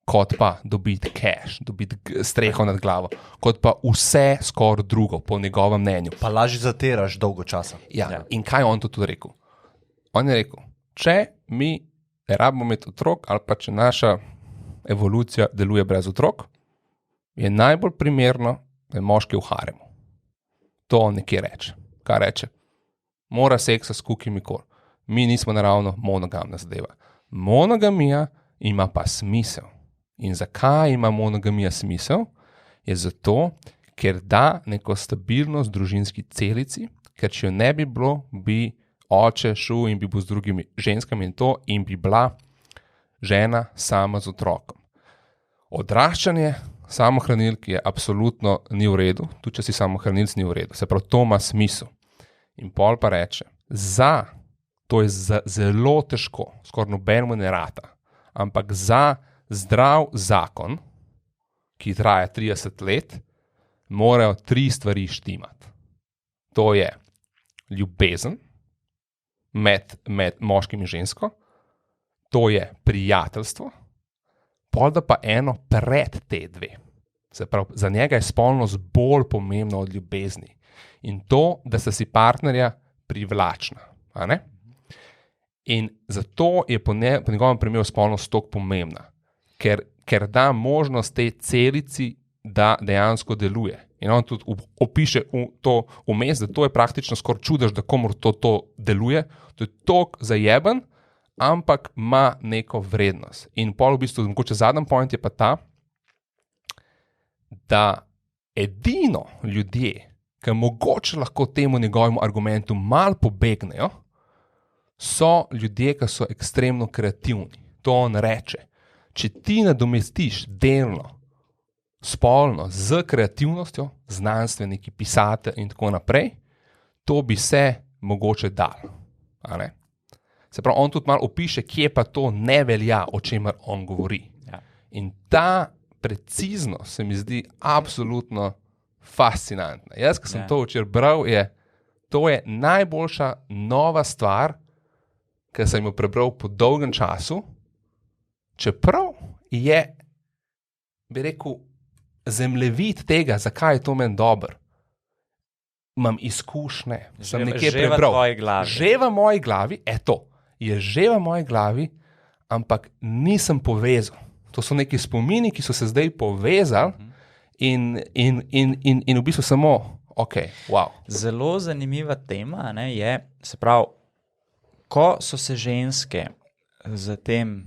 [SPEAKER 1] kot pa dobiti cash, dobiti streho nad glavo, kot pa vse skoraj drugo, po njegovem mnenju.
[SPEAKER 2] Pa lažje zatiraš dolgo časa.
[SPEAKER 1] Ja. In kaj on to tudi rekel? On je rekel, če mi ne rabimo imeti otrok, ali pa če naša evolucija deluje brez otrok, je najbolj primerno, da je moški v haremu. To on nekje reče. Kaj reče? Mora seksa s kukimi kor. Mi nismo naravno monogamna zadeva. Monogamija ima pa smisel. In zakaj ima monogamija smisel? Je zato, ker da neko stabilnost družinski celici, ker če jo ne bi bilo, bi oče šel in bi bil z drugimi ženskami in to, in bi bila žena sama z otrokom. Odraščanje samohranilk je absolutno ni v redu, tudi če si samohranilc ni v redu. Se pravi, to ima smisel. In pol pa reče, to je zelo težko, skoraj nobenemu ne rata, ampak za zdrav zakon, ki traja 30 let, morajo 3 stvari štimati. To je ljubezen med moškim in žensko, to je prijateljstvo, pol da pa eno pred te 2. Se pravi, za njega je spolnost bolj pomembna od ljubezni. In to, da sta si partnerja privlačna. A ne? In zato je po njegovem primeru spolnost toliko pomembna, ker da možnost tej celici, da dejansko deluje. In on tudi opiše to vmes, da to je praktično skoraj čudež, da komor to deluje. To je toliko zajeben, ampak ima neko vrednost. In pol v bistvu, mogoče zadnji point je pa ta, da edino ljudje, ki mogoče lahko temu njegovemu argumentu malo pobegnejo, so ljudje, ki so ekstremno kreativni. To on reče. Če ti nadomestiš delno spolno z kreativnostjo, znanstveniki, pisatelji in tako naprej, to bi se mogoče dal. A ne? Se pravi, on tudi malo opiše, kje pa to ne velja, o čemer on govori.
[SPEAKER 3] Ja.
[SPEAKER 1] In ta preciznost se mi zdi absolutno fascinantna. Jaz, ko sem to včeraj bral, to je najboljša nova stvar, ki sem jo prebral po dolgem času, čeprav je, bi rekel, zemljevid tega, zakaj je to meni dobro. Imam izkušnje, sem nekje prebral. Že v moji glavi, je že v moji glavi, ampak nisem povezal. To so neki spomini, ki so se zdaj povezali in v bistvu samo, wow.
[SPEAKER 3] Zelo zanimiva tema, ne, je, se pravi, ko so se ženske z tem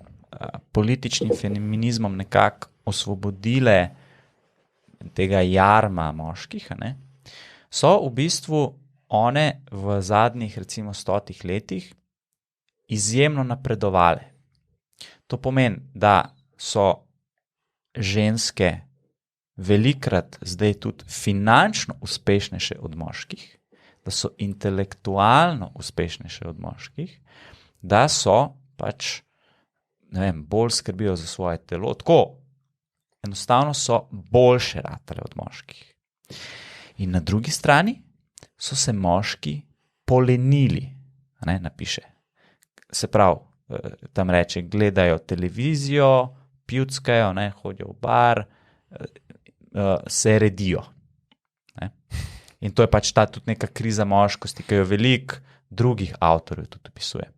[SPEAKER 3] političnim feminizmom nekako osvobodile tega jarma moških, ne, so v bistvu one v zadnjih recimo 100 letih izjemno napredovale. To pomeni, da so ženske velikrat zdaj tudi finančno uspešnejše od moških, da so intelektualno uspešnejše od moških, da so pač, ne vem, bolj skrbijo za svoje telo. Tako, enostavno so boljše ratale od moških. In na drugi strani so se moški polenili, ne, napiše. Se pravi, tam reče, gledajo televizijo, pivckajo, ne, hodijo v bar, se redijo. Ne. In to je pač ta tudi neka kriza moškosti, ki jo veliko drugih avtorjev tudi opisuje.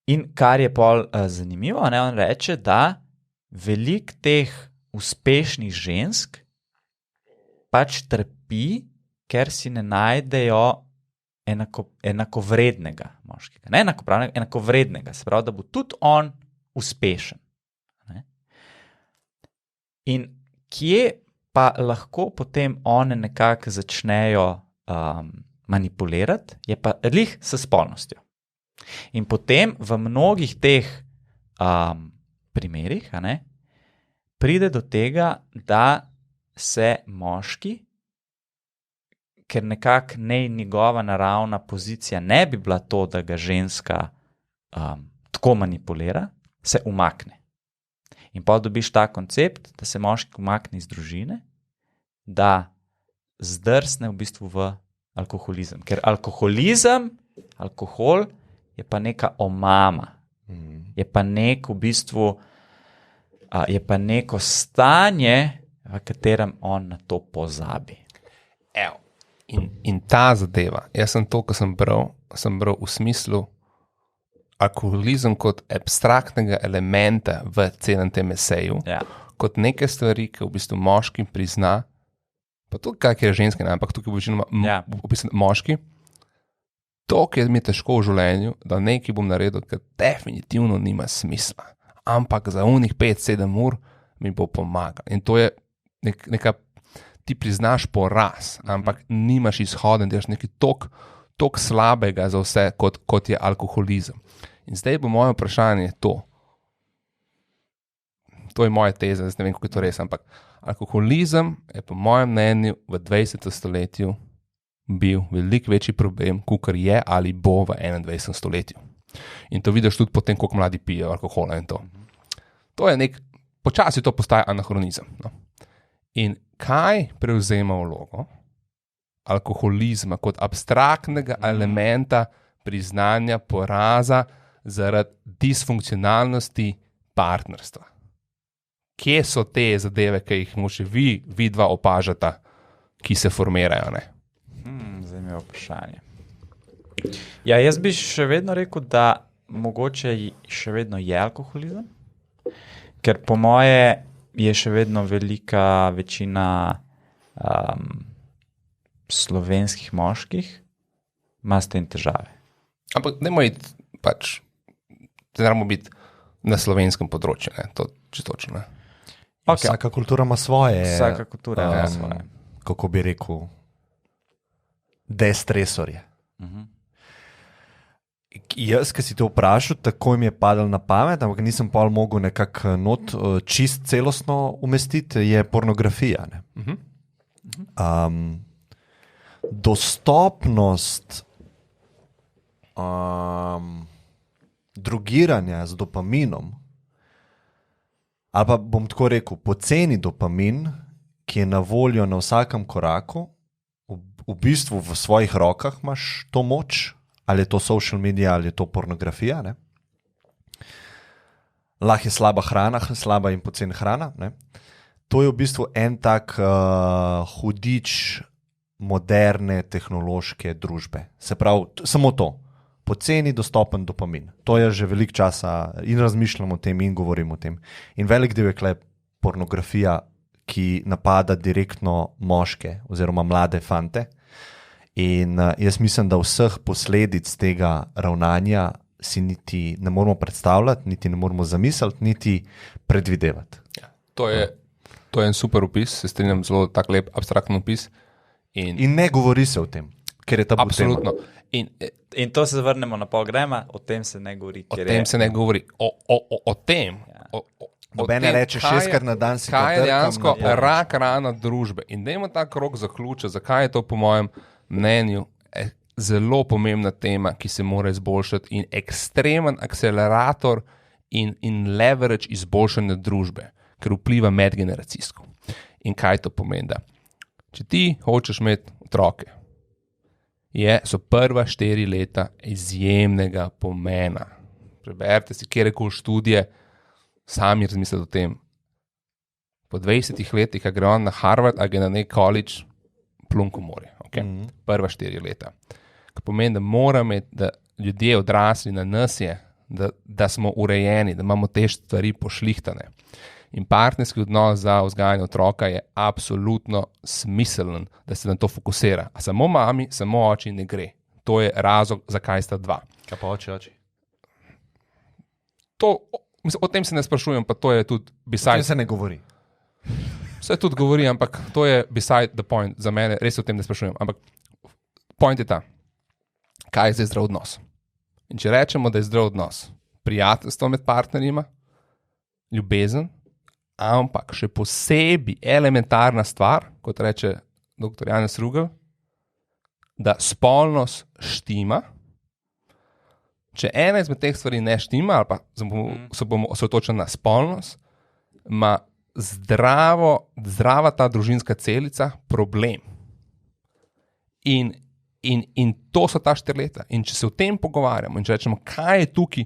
[SPEAKER 3] In kar je pol zanimivo, ne, on reče, da veliko teh uspešnih žensk pač trpi, ker si ne najdejo enakovrednega moškega. Ne enakopravnega, enakovrednega. Se pravi, da bo tudi on uspešen. Ne? In kje pa lahko potem one nekako začnejo manipulirati, je pa lih s spolnostjo. In potem v mnogih teh primerih pride do tega, da se moški, ker nekako njegova naravna pozicija ne bi bila to, da ga ženska tako manipulira, se umakne. In pa dobiš ta koncept, da se moški umakne iz družine, da zdrsne v bistvu v alkoholizem. Ker alkohol je pa neka omama. Je pa nek v bistvu, je pa neko stanje, v katerem on na to pozabi.
[SPEAKER 1] Evo. In ta zadeva, jaz sem to, ko sem bral v smislu alkoholizem kot abstraktnega elementa v celem tem eseju, kot neke stvari, ki v bistvu moški prizna, pa tudi kakšne ženske, ampak tukaj bo večinoma opisan moški, to, ki mi je težko v življenju, da nekaj bom naredil, ker definitivno nima smisla, ampak za unih 5-7 ur mi bo pomagal. In to je neka, ti priznaš poraz, ampak nimaš izhoden, delaš nekaj tok slabega za vse, kot je alkoholizem. In zdaj bo moje vprašanje to. To je moja teza, zdaj ne vem, kako je to res, ampak alkoholizem je po mojem mnenju v 20. stoletju bil veliko večji problem, kakor je ali bo v 21. stoletju. In to vidiš tudi potem, koliko mladi pijejo alkohola in to. To je počasi to postaja anahronizem. No. In kaj prevzema vlogo alkoholizma kot abstraktnega elementa priznanja poraza zaradi disfunkcionalnosti partnerstva? Kje so te zadeve, ki jih moče vi dva opažata, ki se formirajo? Ne?
[SPEAKER 3] Zanimivo vprašanje. Ja, jaz bi še vedno rekel, da mogoče še vedno je alkoholizem, ker po moje je še vedno velika večina slovenskih moških ima s tem težave.
[SPEAKER 1] Ampak ne moramo biti na slovenskem področju, ne? To čistočno.
[SPEAKER 2] Okay. Vsaka kultura ima svoje.
[SPEAKER 3] Vsaka kultura ima svoje.
[SPEAKER 2] Kako bi rekel, destresorje. Jaz, ki si to vprašal, tako mi je padal na pamet, ampak nisem pa mogel nekako čist celostno umestiti, je pornografija. Ne? Dostopnost drogiranja z dopaminom, ali pa bom tako rekel, poceni dopamin, ki je na voljo na vsakem koraku, v bistvu v svojih rokah imaš to moč, ali je to social media, ali je to pornografija. Ne? Lahko je slaba hrana, slaba in poceni hrana. Ne? To je v bistvu en tak hudič moderne tehnološke družbe. Se pravi, samo to. Poceni dostopen dopamin. To je že veliko časa in razmišljam o tem in govorim o tem. In velik del je kle pornografija, ki napada direktno moške oziroma mlade fante. In jaz mislim, da vseh posledic tega ravnanja si niti ne moramo predstavljati, niti ne moramo zamisliti, niti predvidevati.
[SPEAKER 1] Ja, to je en super opis, se strinjam, zelo tak lep abstraktno opis.
[SPEAKER 2] In ne govori se o tem, ker je tabu tema.
[SPEAKER 1] Absolutno.
[SPEAKER 3] In to se vrnemo na pol grema, o tem se ne govori.
[SPEAKER 1] O tem se ne govori. O tem,
[SPEAKER 2] Nobene reče 6-krat na dan si
[SPEAKER 1] kaj je
[SPEAKER 2] potrkam
[SPEAKER 1] dejansko
[SPEAKER 2] na pomoč.
[SPEAKER 1] rak rana družbe. In dajmo ta krog zaključiti, zakaj je to po mojem mnenju zelo pomembna tema, ki se mora izboljšati in ekstremen akcelerator in leverage izboljšanja družbe, ker vpliva medgeneracijsko. In kaj to pomeni? Da, če ti hočeš imeti otroke, so prva 4 leta izjemnega pomena. Preberite si kjerkoli študije, sami razmislite o tem. Po 20 letih, a gre on na Harvard, a gre na nek college, plunko more. Okay? Prva 4 leta. Kar pomeni, da moramo imeti, da ljudje odrasli na nas je, da smo urejeni, da imamo te stvari pošlihtane. In partnerski odnos za vzgajanje otroka je absolutno smiseln, da se na to fokusira. A samo mami, samo oči ne gre. To je razlog, zakaj sta dva.
[SPEAKER 2] Kaj pa oči?
[SPEAKER 1] O tem se ne sprašujem, pa to je tudi
[SPEAKER 2] O
[SPEAKER 1] beside.
[SPEAKER 2] tem se ne govori.
[SPEAKER 1] Vse tudi govori, ampak to je beside the point. Za mene res o tem ne sprašujem. Ampak point je ta, kaj je zdaj zdrav odnos. In če rečemo, da je zdrav odnos, prijateljstvo med partnerima, ljubezen, ampak še posebej elementarna stvar, kot reče dr. Janez Rugel, da spolnost štima. Če ena izmed teh stvari ne štima, ali pa se bomo osredotočili na spolnost, ima zdrava ta družinska celica problem. In to so ta 4 leta. In če se o tem pogovarjamo in če rečemo, kaj je tukaj,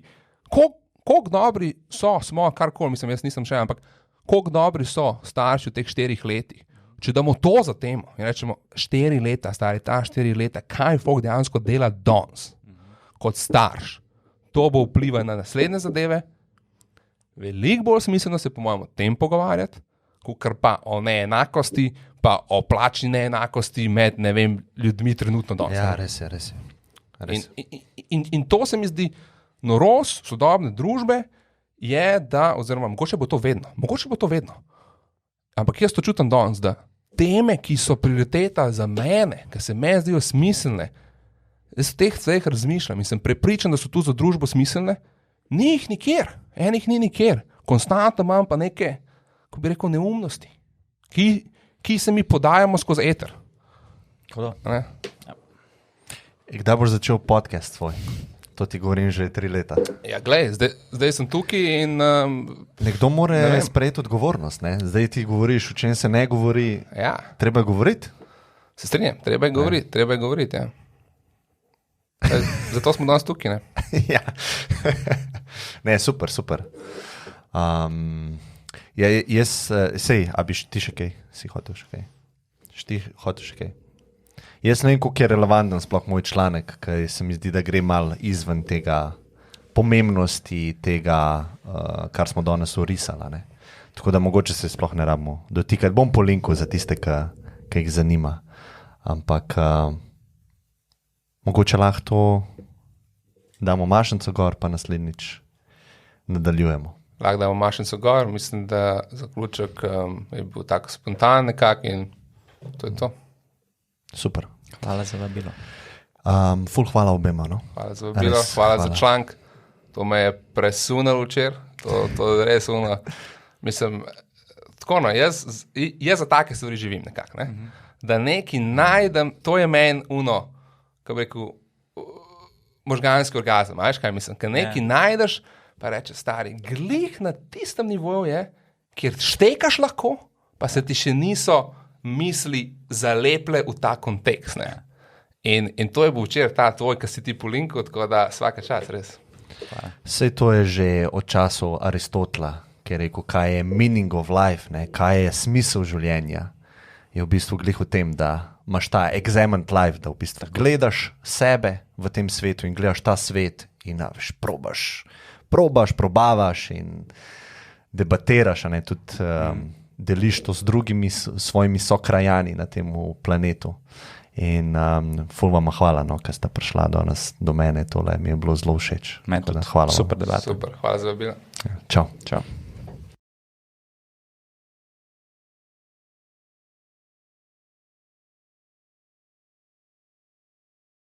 [SPEAKER 1] koliko dobri smo, karkoli, mislim, jaz nisem še, ampak koliko dobri so starši v teh 4 letih. Če damo to za temo in rečemo 4 leta, stari ta 4 leta, kaj folk dejansko dela danes kot starš, to bo vplivalo na naslednje zadeve. Veliko bolj smiselno se po mojem o tem pogovarjati, kakor pa o neenakosti, pa o plačni neenakosti med, ne vem, ljudmi trenutno danes.
[SPEAKER 2] Ja, res je.
[SPEAKER 1] In to se mi zdi norost sodobne družbe, je, da, oziroma mogoče bo to vedno. Ampak jaz to čutim danes, da teme, ki so prioriteta za mene, ki se meni zdijo smiselne, jaz v teh stvareh razmišljam in sem prepričan, da so tu za družbo smiselne, ni jih nikjer, enih ni nikjer. Konstantno imam pa neke, ko bi rekel, neumnosti, ki se mi podajamo skozi eter. Ne?
[SPEAKER 2] Kdaj boš začel podcast tvoj? To ti govorim že 3 leta.
[SPEAKER 1] Ja, glej, zdaj sem tukaj in...
[SPEAKER 2] Nekdo mora sprejeti odgovornost, ne? Zdaj ti govoriš, o čem se ne govori.
[SPEAKER 1] Ja.
[SPEAKER 2] Treba govoriti?
[SPEAKER 1] Se strinjam, treba je govoriti, ja. Zato smo danes tukaj, ne?
[SPEAKER 2] Ja. Ne, super. A bi ti še kaj? Si hotel še kaj? Hotel še kaj? Jaz ne vem, koliko je relevanten sploh moj članek, ker se mi zdi, da gre mal izven tega pomembnosti tega, kar smo danes orisali. Ne? Tako da mogoče se sploh ne rabimo dotikati. Bom po linku za tiste, ki jih zanima. Ampak mogoče lahko to damo mašnico gor, pa naslednjič nadaljujemo.
[SPEAKER 1] Lahko damo mašnico gor, mislim, da zaključek je bil tako spontan nekak in to je to.
[SPEAKER 2] Super.
[SPEAKER 3] Hvala za vabilo.
[SPEAKER 2] Ful hvala obema. No?
[SPEAKER 1] Hvala za vabilo, hvala za članek. To me je presunalo včeraj, to je res uno. Mislim, tako no, jaz za take stvari živim nekako. Ne? Da nekaj najdem, to je meni uno, kako bi rekel, možganski orgazem. Veš, kaj mislim? Ker nekaj najdeš, pa reče stari, glih na tistem nivoju je, kjer štekaš lahko, pa se ti še niso misli zaleple v ta kontekst. Ne? In to je bil včeraj ta tvoj, ki si ti po linku, tako da vsaka čas, res.
[SPEAKER 2] Sej to je že od časov Aristotela, ki je rekel, kaj je meaning of life, ne? Kaj je smisel življenja. Je v bistvu glih v tem, da imaš ta examined life, da v bistvu gledaš sebe v tem svetu in gledaš ta svet in probavaš in debatiraš, ne? Tudi deliš to z drugimi svojimi sokrajani na tem planetu. In ful vam hvala, no, ker ste prišla do mene, tole mi je bilo zelo všeč.
[SPEAKER 3] Meni tudi.
[SPEAKER 2] Hvala
[SPEAKER 3] Super
[SPEAKER 2] vam.
[SPEAKER 3] debat.
[SPEAKER 1] Super, hvala za vabilo.
[SPEAKER 2] Čau.
[SPEAKER 3] Čau.